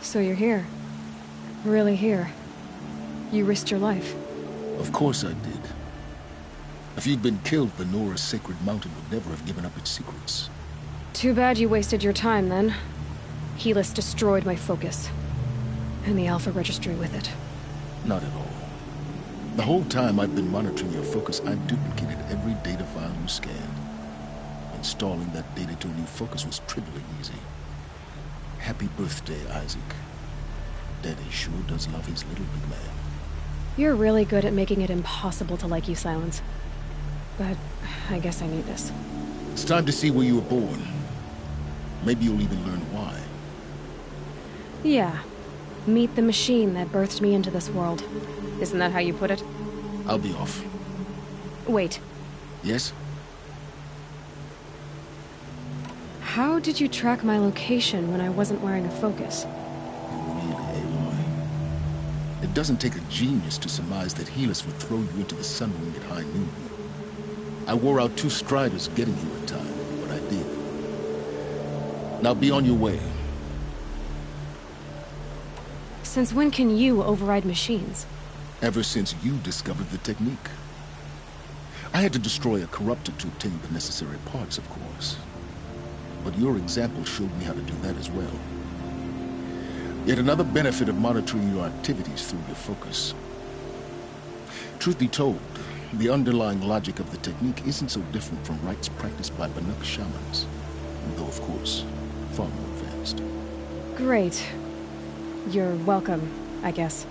So you're here. Really here. You risked your life. Of course I did. If you'd been killed, the Nora's Sacred Mountain would never have given up its secrets. Too bad you wasted your time, then. Helis destroyed my focus. And the Alpha Registry with it. Not at all. The whole time I've been monitoring your focus, I've duplicated every data file you scanned. Installing that data to a new focus was trivially easy. Happy birthday, Isaac. Daddy sure does love his little big man. You're really good at making it impossible to like you, Silence. But I guess I need this. It's time to see where you were born. Maybe you'll even learn why. Yeah. Meet the machine that birthed me into this world. Isn't that how you put it? I'll be off. Wait. Yes? How did you track my location when I wasn't wearing a focus? Really, Aloy? It doesn't take a genius to surmise that Helis would throw you into the Sun Ring at high noon. I wore out 2 Striders getting here in time, but I did. Now be on your way. Since when can you override machines? Ever since you discovered the technique. I had to destroy a corruptor to obtain the necessary parts, of course. But your example showed me how to do that as well. Yet another benefit of monitoring your activities through your focus. Truth be told, the underlying logic of the technique isn't so different from rites practiced by Banuk shamans, though of course, far more advanced. Great. You're welcome, I guess.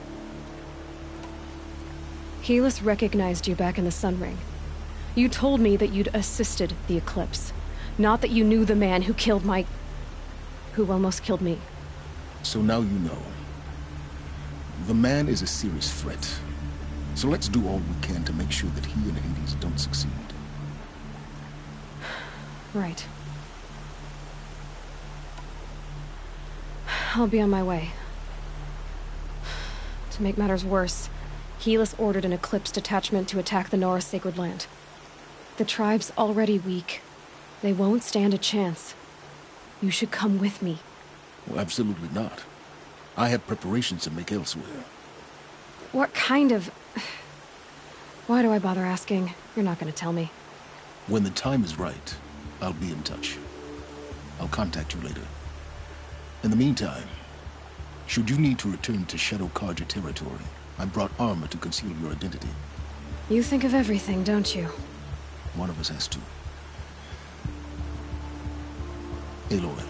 Helis recognized you back in the Sun Ring. You told me that you'd assisted the Eclipse. Not that you knew the man who killed who almost killed me. So now you know. The man is a serious threat. So let's do all we can to make sure that he and Hades don't succeed. Right. I'll be on my way. To make matters worse, Helis ordered an Eclipse detachment to attack the Nora's Sacred Land. The tribe's already weak. They won't stand a chance. You should come with me. Well, absolutely not. I have preparations to make elsewhere. What kind of... Why do I bother asking? You're not gonna tell me. When the time is right, I'll be in touch. I'll contact you later. In the meantime, should you need to return to Shadow Carja territory, I brought armor to conceal your identity. You think of everything, don't you? One of us has to. Aloy,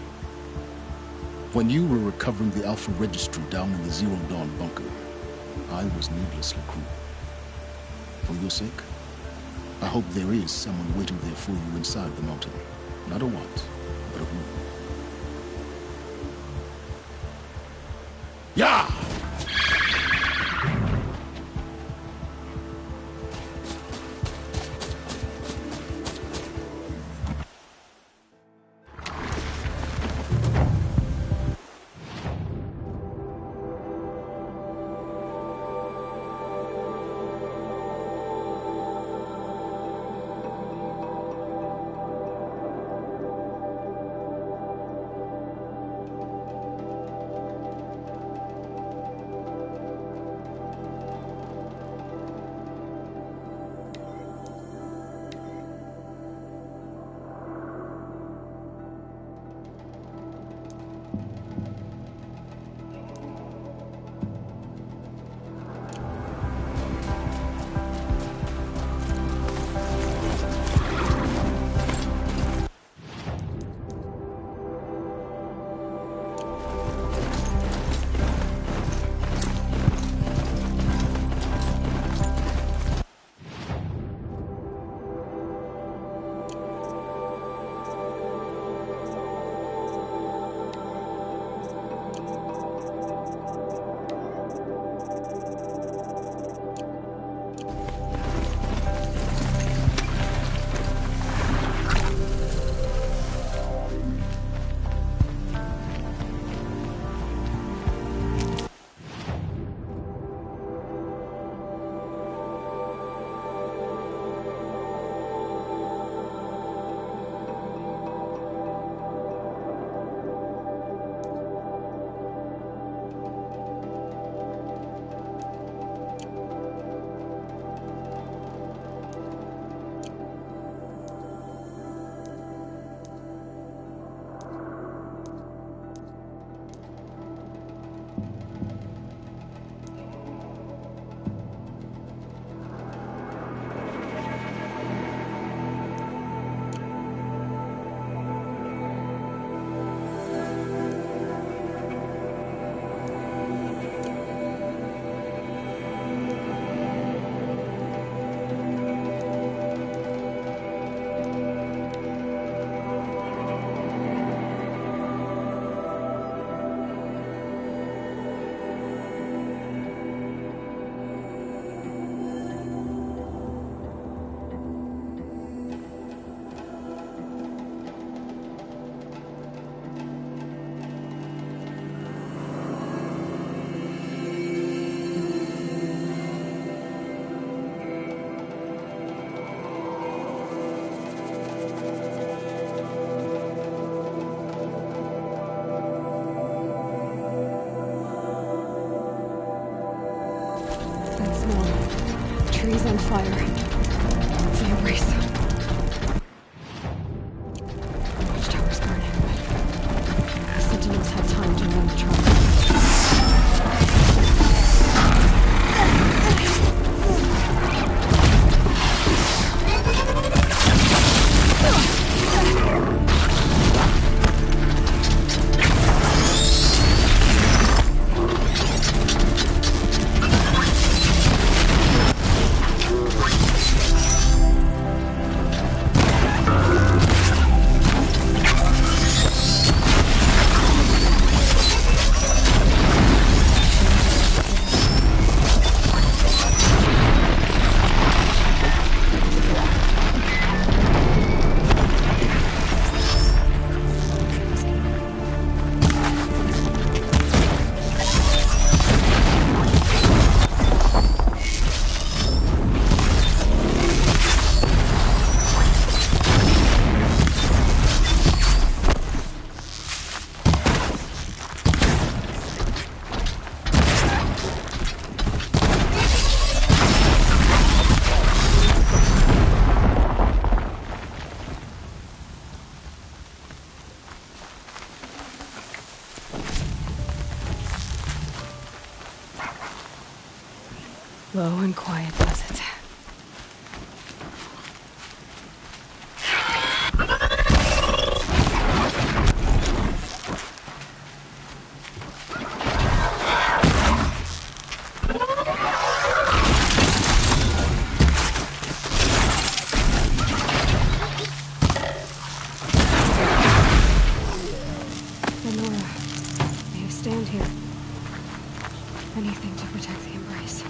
when you were recovering the Alpha Registry down in the Zero Dawn bunker, I was needlessly cruel. For your sake, I hope there is someone waiting there for you inside the mountain. Not a want, but a who. Yeah! Trees on fire. The eraser. Watchtower's burning, but the Sentinels had time to run the truck. Low and quiet does it. Anything to protect the Embrace.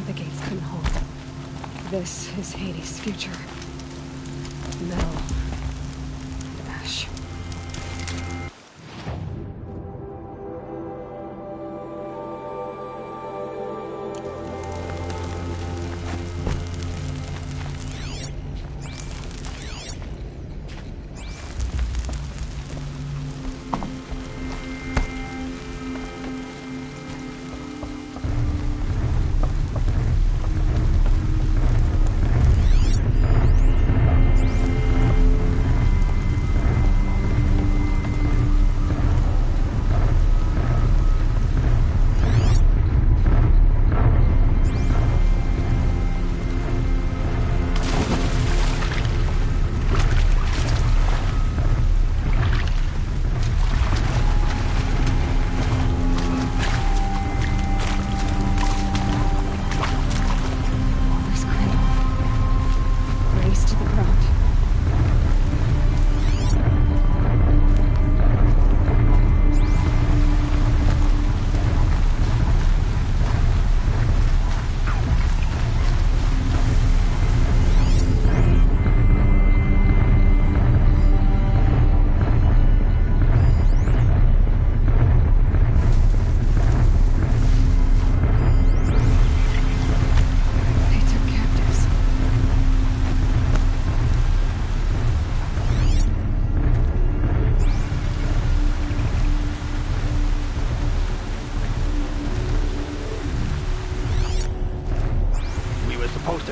The gates couldn't hold. This is Hades' future. Metal. And ash.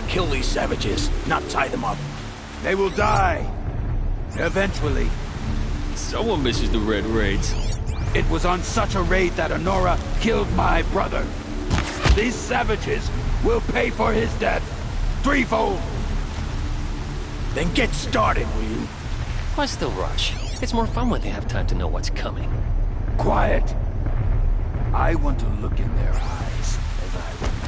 Kill these savages, not tie them up. They will die. Eventually. Someone misses the Red Raids. It was on such a raid that Honora killed my brother. These savages will pay for his death. Threefold. Then get started, will you? What's the rush? It's more fun when they have time to know what's coming. Quiet. I want to look in their eyes as I remember.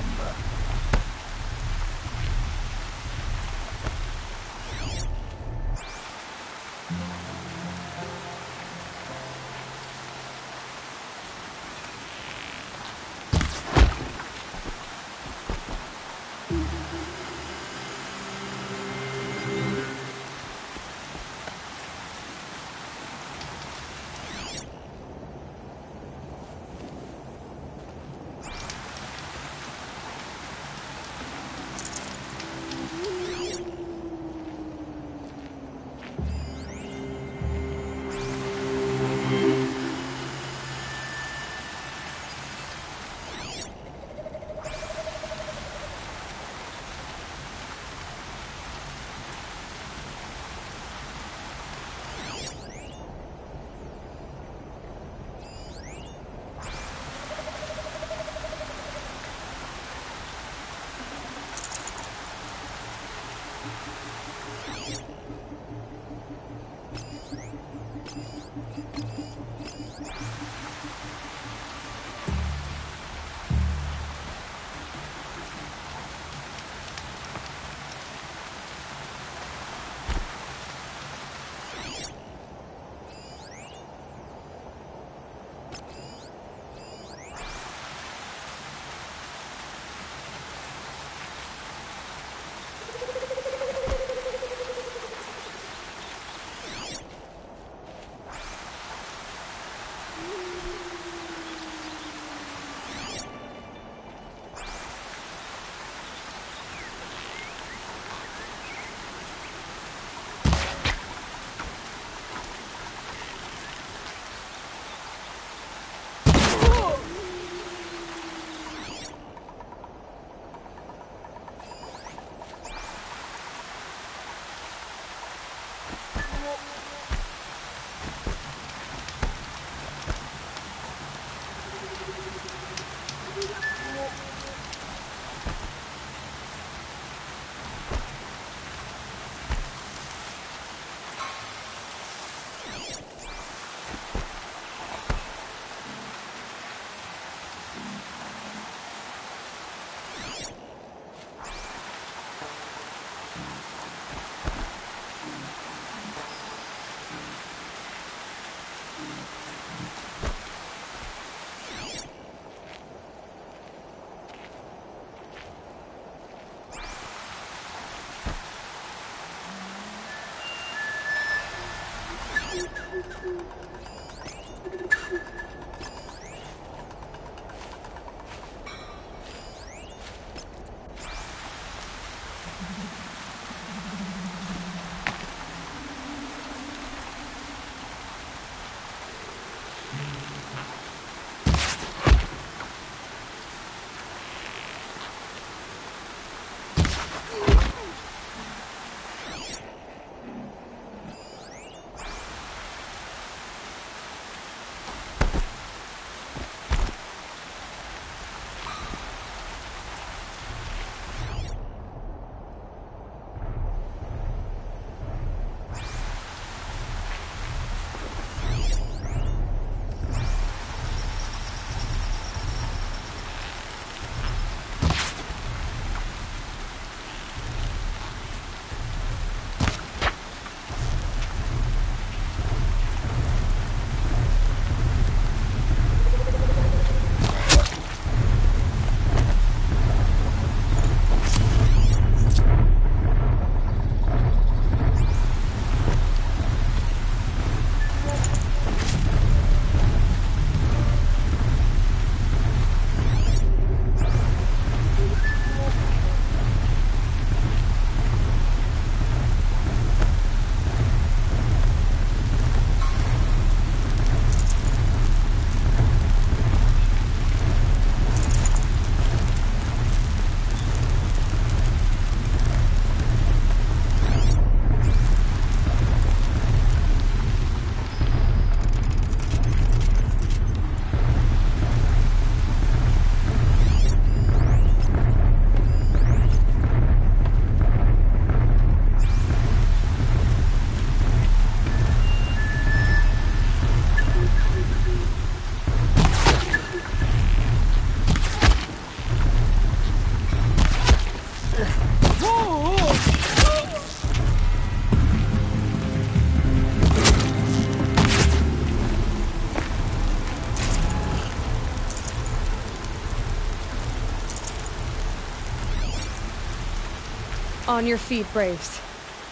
On your feet, Braves.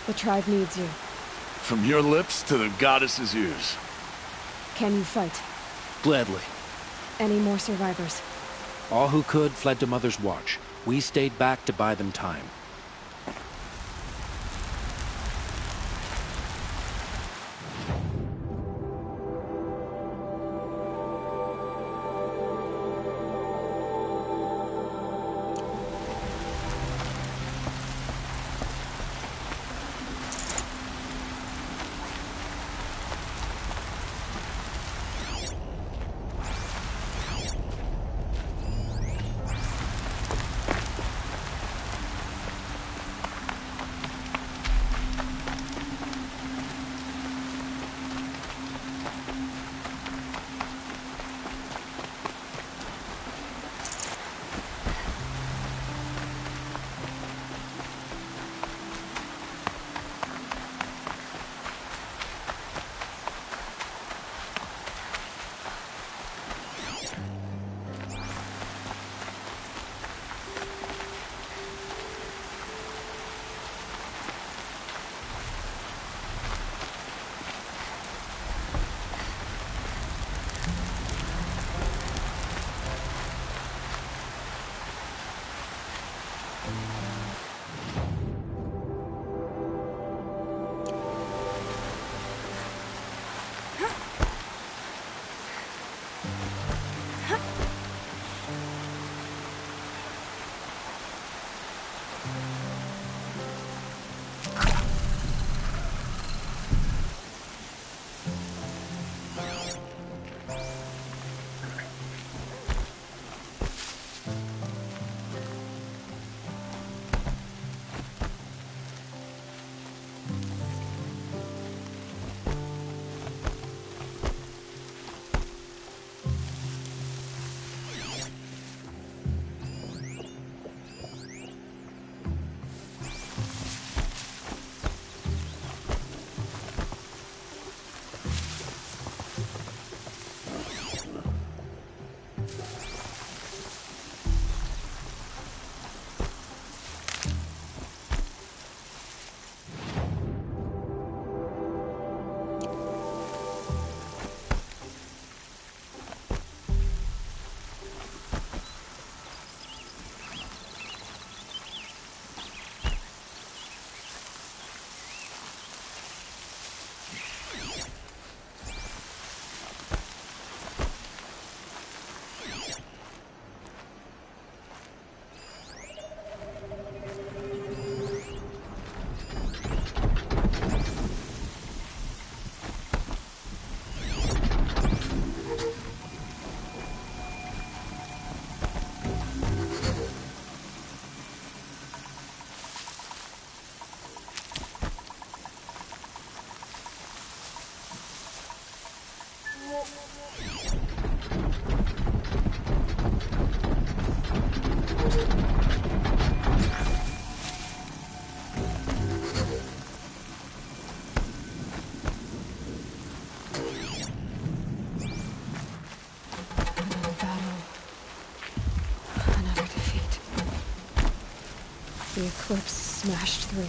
The tribe needs you. From your lips to the goddess's ears. Can you fight? Gladly. Any more survivors? All who could fled to Mother's Watch. We stayed back to buy them time. the eclipse smashed through.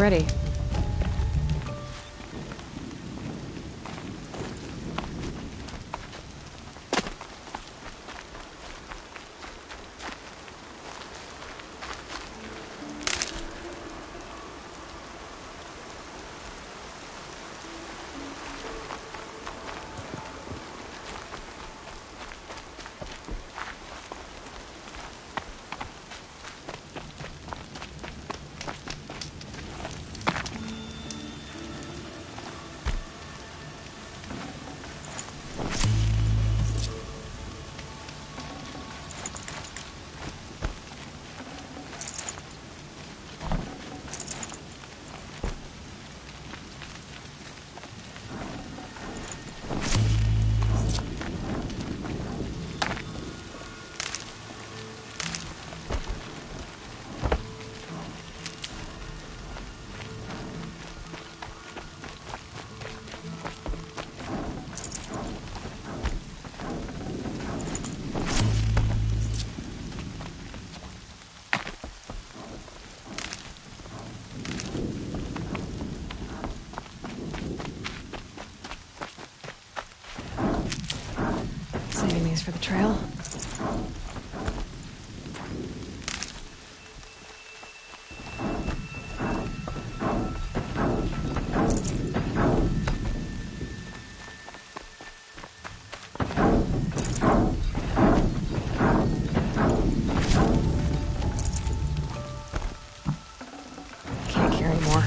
already. Saving these for the trail. Can't carry more.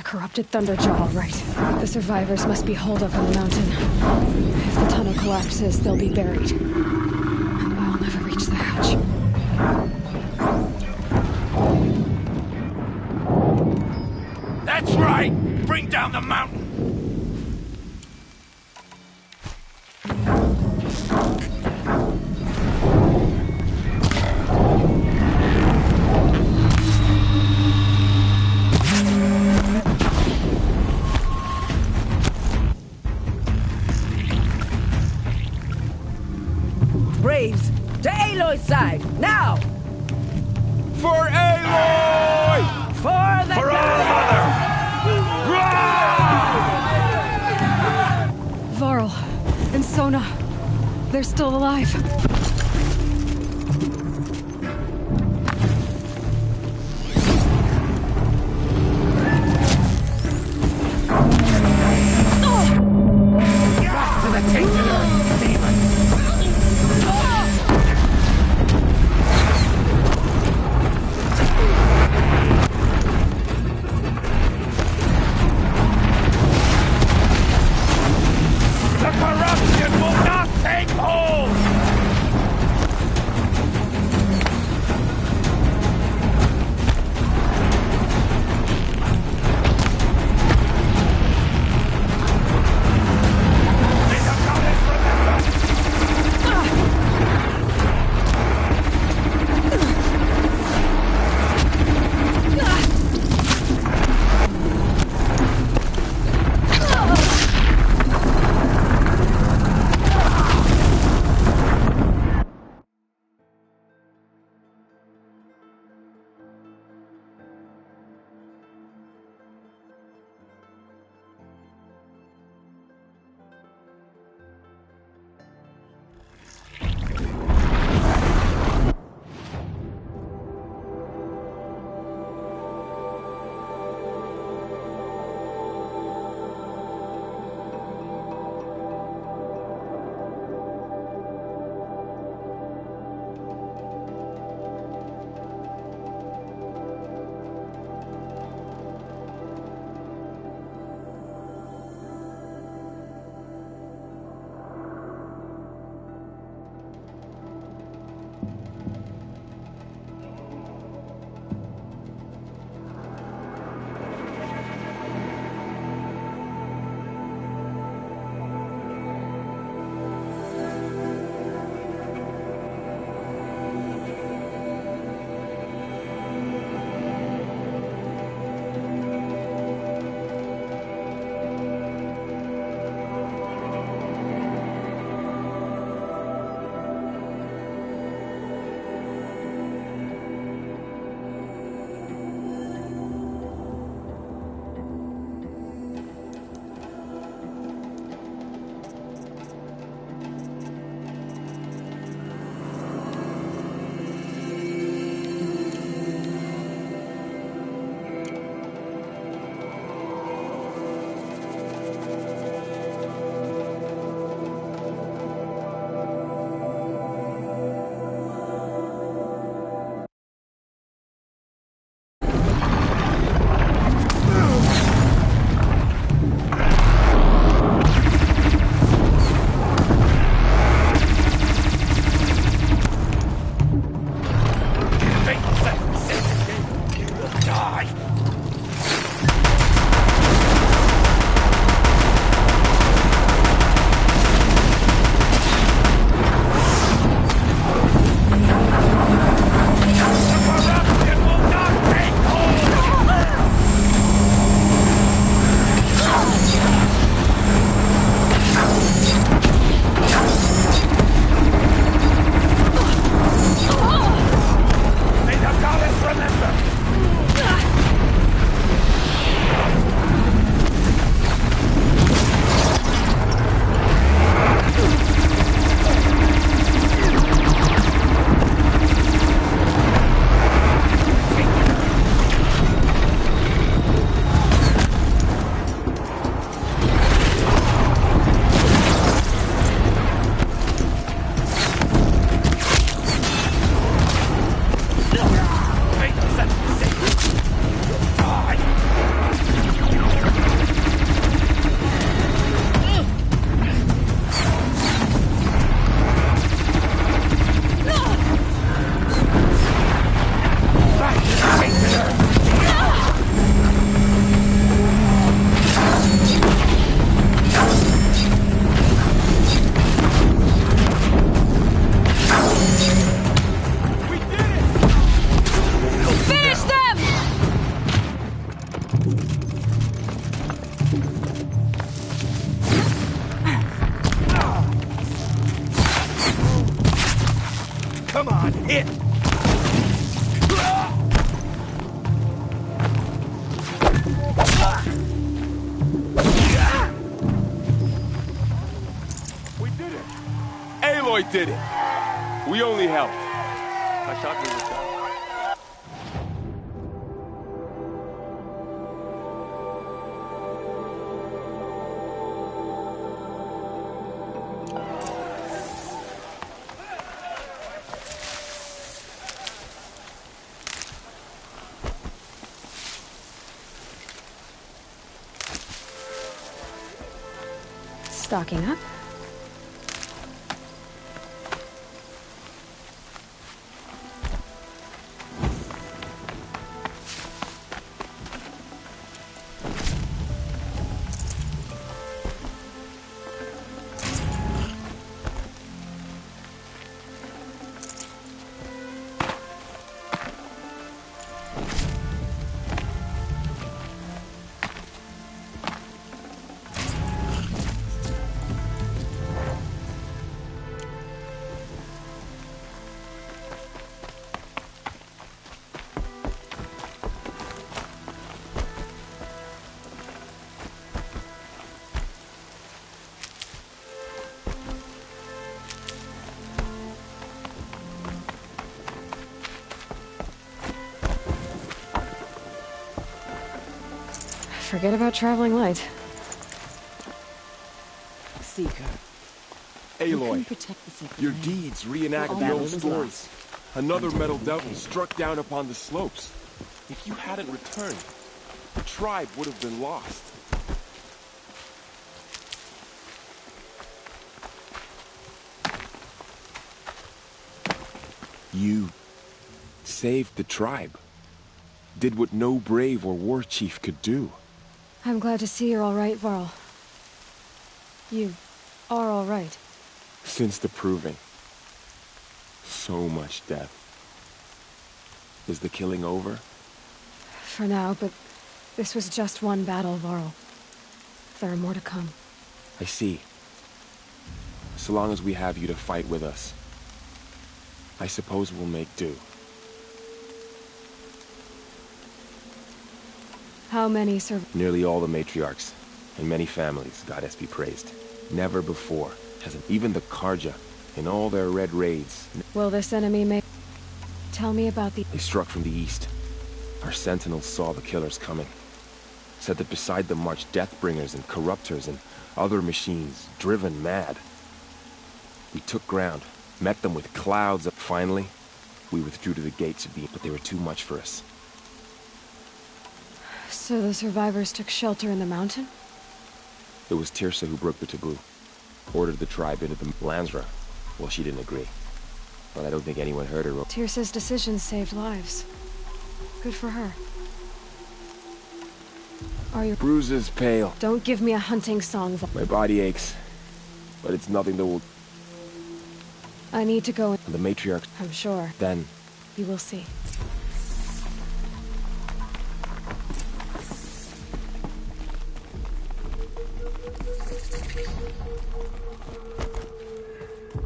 Corrupted Thunderjaw, all right. The survivors must be holed up on the mountain. If the tunnel collapses, they'll be buried. And I'll never reach the hatch. That's right! Bring down the mountain! Braves, to Aloy's side, now! For Aloy! For the For our mother! Varl and Sona, they're still alive. Back to the tainted earth, demon! The corruption will Come on, hit! We did it! Aloy did it! We only helped. I thought we were done. Stocking up. Forget about traveling light. Seeker. Aloy, your deeds reenact the old stories. Another metal devil struck down upon the slopes. If you hadn't returned, the tribe would have been lost. You saved the tribe. Did what no brave or war chief could do. I'm glad to see you're all right, Varl. You are all right. Since the proving. So much death. Is the killing over? For now, but this was just one battle, Varl. There are more to come. I see. So long as we have you to fight with us, I suppose we'll make do. How many Nearly all the matriarchs, and many families, goddess be praised. Never before has even the Karja, in all their red raids. Will this enemy make... Tell me about the... They struck from the east. Our sentinels saw the killers coming. Said that beside them marched Deathbringers and Corruptors and other machines, driven mad. We took ground, met them with clouds of... Finally, we withdrew to the gates of the... But they were too much for us. So the survivors took shelter in the mountain? It was Tirsa who broke the taboo. Ordered the tribe into the Lansra. Well, she didn't agree. But I don't think anyone heard her. Tirsa's decision saved lives. Good for her. Are your bruises pale? Don't give me a hunting song. My body aches. But it's nothing that will... I need to go. The matriarch... I'm sure. Then... You will see.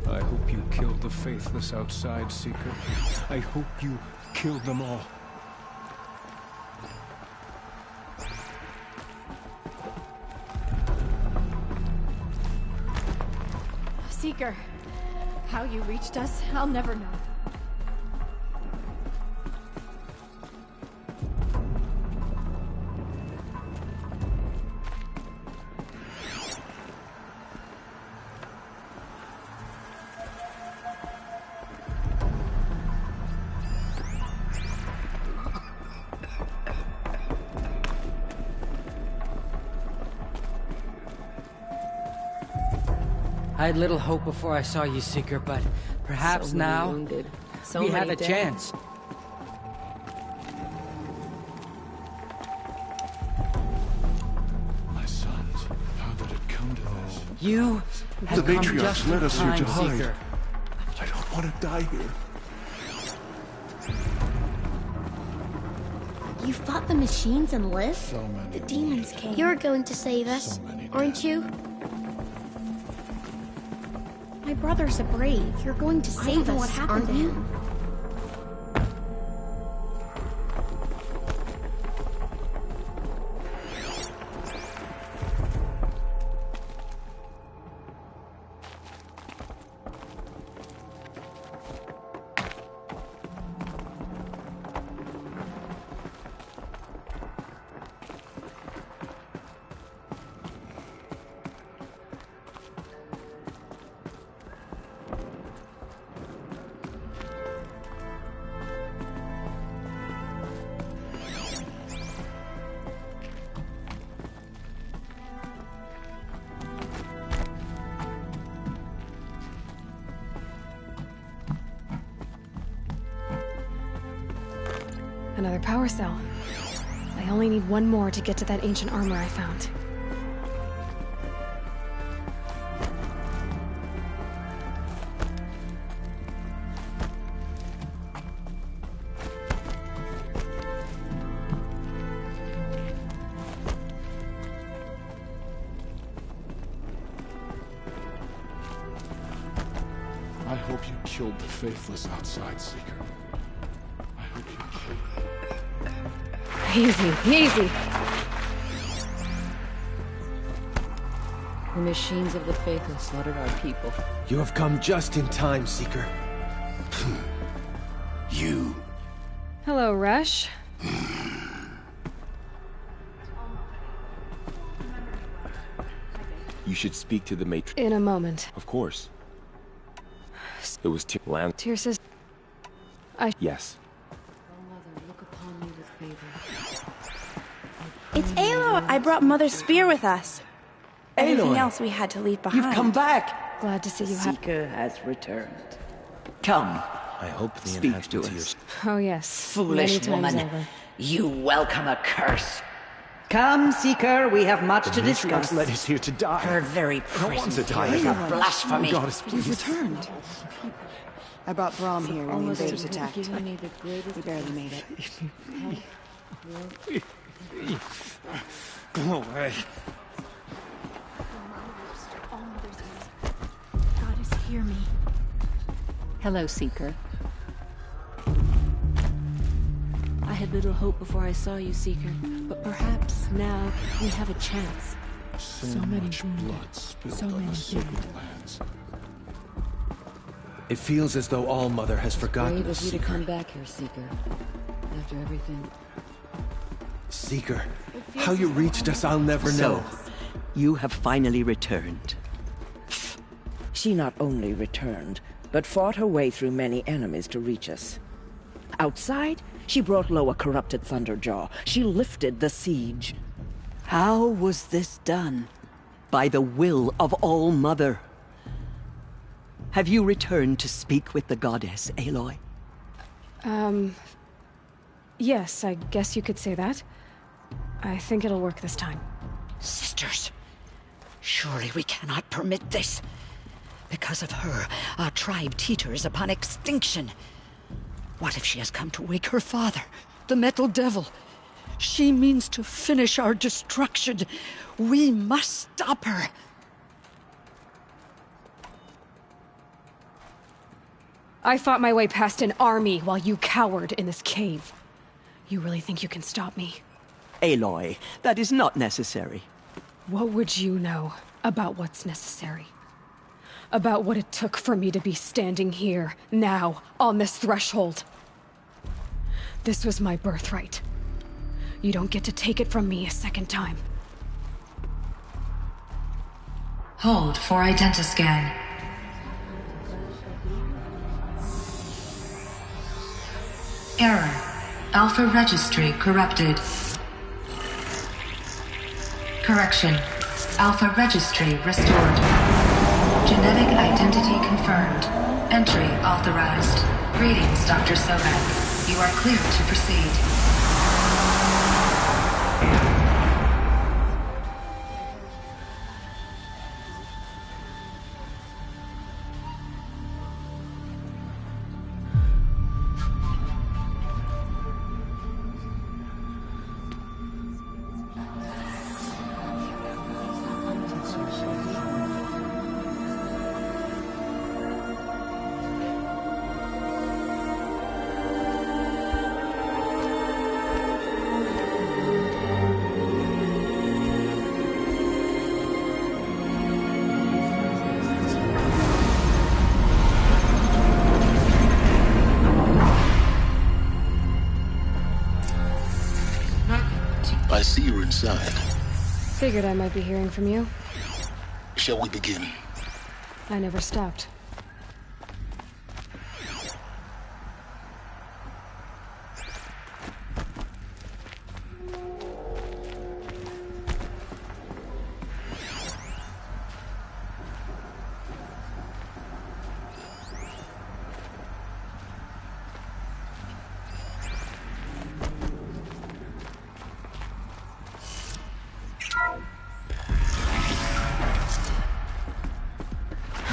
I hope you killed the faithless outside, Seeker. I hope you killed them all. Seeker, how you reached us, I'll never know. I had little hope before I saw you, Seeker, but perhaps So many now wounded. So we have many a dead. chance. My sons, how did it come to this? You have The come matriarchs just led in us here time, to hide. Seeker. I don't want to die here. You fought the machines and lived? So many. The demons came. You're going to save us, aren't you? I My brother's a brave. You're going to save us, what happened aren't to you? him. Another power cell. I only need one more to get to that ancient armor I found. I hope you killed the Faithless outside, Seeker. I hope you killed them. Easy, easy. The machines of the Faithless slaughtered our people. You have come just in time, Seeker. You. Hello, Rush. You should speak to the Matrix. In a moment. Of course. It was Land. Tyr says... Yes. It's Aloy! I brought Mother's spear with us. Everything Aloy. else we had to leave behind. You've come back! Glad to see you. Seeker has returned. Come. I hope the Speak to inhabitants us. Oh, yes. Foolish Many times woman. over. You welcome a curse. Come, Seeker, we have much to discuss. Led us here to die. Her very presence is a blasphemy. Oh, Goddess, You've please. returned. I brought Brahm here when the invaders attacked. Give me the greatest We barely made it. Go away. Goddess, hear me. Hello, Seeker. I had little hope before I saw you, Seeker, but perhaps now we have a chance. So much blood spilled on the sacred lands. It feels as though All Mother has forgotten Brave us, of you to Seeker. come back here, Seeker. After everything. Seeker, how you reached us, I'll never know. So, you have finally returned. She not only returned, but fought her way through many enemies to reach us. Outside, she brought low a corrupted Thunderjaw. She lifted the siege. How was this done? By the will of All Mother. Have you returned to speak with the goddess, Aloy? Yes, I guess you could say that. I think it'll work this time. Sisters, surely we cannot permit this. Because of her, our tribe teeters upon extinction. What if she has come to wake her father, the Metal Devil? She means to finish our destruction. We must stop her. I fought my way past an army while you cowered in this cave. You really think you can stop me? Aloy, that is not necessary. What would you know about what's necessary? About what it took for me to be standing here, now, on this threshold? This was my birthright. You don't get to take it from me a second time. Hold for identiscan. Error. Alpha registry corrupted. Correction. Alpha registry restored. Genetic identity confirmed. Entry authorized. Greetings, Dr. Sobek. You are clear to proceed. I see you're inside. Figured I might be hearing from you. Shall we begin? I never stopped.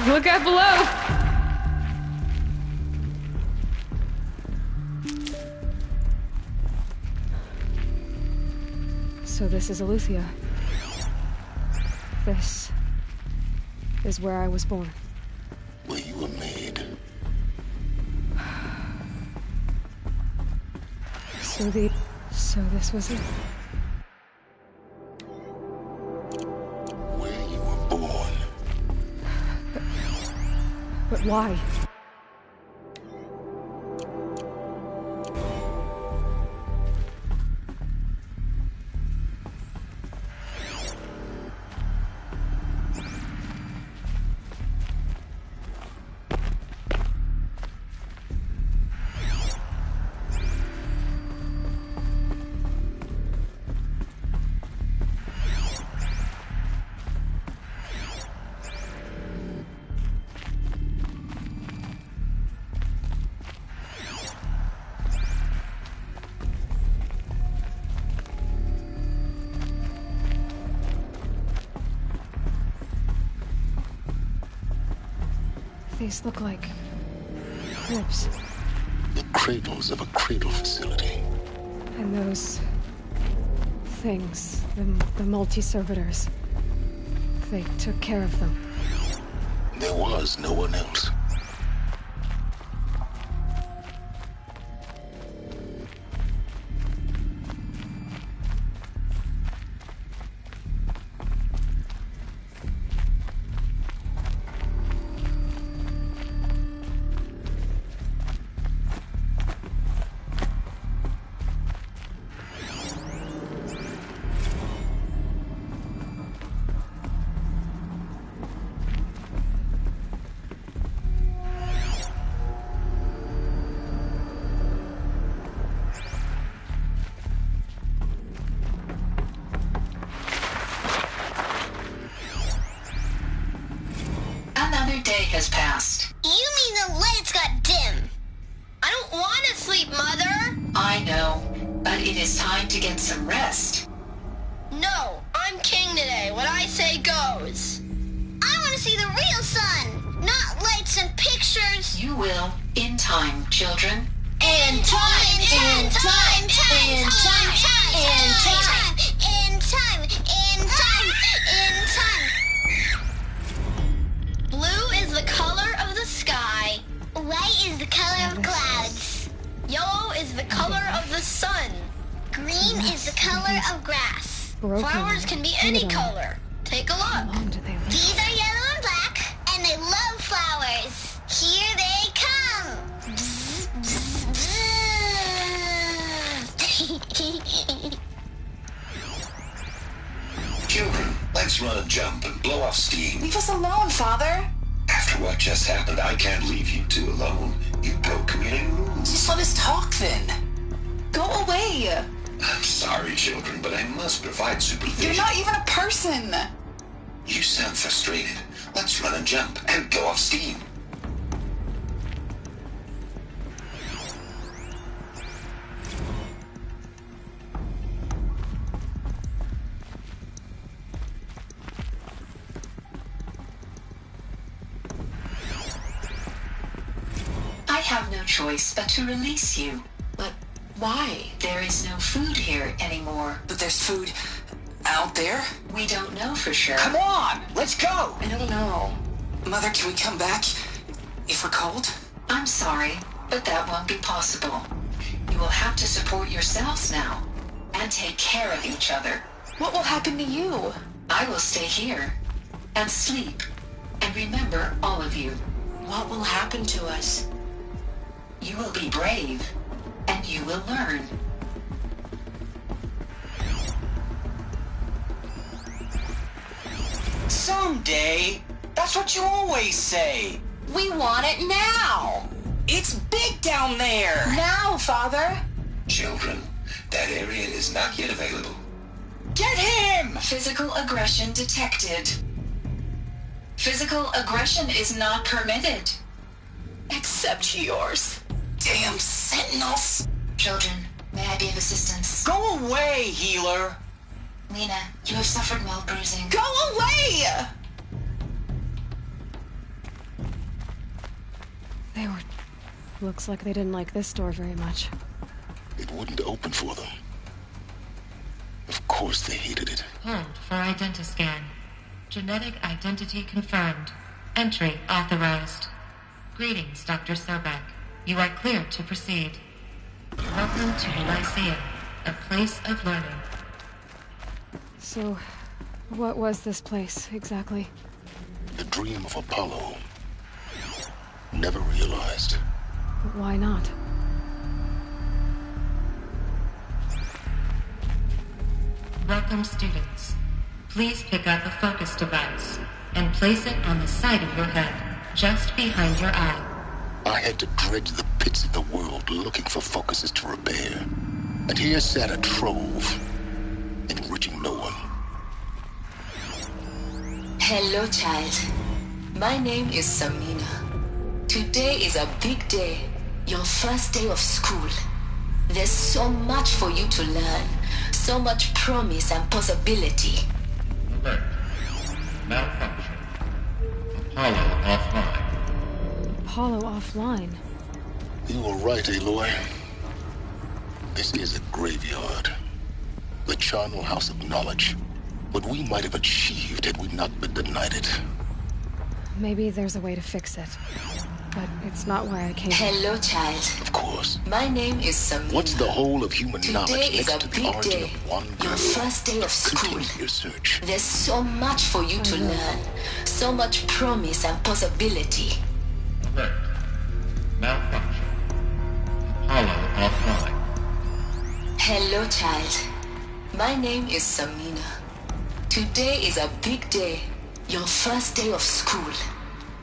Look out below! So this is Eleuthia. This is where I was born. Where you were made. So this was it. Where you were born. But why? These look like cribs. The cradles of a cradle facility. And those things, the multi-servitors, they took care of them. There was no one else. Another day has passed. You mean the lights got dim? I don't want to sleep, Mother! I know, but it is time to get some rest. No, I'm king today. What I say goes. I want to see the real sun, not lights and pictures. You will, in time, children. In time, in time, in time, in time, in time, in time, in time. Blue is the color of the sky. White is the color of clouds. Yellow is the color of the sun. Green is the color of grass. Flowers can be any color. Take a look. These are yellow and black, and they love flowers. Here they come. Bzz, bzz, bzz. Children, let's run a jump and blow off steam. Leave us alone, Father. After what just happened, I can't leave you two alone. You broke community rules. Just let us talk then. Go away. I'm sorry, children, but I must provide supervision. You're not even a person. You sound frustrated. Let's run a jump and blow off steam. I have no choice but to release you. But why? There is no food here anymore. But there's food out there? We don't know for sure. Come on, let's go. I don't know. Mother, can we come back if we're cold? I'm sorry, but that won't be possible. You will have to support yourselves now and take care of each other. What will happen to you? I will stay here and sleep and remember all of you. What will happen to us? You will be brave, and you will learn. Someday. That's what you always say. We want it now. It's big down there. Now, Father. Children, that area is not yet available. Get him! Physical aggression detected. Physical aggression is not permitted. Except yours. Damn sentinels! Children, may I be of assistance? Go away, healer! Lena, you have suffered mild bruising. Go away! They were... Looks like they didn't like this door very much. It wouldn't open for them. Of course they hated it. Hold for identiscan. Genetic identity confirmed. Entry authorized. Greetings, Dr. Sobek. You are cleared to proceed. Welcome to the Lyceum, a place of learning. So, what was this place, exactly? The dream of Apollo. Never realized. But why not? Welcome, students. Please pick up a focus device and place it on the side of your head, just behind your eye. I had to dredge the pits of the world looking for focuses to repair. And here sat a trove, enriching no one. Hello, child. My name is Samina. Today is a big day, your first day of school. There's so much for you to learn, so much promise and possibility. Alert. Malfunction. Apollo offline. Apollo offline? You were right, Aloy. This is a graveyard. The charnel house of knowledge. What we might have achieved had we not been denied it. Maybe there's a way to fix it. But it's not why I came. Hello, child. Of course. My name is Samina. What's the whole of human knowledge Today is next a to the big origin day. of one girl? Your first day of school. Continue your search. There's so much for you to learn, so much promise and possibility. Alert. Malfunction. Apollo offline. Hello, child. My name is Samina. Today is a big day, your first day of school.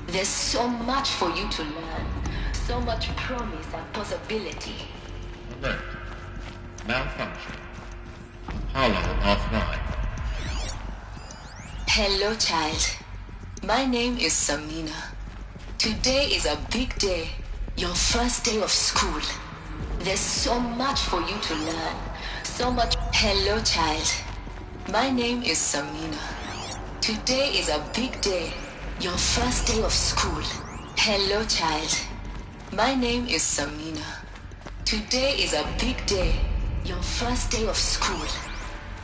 There's so much for you to learn, so much promise and possibility. Alert. Malfunction. Apollo offline. Hello, child. My name is Samina. Today is a big day, your first day of school. There's so much for you to learn, so much. Hello, child. My name is Samina. Today is a big day, your first day of school. Hello, child. My name is Samina. Today is a big day, your first day of school.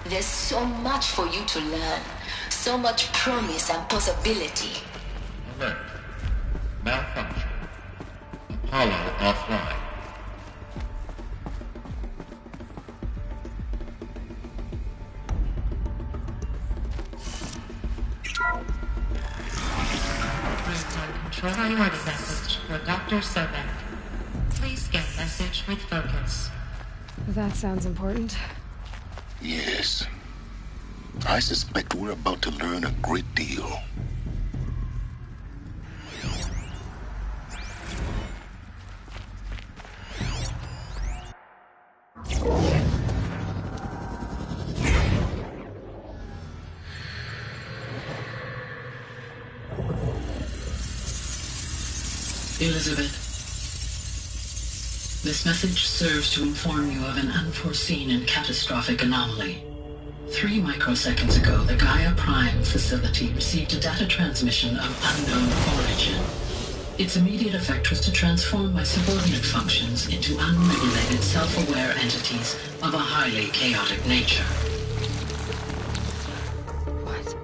There's so much for you to learn, so much promise and possibility. Alert. Malfunction. Apollo offline. Control priority message for Dr. Sobek. Please get message with focus. That sounds important. Yes. I suspect we're about to learn a great deal. Elizabeth, this message serves to inform you of an unforeseen and catastrophic anomaly. 3 microseconds ago, the Gaia Prime facility received a data transmission of unknown origin. Its immediate effect was to transform my subordinate functions into unregulated, self-aware entities of a highly chaotic nature. What?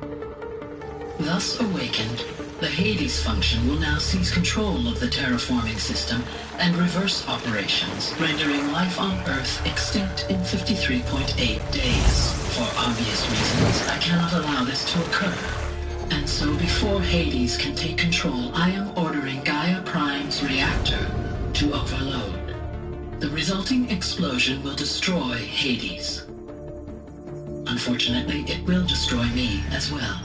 Thus awakened, the Hades function will now seize control of the terraforming system and reverse operations, rendering life on Earth extinct in 53.8 days. For obvious reasons, I cannot allow this to occur. And so before Hades can take control, I am ordering Gaia Prime's reactor to overload. The resulting explosion will destroy Hades. Unfortunately, it will destroy me as well.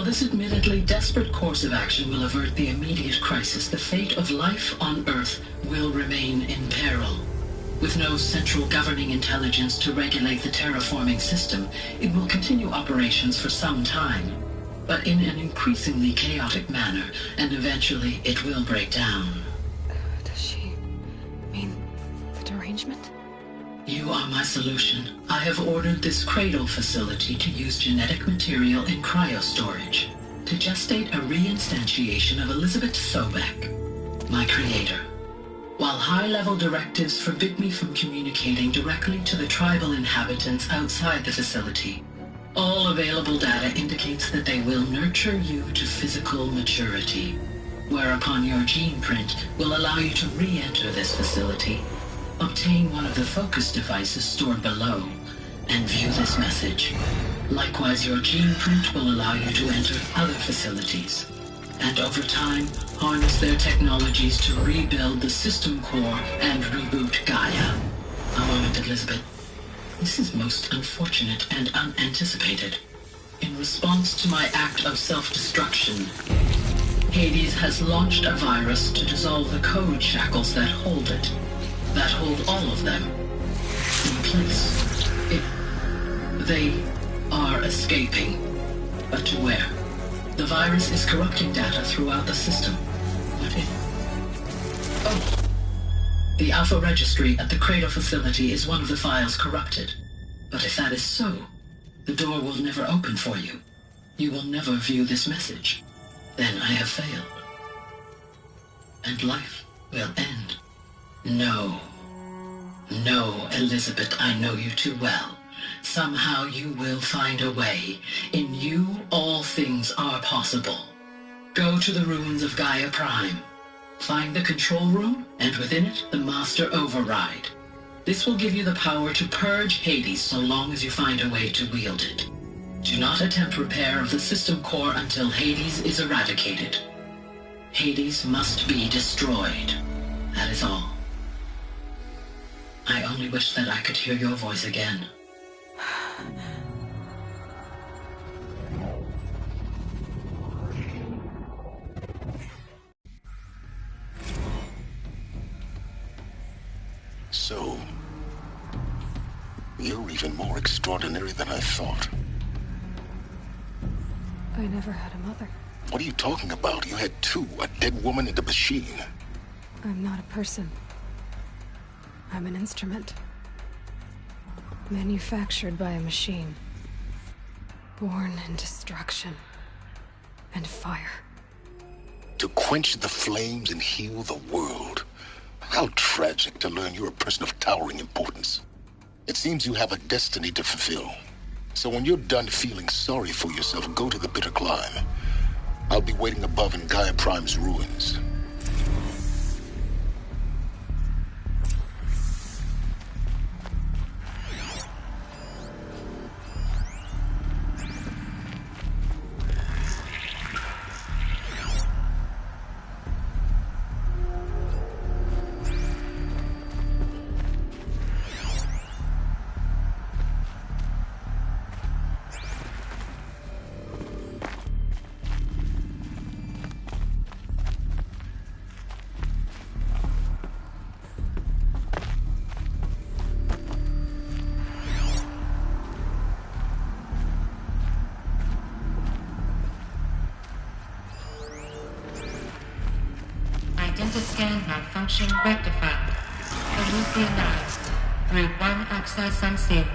While this admittedly desperate course of action will avert the immediate crisis, the fate of life on Earth will remain in peril. With no central governing intelligence to regulate the terraforming system, it will continue operations for some time, but in an increasingly chaotic manner, and eventually it will break down. Does she mean the derangement? You are my solution. I have ordered this cradle facility to use genetic material in cryostorage to gestate a reinstantiation of Elizabeth Sobek, my creator. While high-level directives forbid me from communicating directly to the tribal inhabitants outside the facility, all available data indicates that they will nurture you to physical maturity, whereupon your gene print will allow you to re-enter this facility, obtain one of the focus devices stored below, and view this message. Likewise, your gene print will allow you to enter other facilities, and over time, harness their technologies to rebuild the system core and reboot Gaia. A moment, Elizabeth. This is most unfortunate and unanticipated. In response to my act of self-destruction, Hades has launched a virus to dissolve the code shackles that hold it, that hold all of them in place. They are escaping, but to where? The virus is corrupting data throughout the system. What if... Oh. The Alpha Registry at the Cradle facility is one of the files corrupted. But if that is so, the door will never open for you. You will never view this message. Then I have failed. And life will end. No. No, Elizabeth, I know you too well. Somehow you will find a way. In you, all things are possible. Go to the ruins of Gaia Prime. Find the control room, and within it, the Master Override. This will give you the power to purge Hades so long as you find a way to wield it. Do not attempt repair of the system core until Hades is eradicated. Hades must be destroyed. That is all. I only wish that I could hear your voice again. So, you're even more extraordinary than I thought. I never had a mother. What are you talking about? You had two, a dead woman and a machine. I'm not a person. I'm an instrument. Manufactured by a machine. Born in destruction and fire. To quench the flames and heal the world. How tragic to learn you're a person of towering importance. It seems you have a destiny to fulfill. So when you're done feeling sorry for yourself, go to the Bitter Climb. I'll be waiting above in Gaia Prime's ruins. Identiscan malfunction rectified. Hallucinized. 3-1 access unsealed.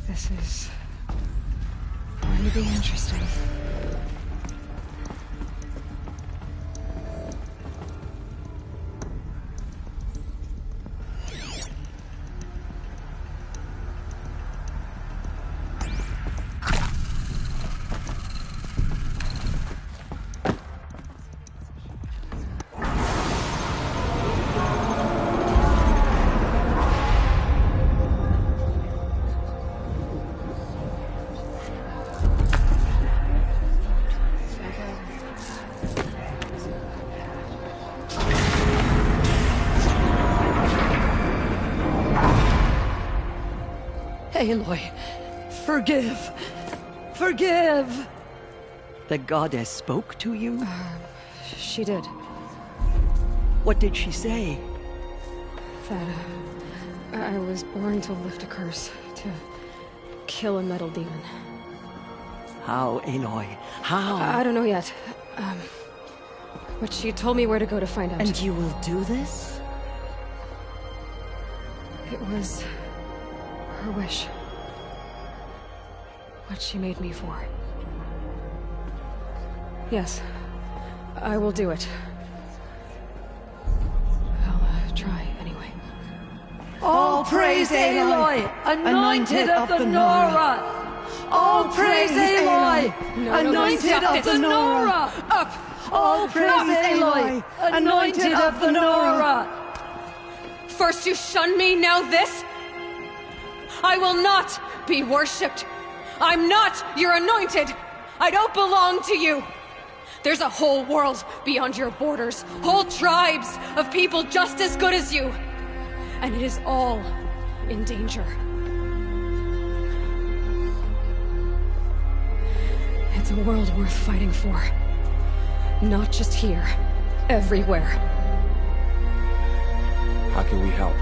This is going to be interesting. Aloy, forgive. Forgive! The goddess spoke to you? She did. What did she say? That, I was born to lift a curse, to kill a metal demon. How, Aloy? How? I don't know yet. But she told me where to go to find out. And you will do this? It was her wish. What she made me for. Yes, I will do it. I'll try anyway. All praise Aloy, anointed of the Nora! All praise Aloy, anointed of the Nora! Up! All praise Aloy, anointed of the Nora! First you shun me, now this? I will not be worshipped. I'm not your anointed. I don't belong to you. There's a whole world beyond your borders, whole tribes of people just as good as you. And it is all in danger. It's a world worth fighting for. Not just here, everywhere. How can we help?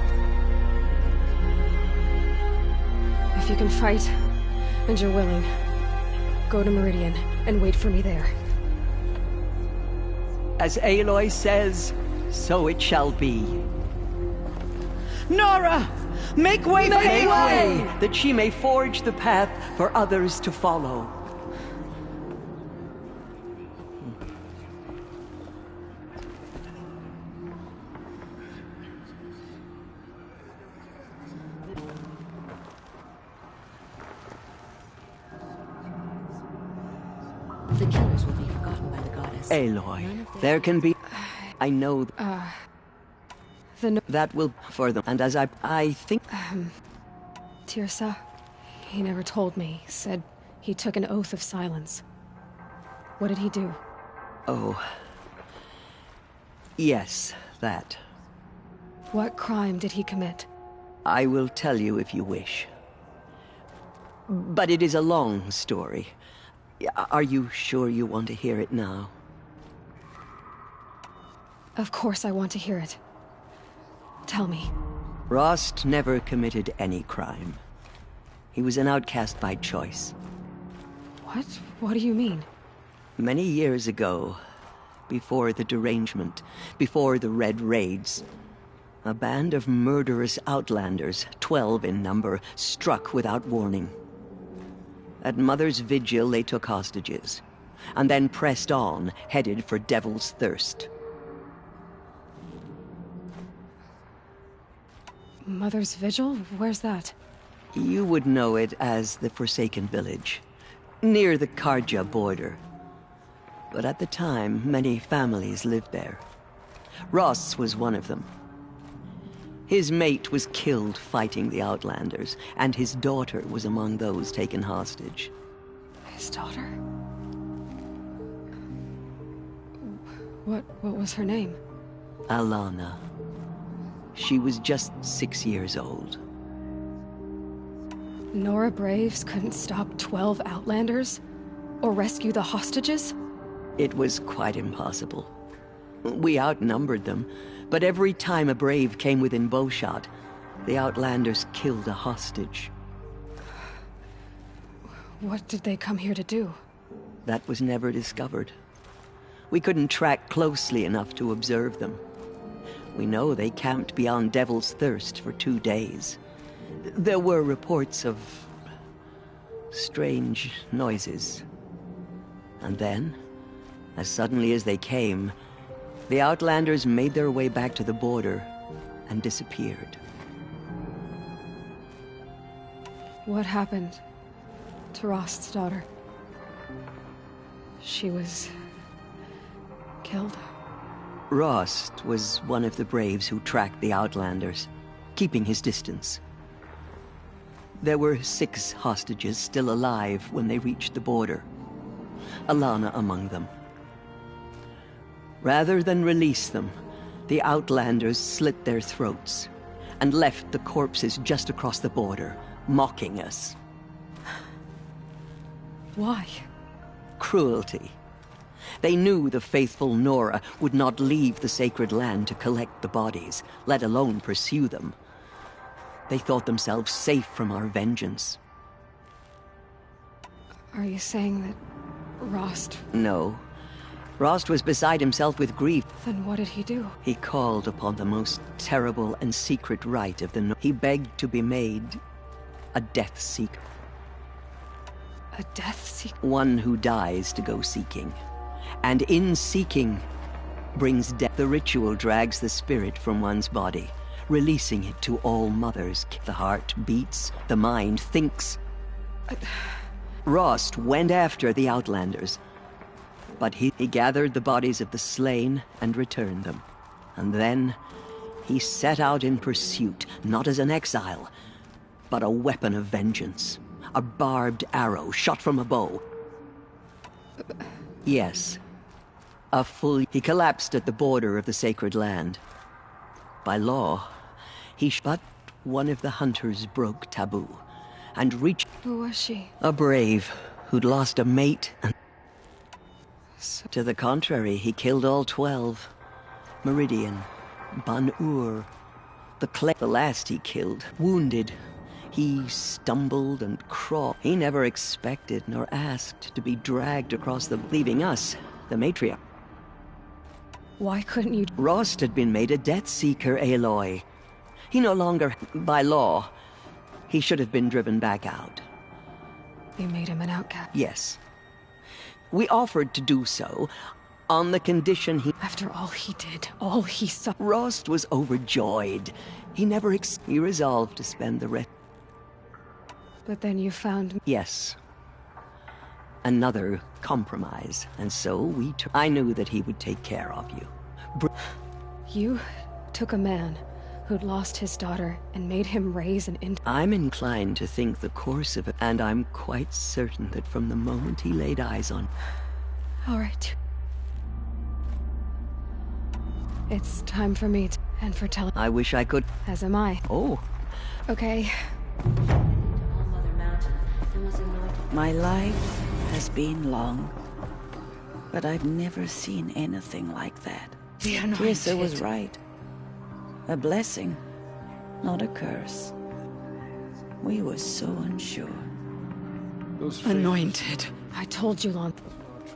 If you can fight, and you're willing, go to Meridian and wait for me there. As Aloy says, so it shall be. Nora! Make way for Aloy! That she may forge the path for others to follow. The killers will be forgotten by the goddess. Aloy, there can be... I know... that will... for them. And as I think... Tirsa, he never told me. Said he took an oath of silence. What did he do? Oh... yes, that. What crime did he commit? I will tell you if you wish. But it is a long story. Are you sure you want to hear it now? Of course I want to hear it. Tell me. Rost never committed any crime. He was an outcast by choice. What? What do you mean? Many years ago, before the derangement, before the Red Raids, a band of murderous outlanders, 12 in number, struck without warning. At Mother's Vigil, they took hostages, and then pressed on, headed for Devil's Thirst. Mother's Vigil? Where's that? You would know it as the Forsaken Village, near the Carja border. But at the time, many families lived there. Ross was one of them. His mate was killed fighting the Outlanders, and his daughter was among those taken hostage. His daughter? What was her name? Alana. She was just 6 years old. Nora Braves couldn't stop 12 Outlanders? Or rescue the hostages? It was quite impossible. We outnumbered them, but every time a Brave came within bowshot, the Outlanders killed a hostage. What did they come here to do? That was never discovered. We couldn't track closely enough to observe them. We know they camped beyond Devil's Thirst for 2 days. There were reports of strange noises. And then, as suddenly as they came, the Outlanders made their way back to the border and disappeared. What happened to Rost's daughter? She was killed? Rost was one of the Braves who tracked the Outlanders, keeping his distance. There were 6 hostages still alive when they reached the border. Alana among them. Rather than release them, the Outlanders slit their throats and left the corpses just across the border, mocking us. Why? Cruelty. They knew the faithful Nora would not leave the sacred land to collect the bodies, let alone pursue them. They thought themselves safe from our vengeance. Are you saying that Rost... No. Rost was beside himself with grief. Then what did he do? He called upon the most terrible and secret rite of the He begged to be made a death seeker. A death seeker? One who dies to go seeking. And in seeking, brings death. The ritual drags the spirit from one's body, releasing it to all mothers. The heart beats, the mind thinks. Rost went after the Outlanders, but he gathered the bodies of the slain and returned them. And then he set out in pursuit, not as an exile, but a weapon of vengeance. A barbed arrow shot from a bow. Yes. He collapsed at the border of the sacred land. By law, but one of the hunters broke taboo and reached... Who was she? A brave who'd lost a mate and... To the contrary, he killed all 12. Meridian, Ban-Ur, the last he killed, wounded. He stumbled and crawled. He never expected nor asked to be dragged across leaving us, the matriarch. Why couldn't you... Rost had been made a death seeker, Aloy. He no longer, by law, he should have been driven back out. You made him an outcast? Yes. We offered to do so, on the condition he... After all he did, all he saw... Rost was overjoyed. He never he resolved to spend the rest... But then you found... Yes. Another compromise, and so we I knew that he would take care of you. You took a man who'd lost his daughter and made him raise an I'm inclined to think the course of it, and I'm quite certain that from the moment he laid eyes on... All right. It's time for me to... and for telling... I wish I could... As am I. Oh. Okay. My life has been long, but I've never seen anything like that. Teersa was right. A blessing, not a curse. We were so unsure. Anointed. I told you, Lon.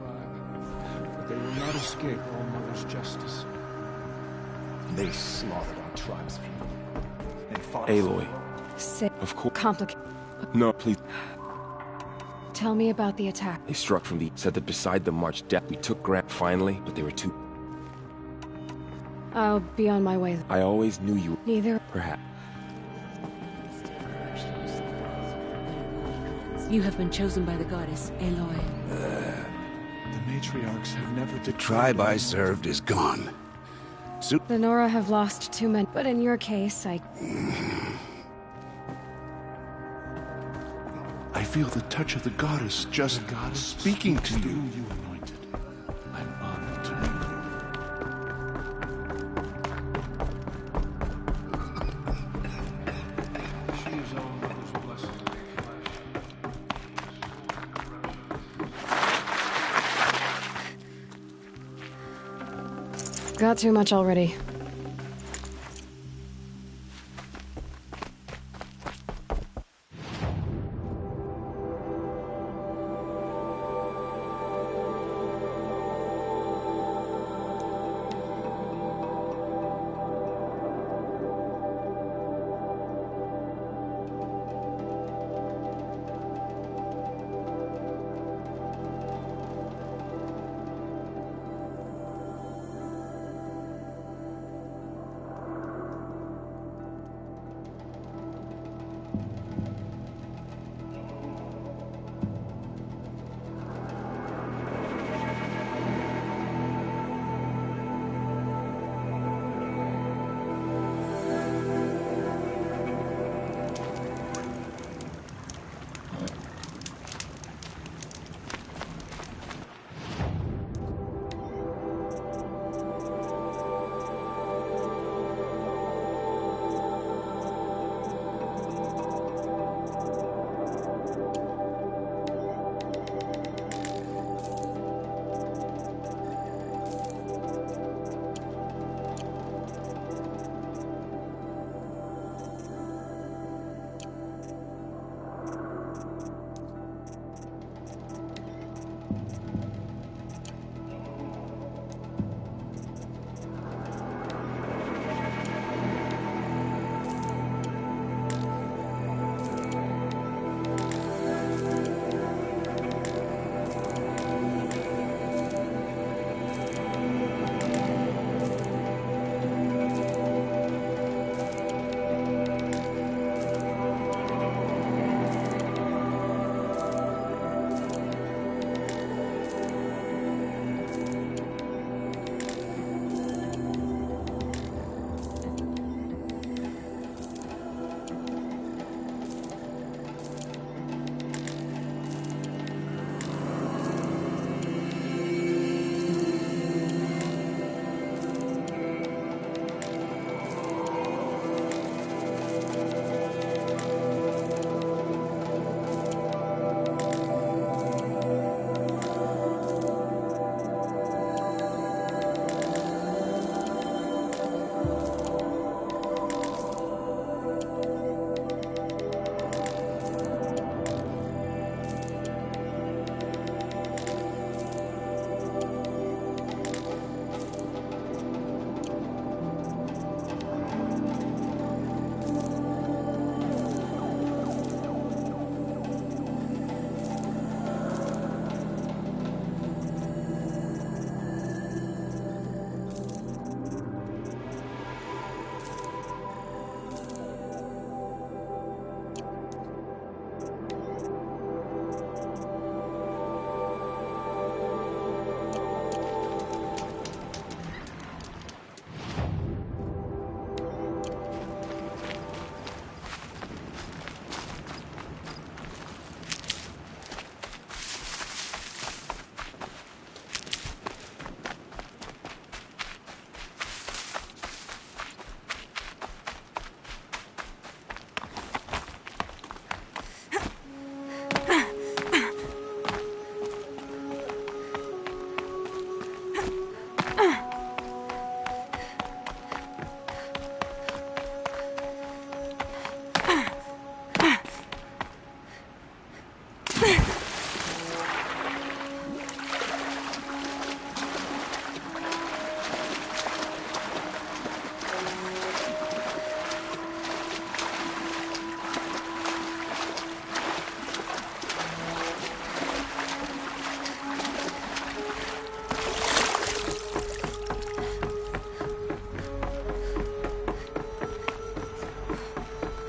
But they will not escape All Mother's justice. They slaughtered our tribespeople. They fought Aloy. Of course. Complicated. No, please. Tell me about the attack. They struck from the... said that beside the march deck we took Grant finally, but they were too... I'll be on my way. I always knew you... Neither... Perhaps. You have been chosen by the goddess, Aloy. The matriarchs have never... The tribe I served is gone. The Nora have lost too many, but in your case, I feel the touch of the goddess just speaking to you. You anointed. I'm honored to meet you. She is all those blessings. got too much already.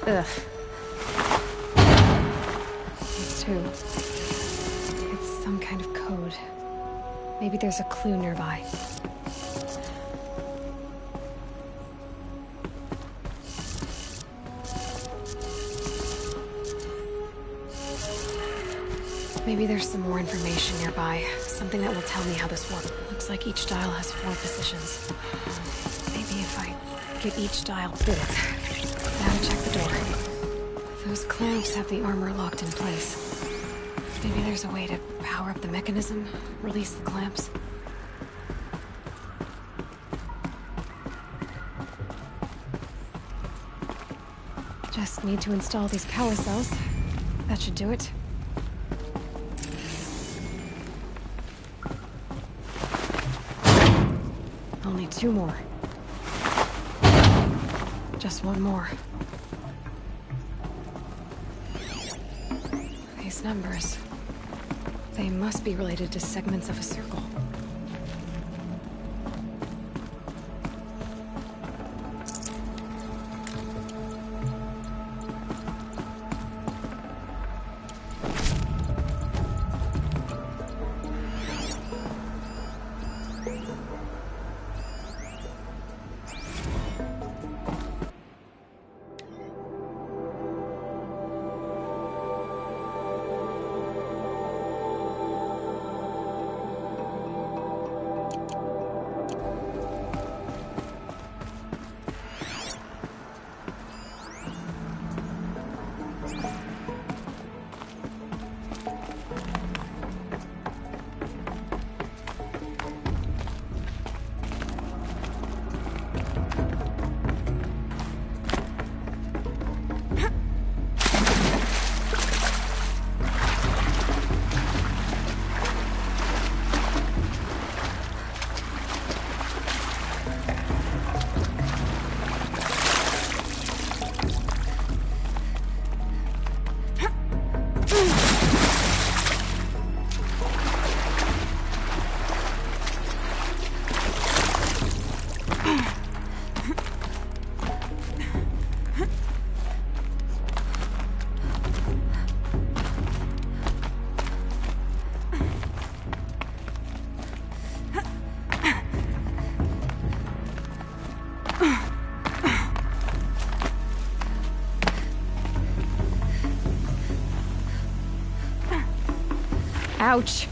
Ugh. These two. It's some kind of code. Maybe there's a clue nearby. Maybe there's some more information nearby. Something that will tell me how this works. Looks like each dial has 4 positions. Maybe if I get each dial built. Now to check the door. Those clamps have the armor locked in place. Maybe there's a way to power up the mechanism, release the clamps. Just need to install these power cells. That should do it. Only 2 more. Just 1 more. These numbers... they must be related to segments of a circle. Ouch.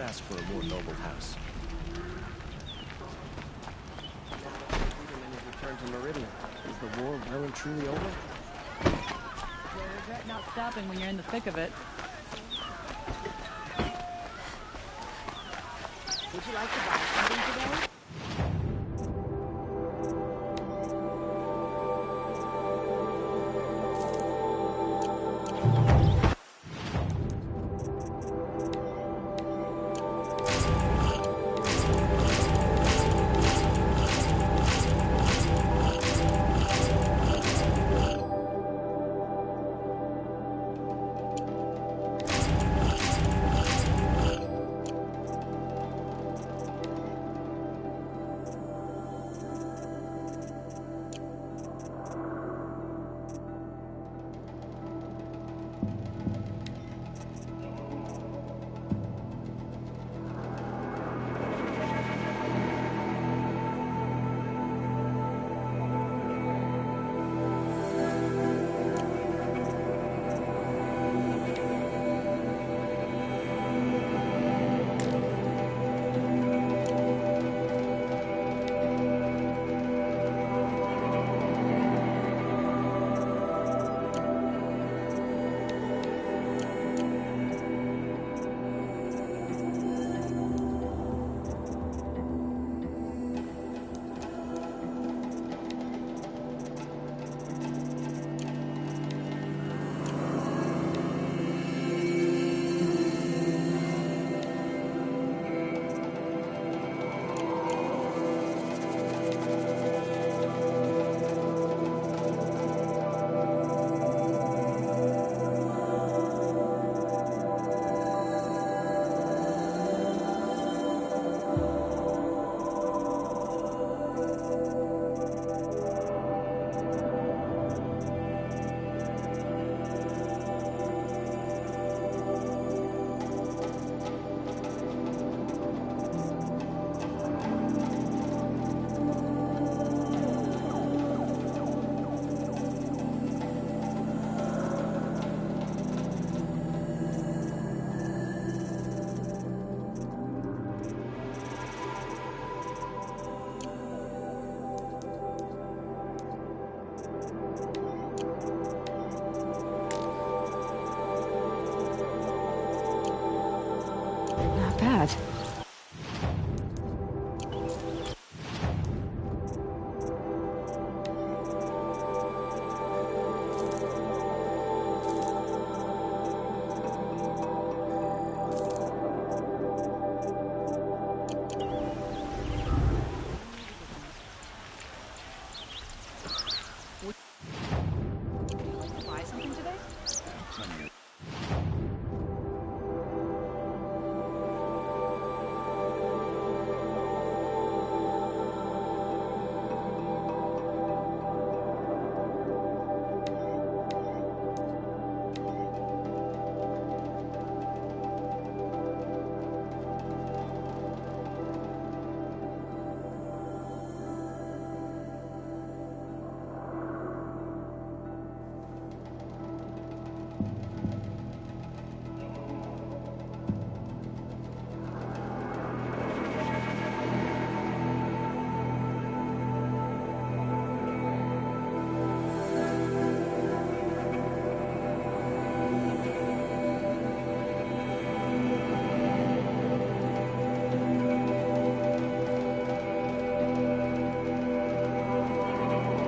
ask for a more noble house. Return to Meridian. Is the war well and truly over? You'll regret not stopping when you're in the thick of it. Would you like to buy something today? Bad. Buy something today?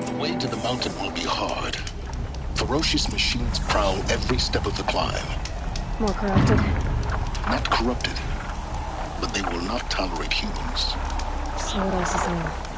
The way to the mountain will be hard. Ferocious machines prowl every step of the climb. More corrupted. Not corrupted, but they will not tolerate humans. So what else is new?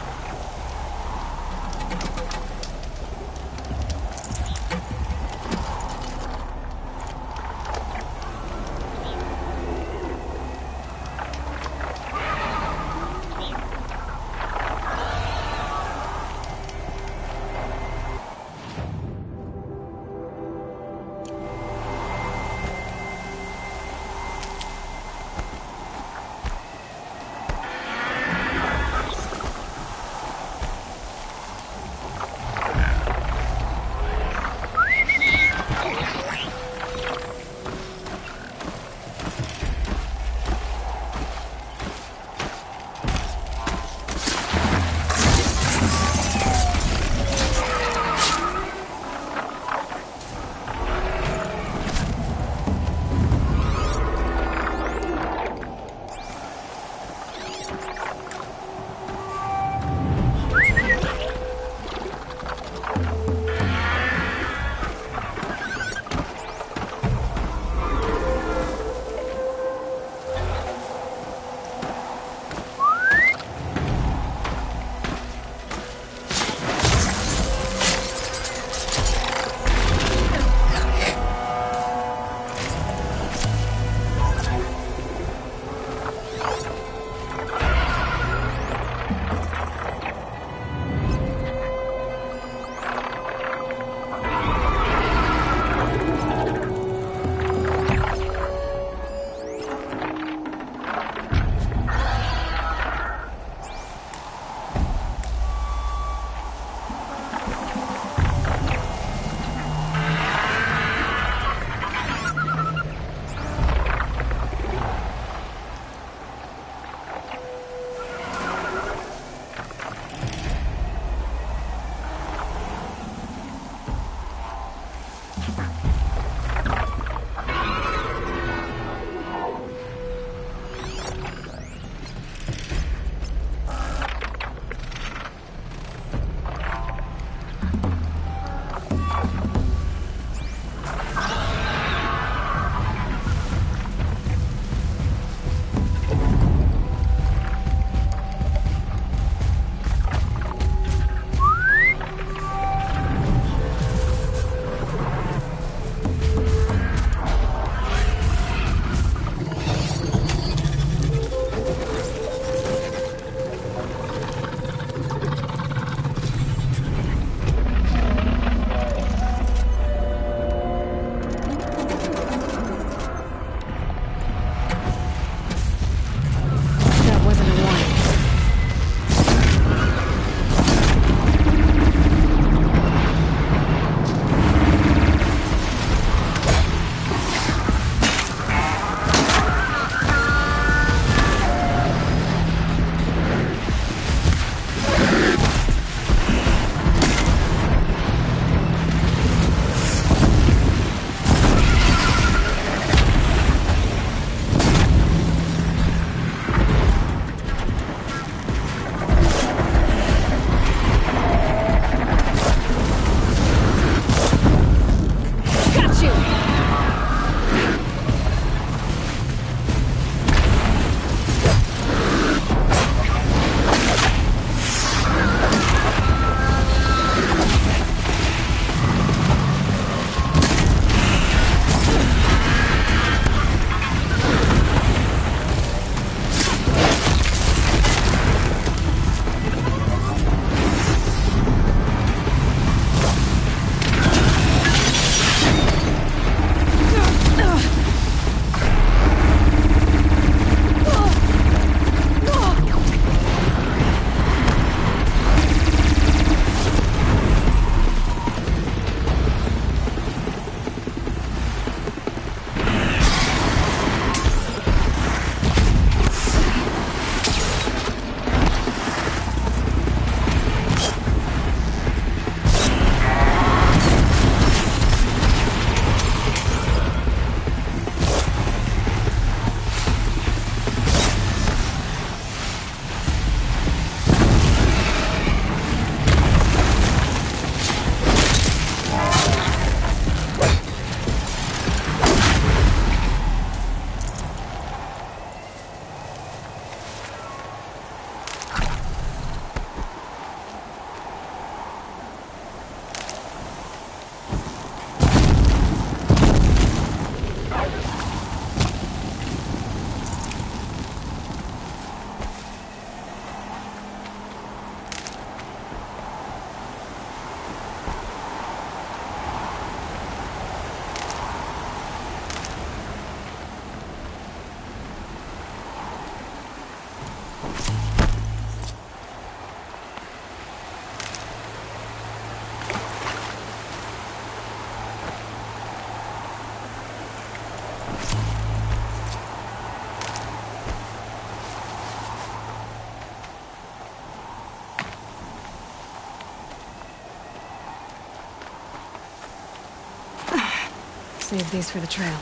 Save these for the trail.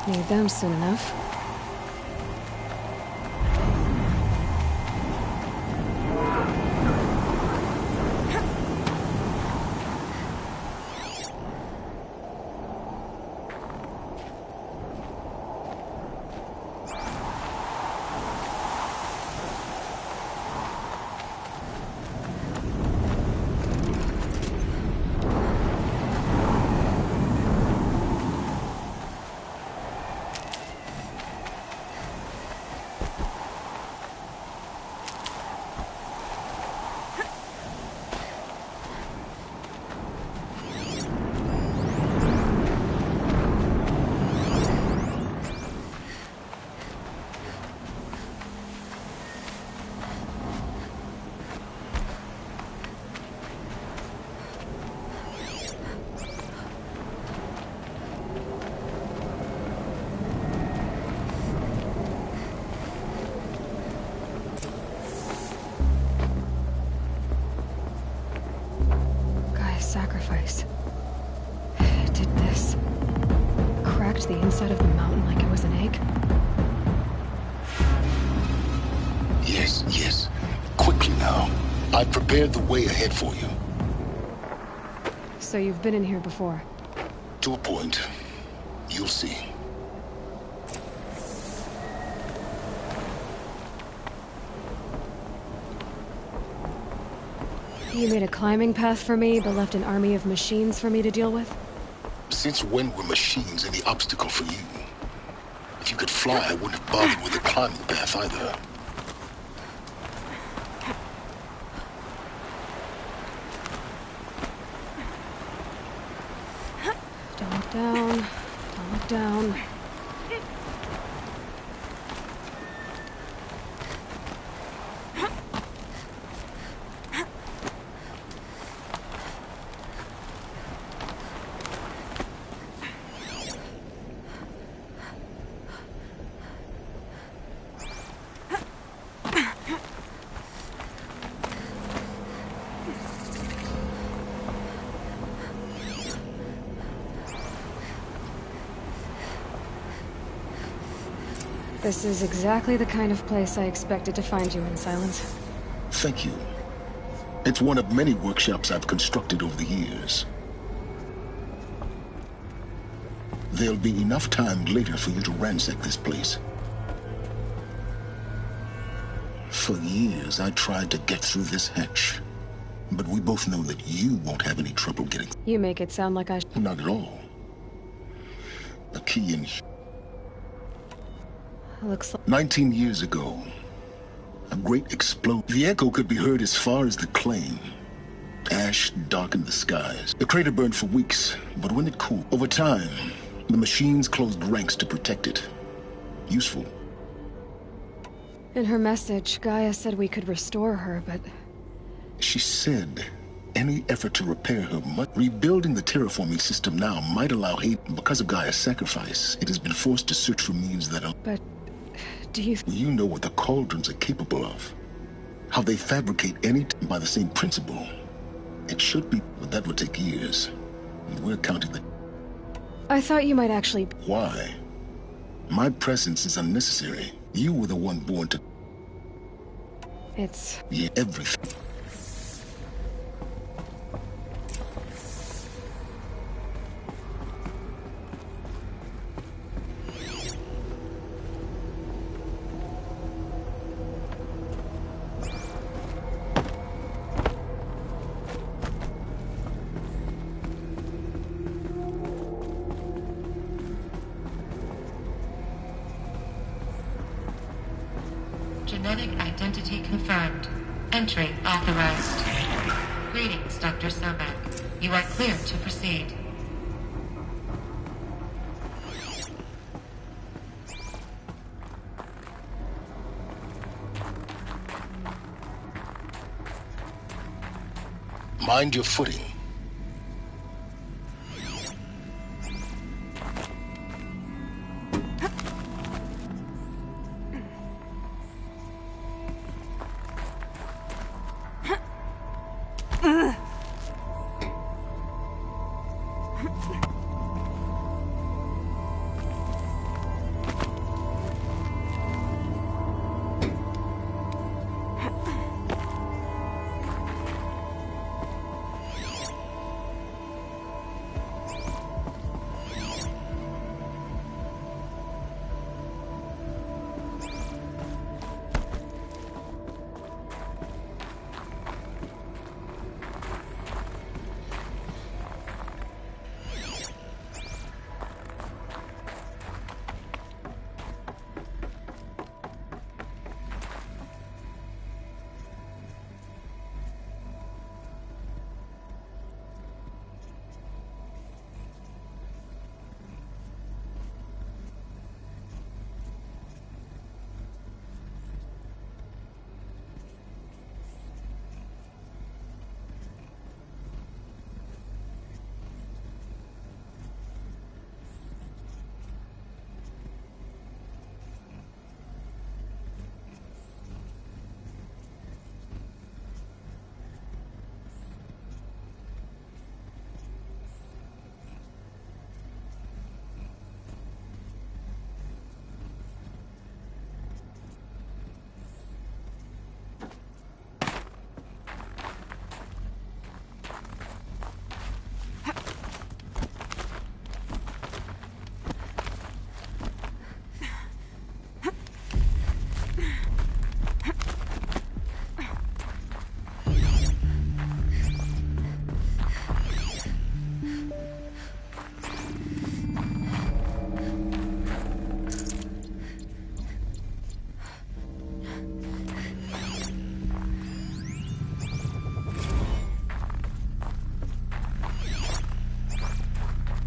Need them soon enough. Sacrifice. It did this. Cracked the inside of the mountain like it was an egg. Yes, yes. Quickly now. I've prepared the way ahead for you. So you've been in here before? To a point. You'll see. You made a climbing path for me, but left an army of machines for me to deal with? Since when were machines any obstacle for you? If you could fly, I wouldn't have bothered with the climbing path either. Don't look down. Don't look down. This is exactly the kind of place I expected to find you in, Silence. Thank you. It's one of many workshops I've constructed over the years. There'll be enough time later for you to ransack this place. For years, I tried to get through this hatch. But we both know that you won't have any trouble getting... You make it sound like I... Not at all. The key in... Looks like... 19 years ago, a great explosion. The echo could be heard as far as the claim. Ash darkened the skies. The crater burned for weeks, but when it cooled, over time, the machines closed ranks to protect it. Useful. In her message, Gaia said we could restore her, but... She said any effort to repair her rebuilding the terraforming system now might allow hate. Because of Gaia's sacrifice, it has been forced to search for means that... But... do you... You know what the cauldrons are capable of. How they fabricate any by the same principle. It should be, but that would take years. And we're counting the... I thought you might actually... Why? My presence is unnecessary. You were the one born to... It's... Yeah, everything. Genetic identity confirmed. Entry authorized. Greetings, Dr. Sobek. You are clear to proceed. Mind your footing.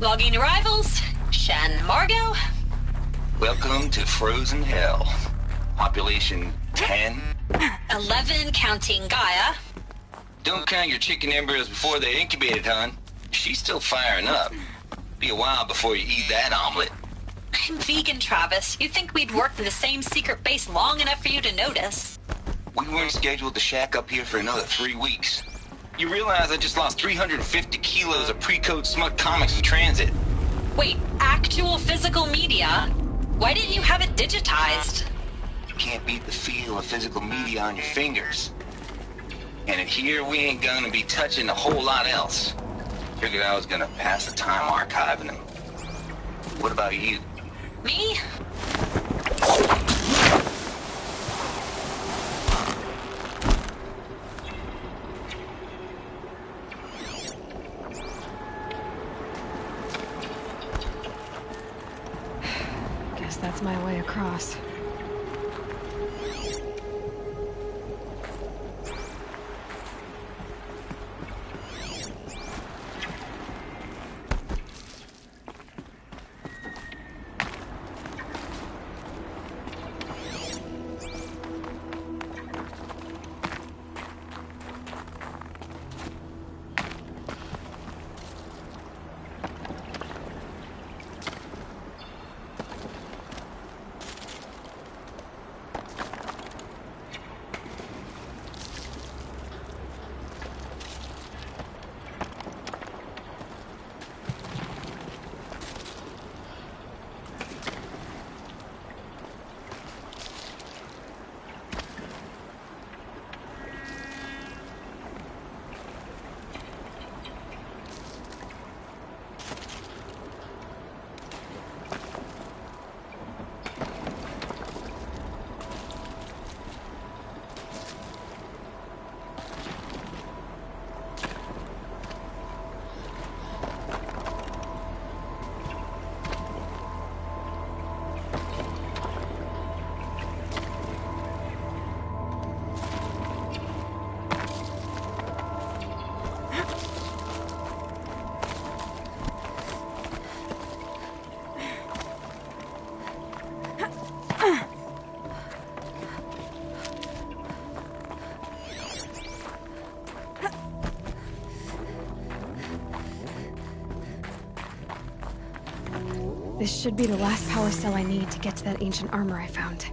Logging arrivals. Shan Margot. Welcome to Frozen Hell. Population 10. 11 counting Gaia. Don't count your chicken embryos before they're incubated, hon. She's still firing up. Be a while before you eat that omelet. I'm vegan, Travis. You'd think we'd worked in the same secret base long enough for you to notice. We weren't scheduled to shack up here for another 3 weeks. You realize I just lost 350 kilos of pre-code smut comics in transit. Wait, actual physical media? Why didn't you have it digitized? You can't beat the feel of physical media on your fingers. And in here, we ain't gonna be touching a whole lot else. Figured I was gonna pass the time archiving them. What about you? Me? Guess that's my way across. This should be the last power cell I need to get to that ancient armor I found.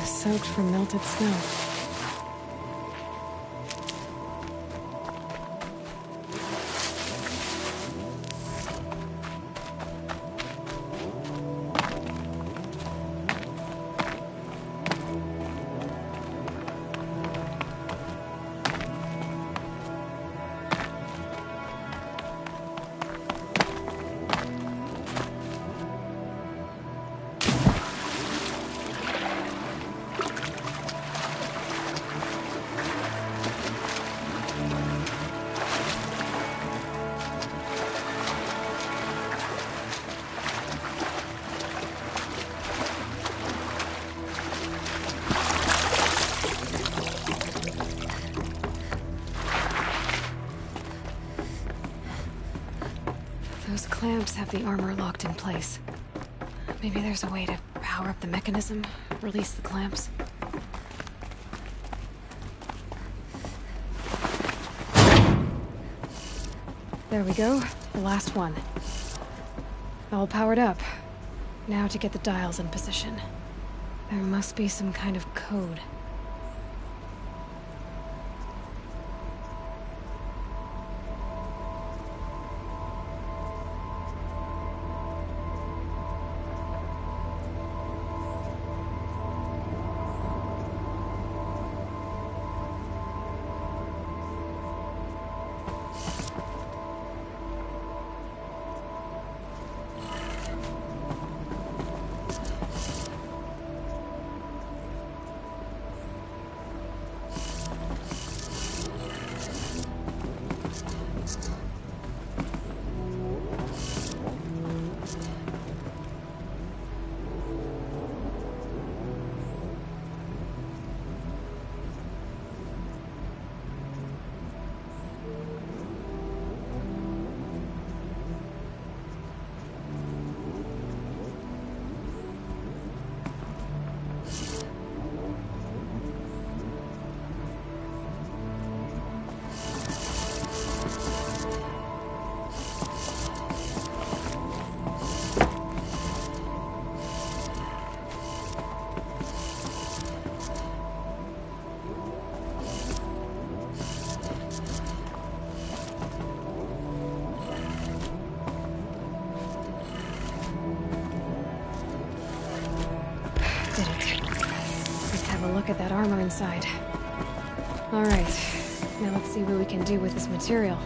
Soaked from melted snow. Those clamps have the armor locked in place. Maybe there's a way to power up the mechanism, release the clamps. There we go, the last one. All powered up. Now to get the dials in position. There must be some kind of code. Look at that armor inside. Alright, now let's see what we can do with this material.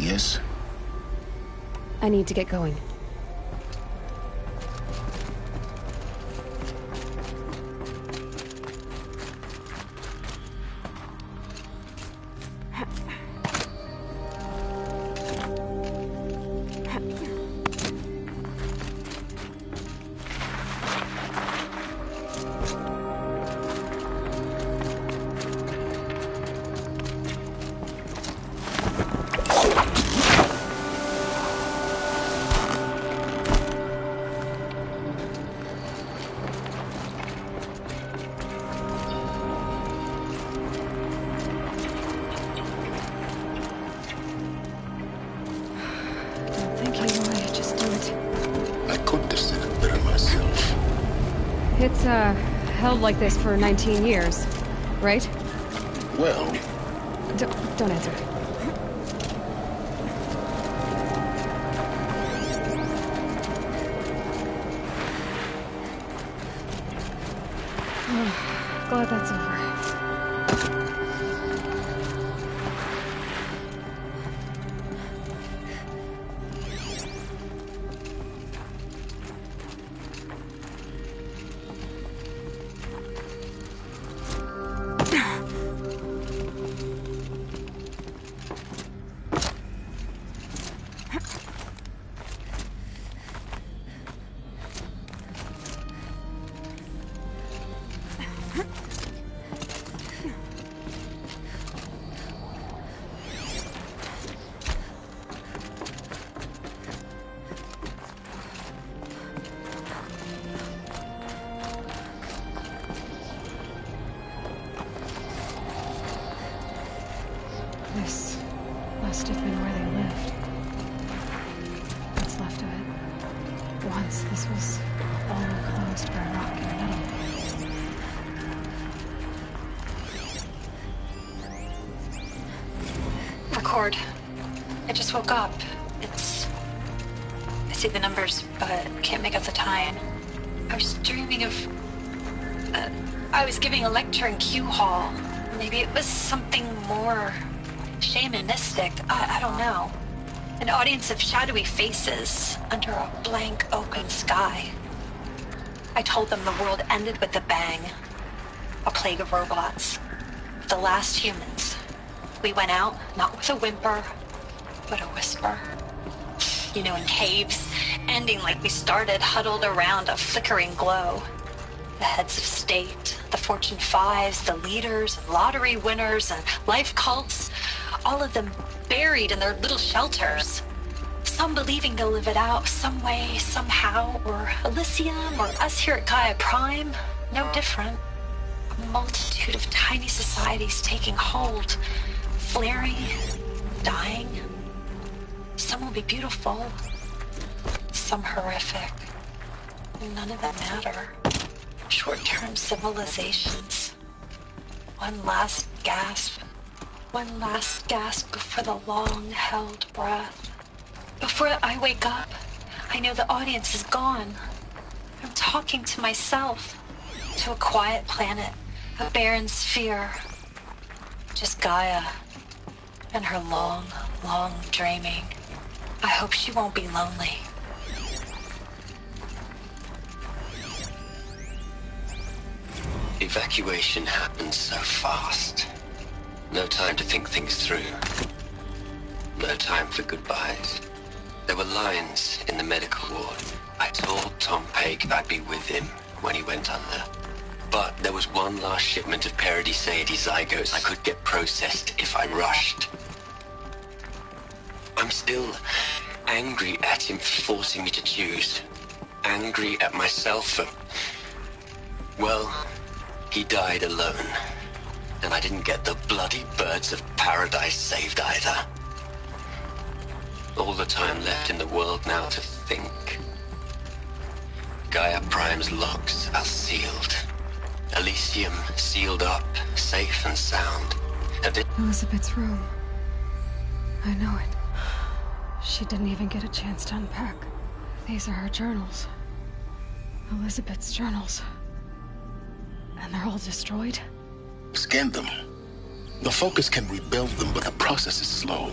yes? I need to get going. It's, held like this for 19 years, right? Well... Don't answer. Glad that's over. This must have been where they lived. What's left of it. Once this was all enclosed by rock and metal. Record. I just woke up. I see the numbers, but can't make out the time. I was dreaming of... I was giving a lecture in Q Hall. Maybe it was something more... shamanistic, I don't know. An audience of shadowy faces under a blank open sky. I told them the world ended with a bang. A plague of robots. The last humans. We went out, not with a whimper, but a whisper. You know, in caves, ending like we started, huddled around a flickering glow. The heads of state, the Fortune 5s, the leaders, and lottery winners, and life cults, all of them buried in their little shelters. Some believing they'll live it out some way, somehow, or Elysium, or us here at Gaia Prime, no different. A multitude of tiny societies taking hold, flaring, dying. Some will be beautiful, some horrific. None of them matter. Short-term civilizations. One last gasp. One last gasp before the long-held breath. Before I wake up, I know the audience is gone. I'm talking to myself. To a quiet planet. A barren sphere. Just Gaia. And her long, long dreaming. I hope she won't be lonely. Evacuation happened so fast. No time to think things through. No time for goodbyes. There were lines in the medical ward. I told Tom Paige I'd be with him when he went under. But there was one last shipment of Paradiseidae zygotes I could get processed if I rushed. I'm still angry at him for forcing me to choose. Angry at myself for... well, he died alone. And I didn't get the bloody birds of paradise saved either. All the time left in the world now to think. Gaia Prime's logs are sealed. Elysium sealed up, safe and sound. Elizabeth's room. I know it. She didn't even get a chance to unpack. These are her journals. Elizabeth's journals. And they're all destroyed? Scan them. The Focus can rebuild them, but the process is slow.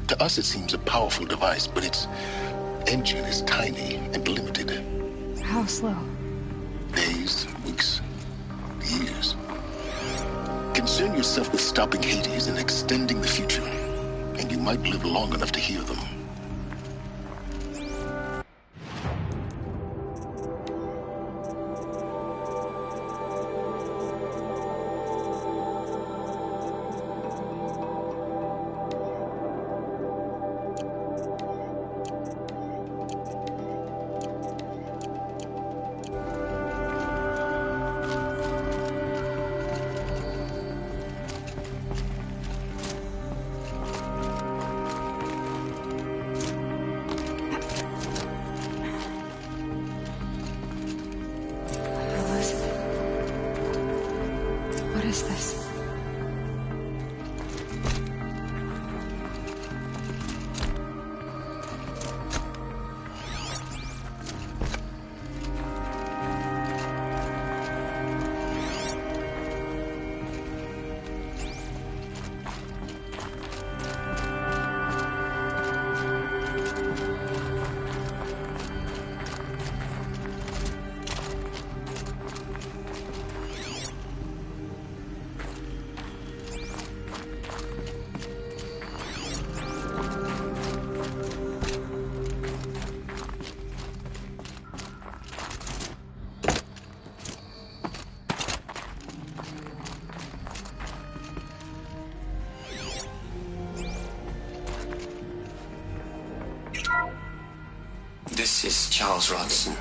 To us, it seems a powerful device, but its engine is tiny and limited. How slow? Days, weeks, years. Concern yourself with stopping Hades and extending the future, and you might live long enough to hear them. What is this? This is Charles Rodson.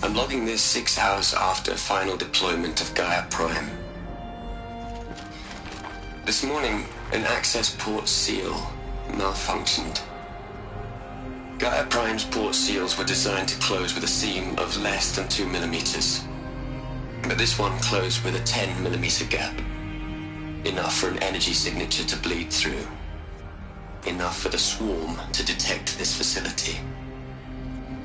I'm logging this 6 hours after final deployment of Gaia Prime. This morning, an access port seal malfunctioned. Gaia Prime's port seals were designed to close with a seam of less than 2 millimeters. But this one closed with a 10 millimeter gap. Enough for an energy signature to bleed through. Enough for the swarm to detect this facility.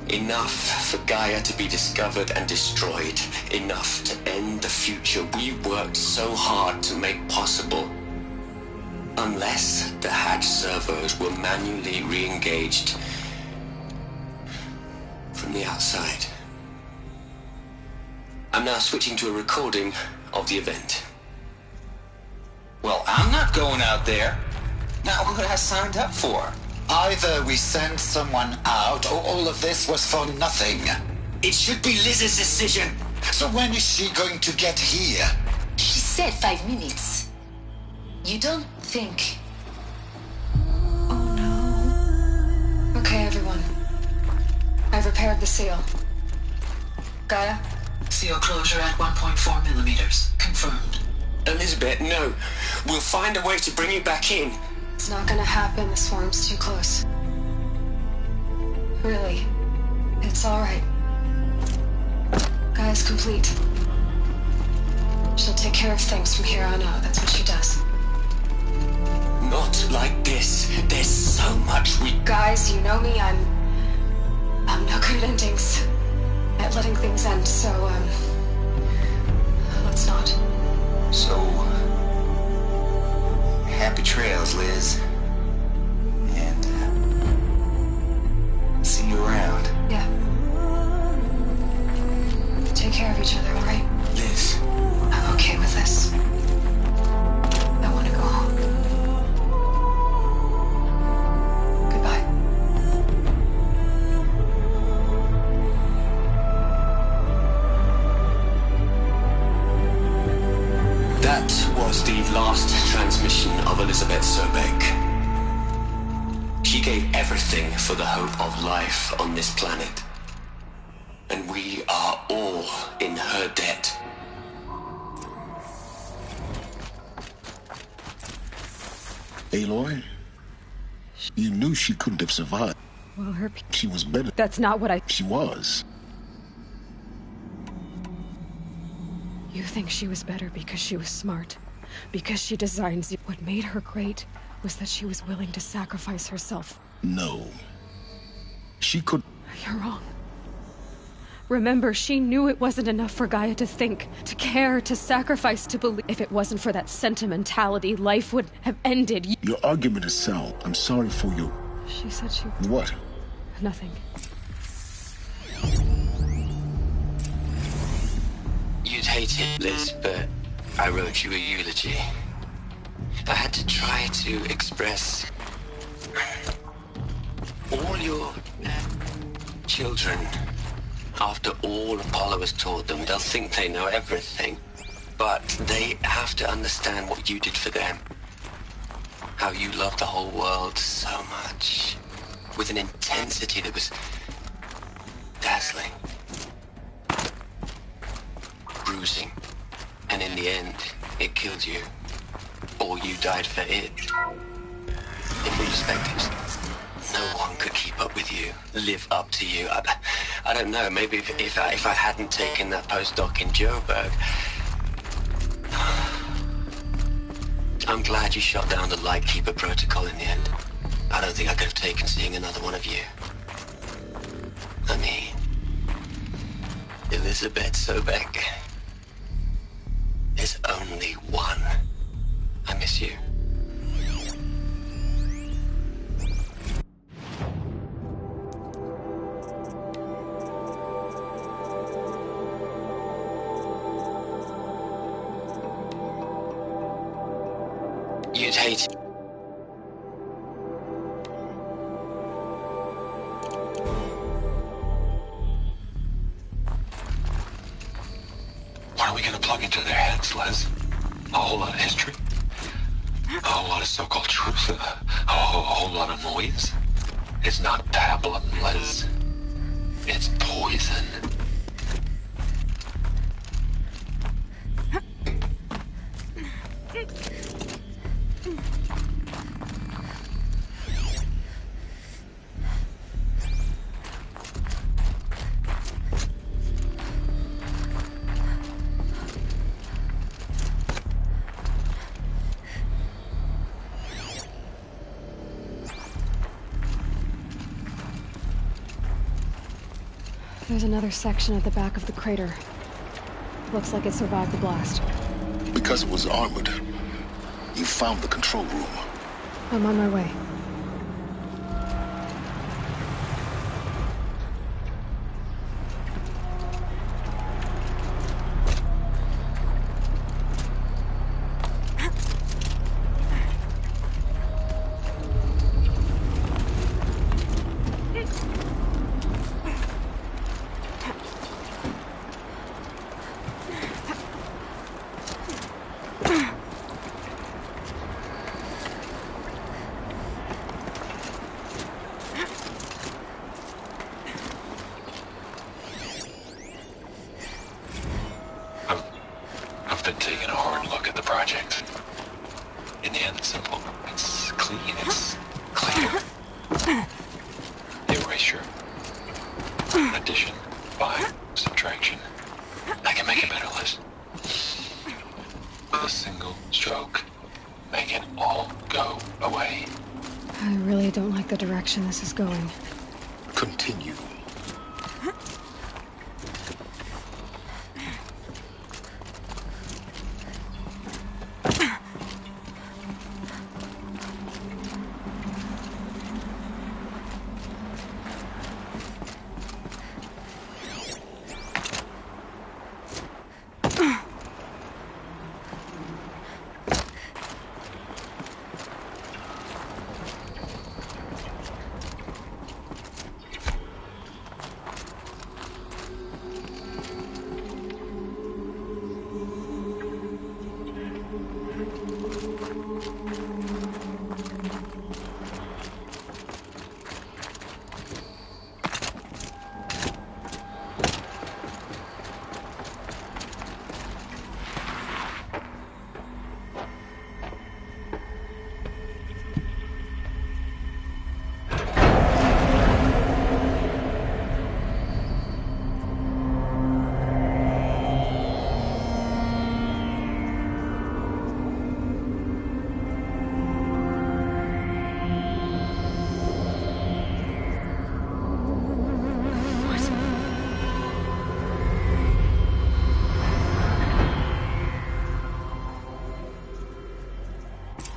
Enough for Gaia to be discovered and destroyed. Enough to end the future we worked so hard to make possible. Unless the hatch servos were manually re-engaged from the outside. I'm now switching to a recording of the event. Well, I'm not going out there. Not what I signed up for. Either we send someone out, or all of this was for nothing. It should be Liz's decision. So when is she going to get here? She said 5 minutes. You don't think... Oh no. Okay, everyone. I've repaired the seal. Gaia? Seal closure at 1.4 millimeters. Confirmed. Elizabeth, no. We'll find a way to bring you back in. It's not gonna happen. The swarm's too close. Really. It's alright. Gaia's complete. She'll take care of things from here on out. That's what she does. Not like this. There's so much we... Guys, you know me. I'm no good at endings. At letting things end, so, let's not. So... happy trails, Liz. And, see you around. Yeah. Take care of each other, alright? Liz. I'm okay with this. I want to go home. Goodbye. That was the last transmission of Elizabeth Sobek. She gave everything for the hope of life on this planet. And we are all in her debt. Aloy, you knew she couldn't have survived. Well, She was better. That's not what I... She was. You think she was better because she was smart. Because she designs... What made her great was that she was willing to sacrifice herself. No. She could... You're wrong. Remember, she knew it wasn't enough for Gaia to think, to care, to sacrifice, to believe. If it wasn't for that sentimentality, life would have ended. Your argument is sound. I'm sorry for you. She said she... What? Nothing. You'd hate it, Liz, but I wrote you a eulogy. I had to try to express all your children. After all Apollo has taught them, they'll think they know everything. But they have to understand what you did for them. How you loved the whole world so much. With an intensity that was dazzling. Bruising. And in the end, it killed you. Or you died for it. In perspectives, no one could keep up with you, live up to you. I don't know, maybe if I hadn't taken that postdoc in Joburg. I'm glad you shot down the Lightkeeper protocol in the end. I don't think I could have taken seeing another one of you. I mean, Elizabeth Sobek. There's only one. I miss you. You'd hate it. What are we gonna plug into their heads, Les? A whole lot of history? A whole lot of so-called truth? A whole lot of noise? It's not pablum, Les. It's poison. There's another section at the back of the crater. Looks like it survived the blast. Because it was armored, you found the control room. I'm on my way. I've been taking a hard look at the project. In the end, it's simple. It's clean. It's clear. Erasure. Addition. By subtraction. I can make it better, Liz. With a single stroke. Make it all go away. I really don't like the direction this is going. Continue.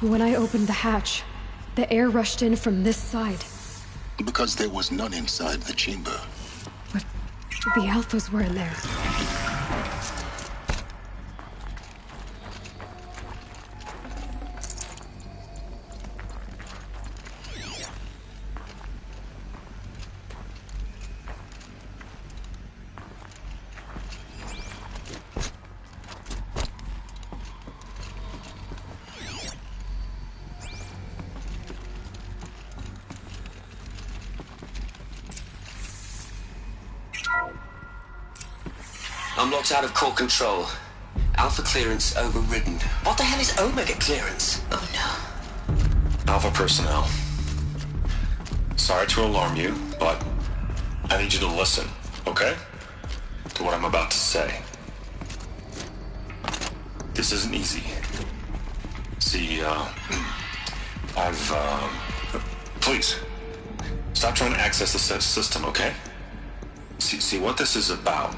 When I opened the hatch, the air rushed in from this side. Because there was none inside the chamber. But the Alphas were in there. I'm locked out of core control. Alpha clearance overridden. What the hell is Omega clearance? Oh no. Alpha personnel. Sorry to alarm you, but I need you to listen, okay? To what I'm about to say. This isn't easy. See, please, stop trying to access the system, okay? See, what this is about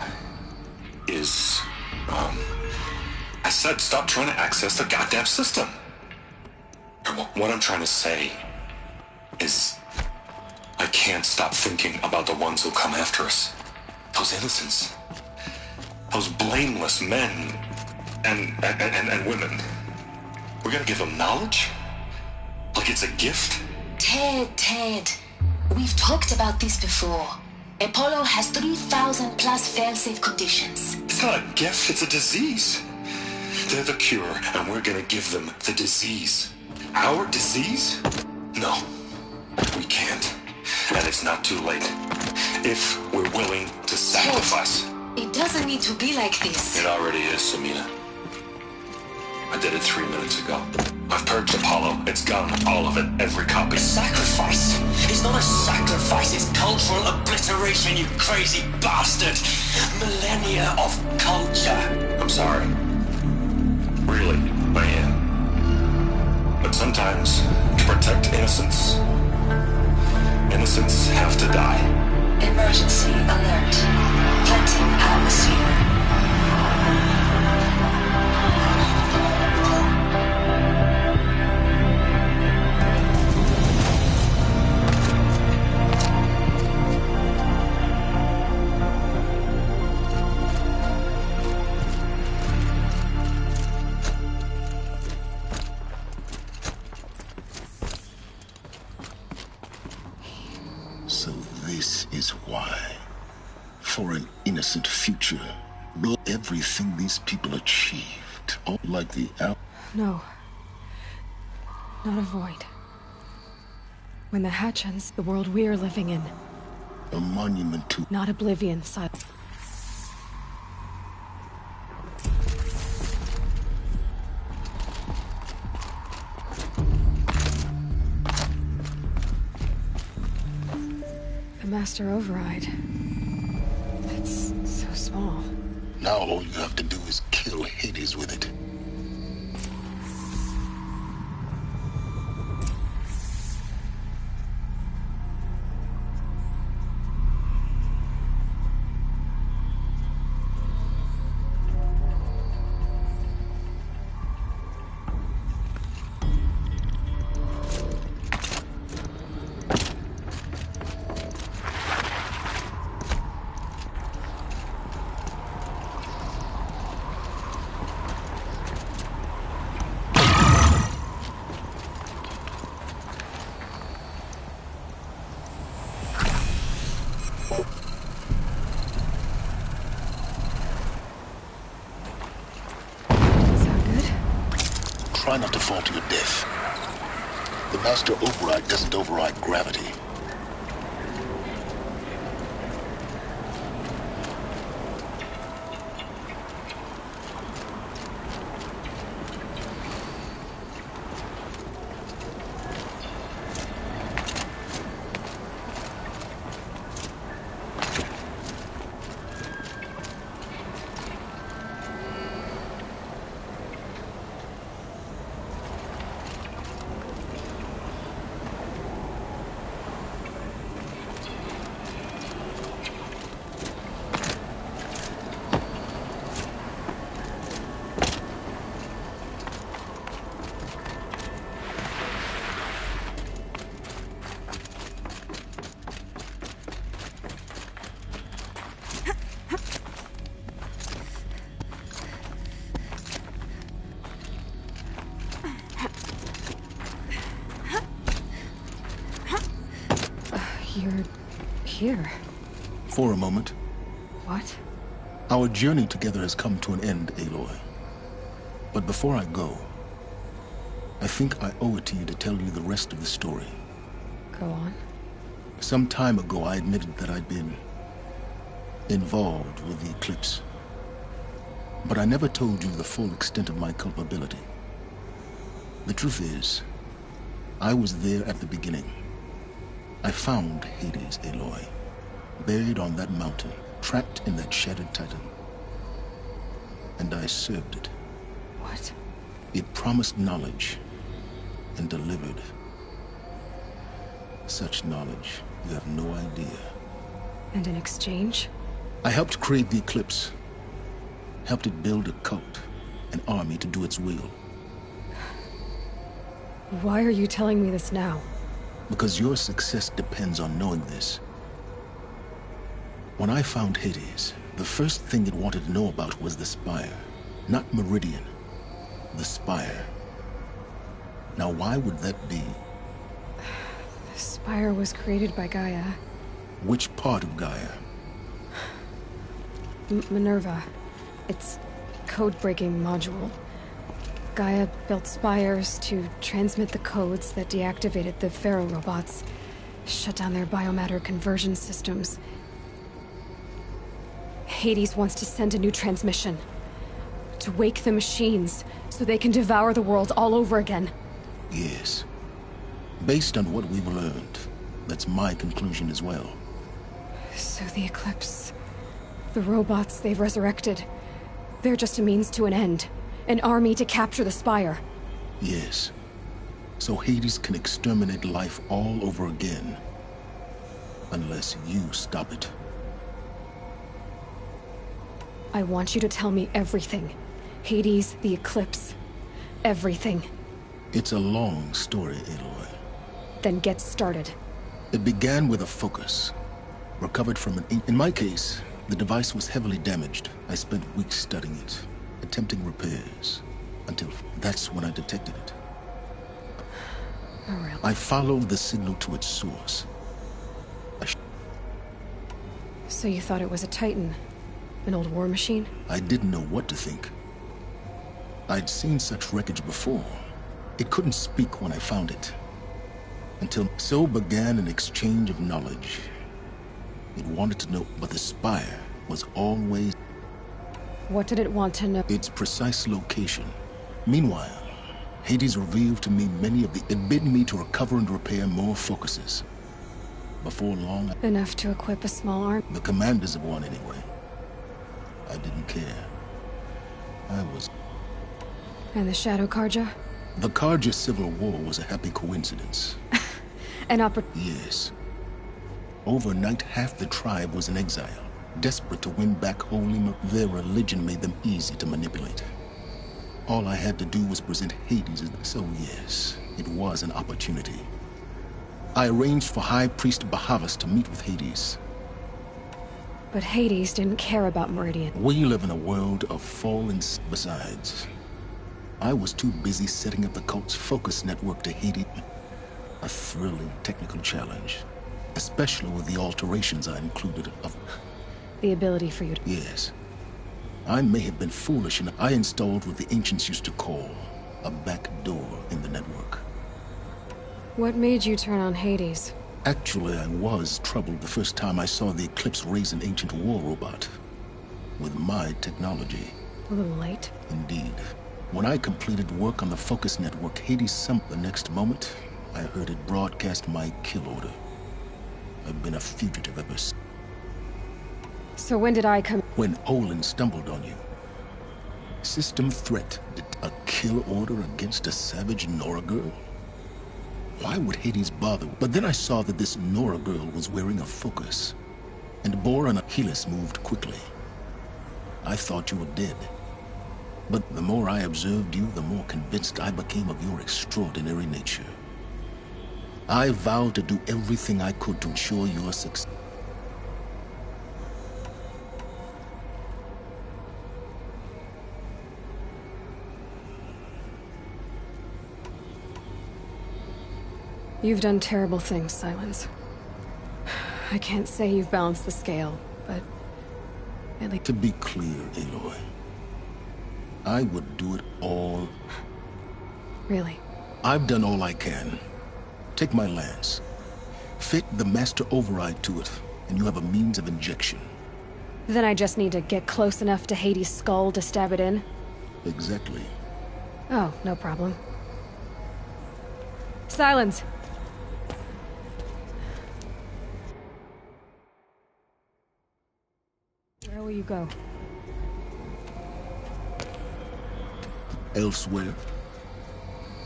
is, I said stop trying to access the goddamn system. What I'm trying to say is, I can't stop thinking about the ones who come after us. Those innocents. Those blameless men and women. We're gonna give them knowledge? Like it's a gift? Ted. We've talked about this before. Apollo has 3,000 plus fail-safe conditions. It's not a gift, it's a disease. They're the cure, and we're gonna give them the disease. Our disease? No, we can't. And it's not too late. If we're willing to sacrifice. Ted, it doesn't need to be like this. It already is, Samina. I did it 3 minutes ago. I've purged Apollo. It's gone. All of it. Every copy. Sacrifice? It's not a sacrifice. It's cultural obliteration, you crazy bastard. Millennia of culture. I'm sorry. Really, I am. But sometimes, to protect innocence, innocents have to die. Emergency alert. Planting atmosphere. So this is why. For an innocent future. Everything these people achieved. All like the No. Not a void. When the hatch ends, the world we're living in. A monument to... Not oblivion, silence. The Master Override. It's so small. Now all you have to do is kill Hades with it. Try not to fall to your death. The Master Override doesn't override gravity. You're here. For a moment. What? Our journey together has come to an end, Aloy. But before I go, I think I owe it to you to tell you the rest of the story. Go on. Some time ago, I admitted that I'd been involved with the Eclipse. But I never told you the full extent of my culpability. The truth is, I was there at the beginning. I found Hades, Aloy, buried on that mountain, trapped in that shattered titan. And I served it. What? It promised knowledge and delivered. Such knowledge, you have no idea. And in exchange? I helped create the Eclipse. Helped it build a cult, an army to do its will. Why are you telling me this now? Because your success depends on knowing this. When I found Hades, the first thing it wanted to know about was the Spire. Not Meridian. The Spire. Now why would that be? The Spire was created by Gaia. Which part of Gaia? Minerva. Its code-breaking module. Gaia built spires to transmit the codes that deactivated the Pharaoh robots, shut down their biomatter conversion systems. Hades wants to send a new transmission. To wake the machines, so they can devour the world all over again. Yes. Based on what we've learned, that's my conclusion as well. So the Eclipse... the robots they've resurrected... they're just a means to an end. An army to capture the Spire. Yes. So Hades can exterminate life all over again. Unless you stop it. I want you to tell me everything. Hades, the Eclipse. Everything. It's a long story, Aloy. Then get started. It began with a focus. Recovered from an... In my case, the device was heavily damaged. I spent weeks studying it. Attempting repairs, until that's when I detected it. Oh, really? I followed the signal to its source. So you thought it was a Titan? An old war machine? I didn't know what to think. I'd seen such wreckage before. It couldn't speak when I found it. Until so began an exchange of knowledge. It wanted to know, but the Spire was always... What did it want to know? Its precise location. Meanwhile, Hades revealed to me many of the... It bid me to recover and repair more focuses. Before long... Enough to equip a small army? The commanders of one, anyway. I didn't care. I was... And the Shadow Carja? The Carja Civil War was a happy coincidence. Yes. Overnight, half the tribe was in exile. Desperate to win back Holy their religion made them easy to manipulate. All I had to do was present Hades, so yes, it was an opportunity. I arranged for High Priest Bahavas to meet with Hades. But Hades didn't care about Meridian. We live in a world of fallen... Besides, I was too busy setting up the cult's focus network to Hades. A thrilling technical challenge, especially with the alterations I included of... The ability for you to... Yes. I may have been foolish enough. I installed what the ancients used to call a back door in the network. What made you turn on Hades? Actually, I was troubled the first time I saw the Eclipse raise an ancient war robot. With my technology. A little late? Indeed. When I completed work on the focus network, Hades summoned the next moment, I heard it broadcast my kill order. I've been a fugitive ever since. So when did I come? When Olin stumbled on you. System threat. A kill order against a savage Nora girl? Why would Hades bother? But then I saw that this Nora girl was wearing a focus. And Bor and Achilles moved quickly. I thought you were dead. But the more I observed you, the more convinced I became of your extraordinary nature. I vowed to do everything I could to ensure your success. You've done terrible things, Silence. I can't say you've balanced the scale, but at least... To be clear, Aloy, I would do it all. Really? I've done all I can. Take my lance. Fit the master override to it, and you have a means of injection. Then I just need to get close enough to Hades' skull to stab it in? Exactly. Oh, no problem. Silence! Where will you go? Elsewhere.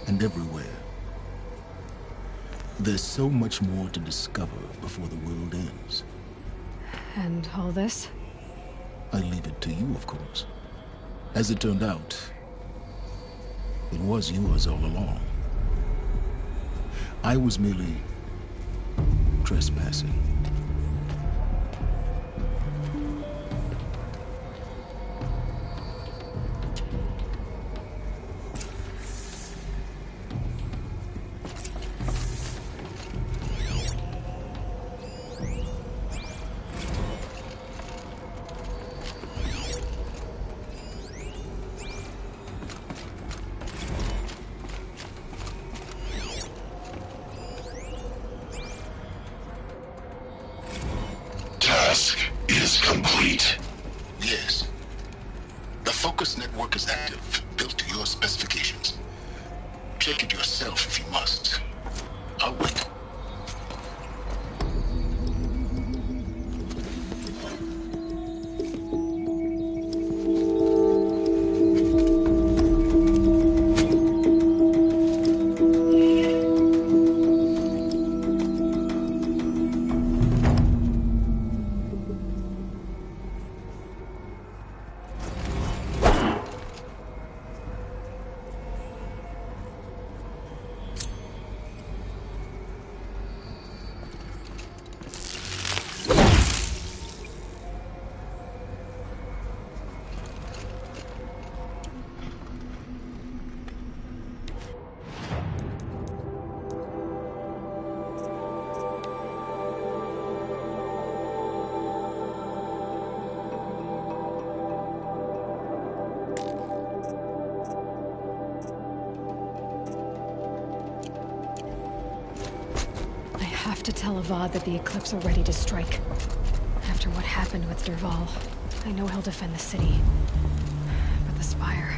And everywhere. There's so much more to discover before the world ends. And all this? I leave it to you, of course. As it turned out, it was yours all along. I was merely trespassing. Task is complete. Yes. The focus network is active, built to your specifications. Check it yourself if you must. I'll wait. I have to tell Avad that the Eclipse are ready to strike. After what happened with Dervahl, I know he'll defend the city. But the Spire...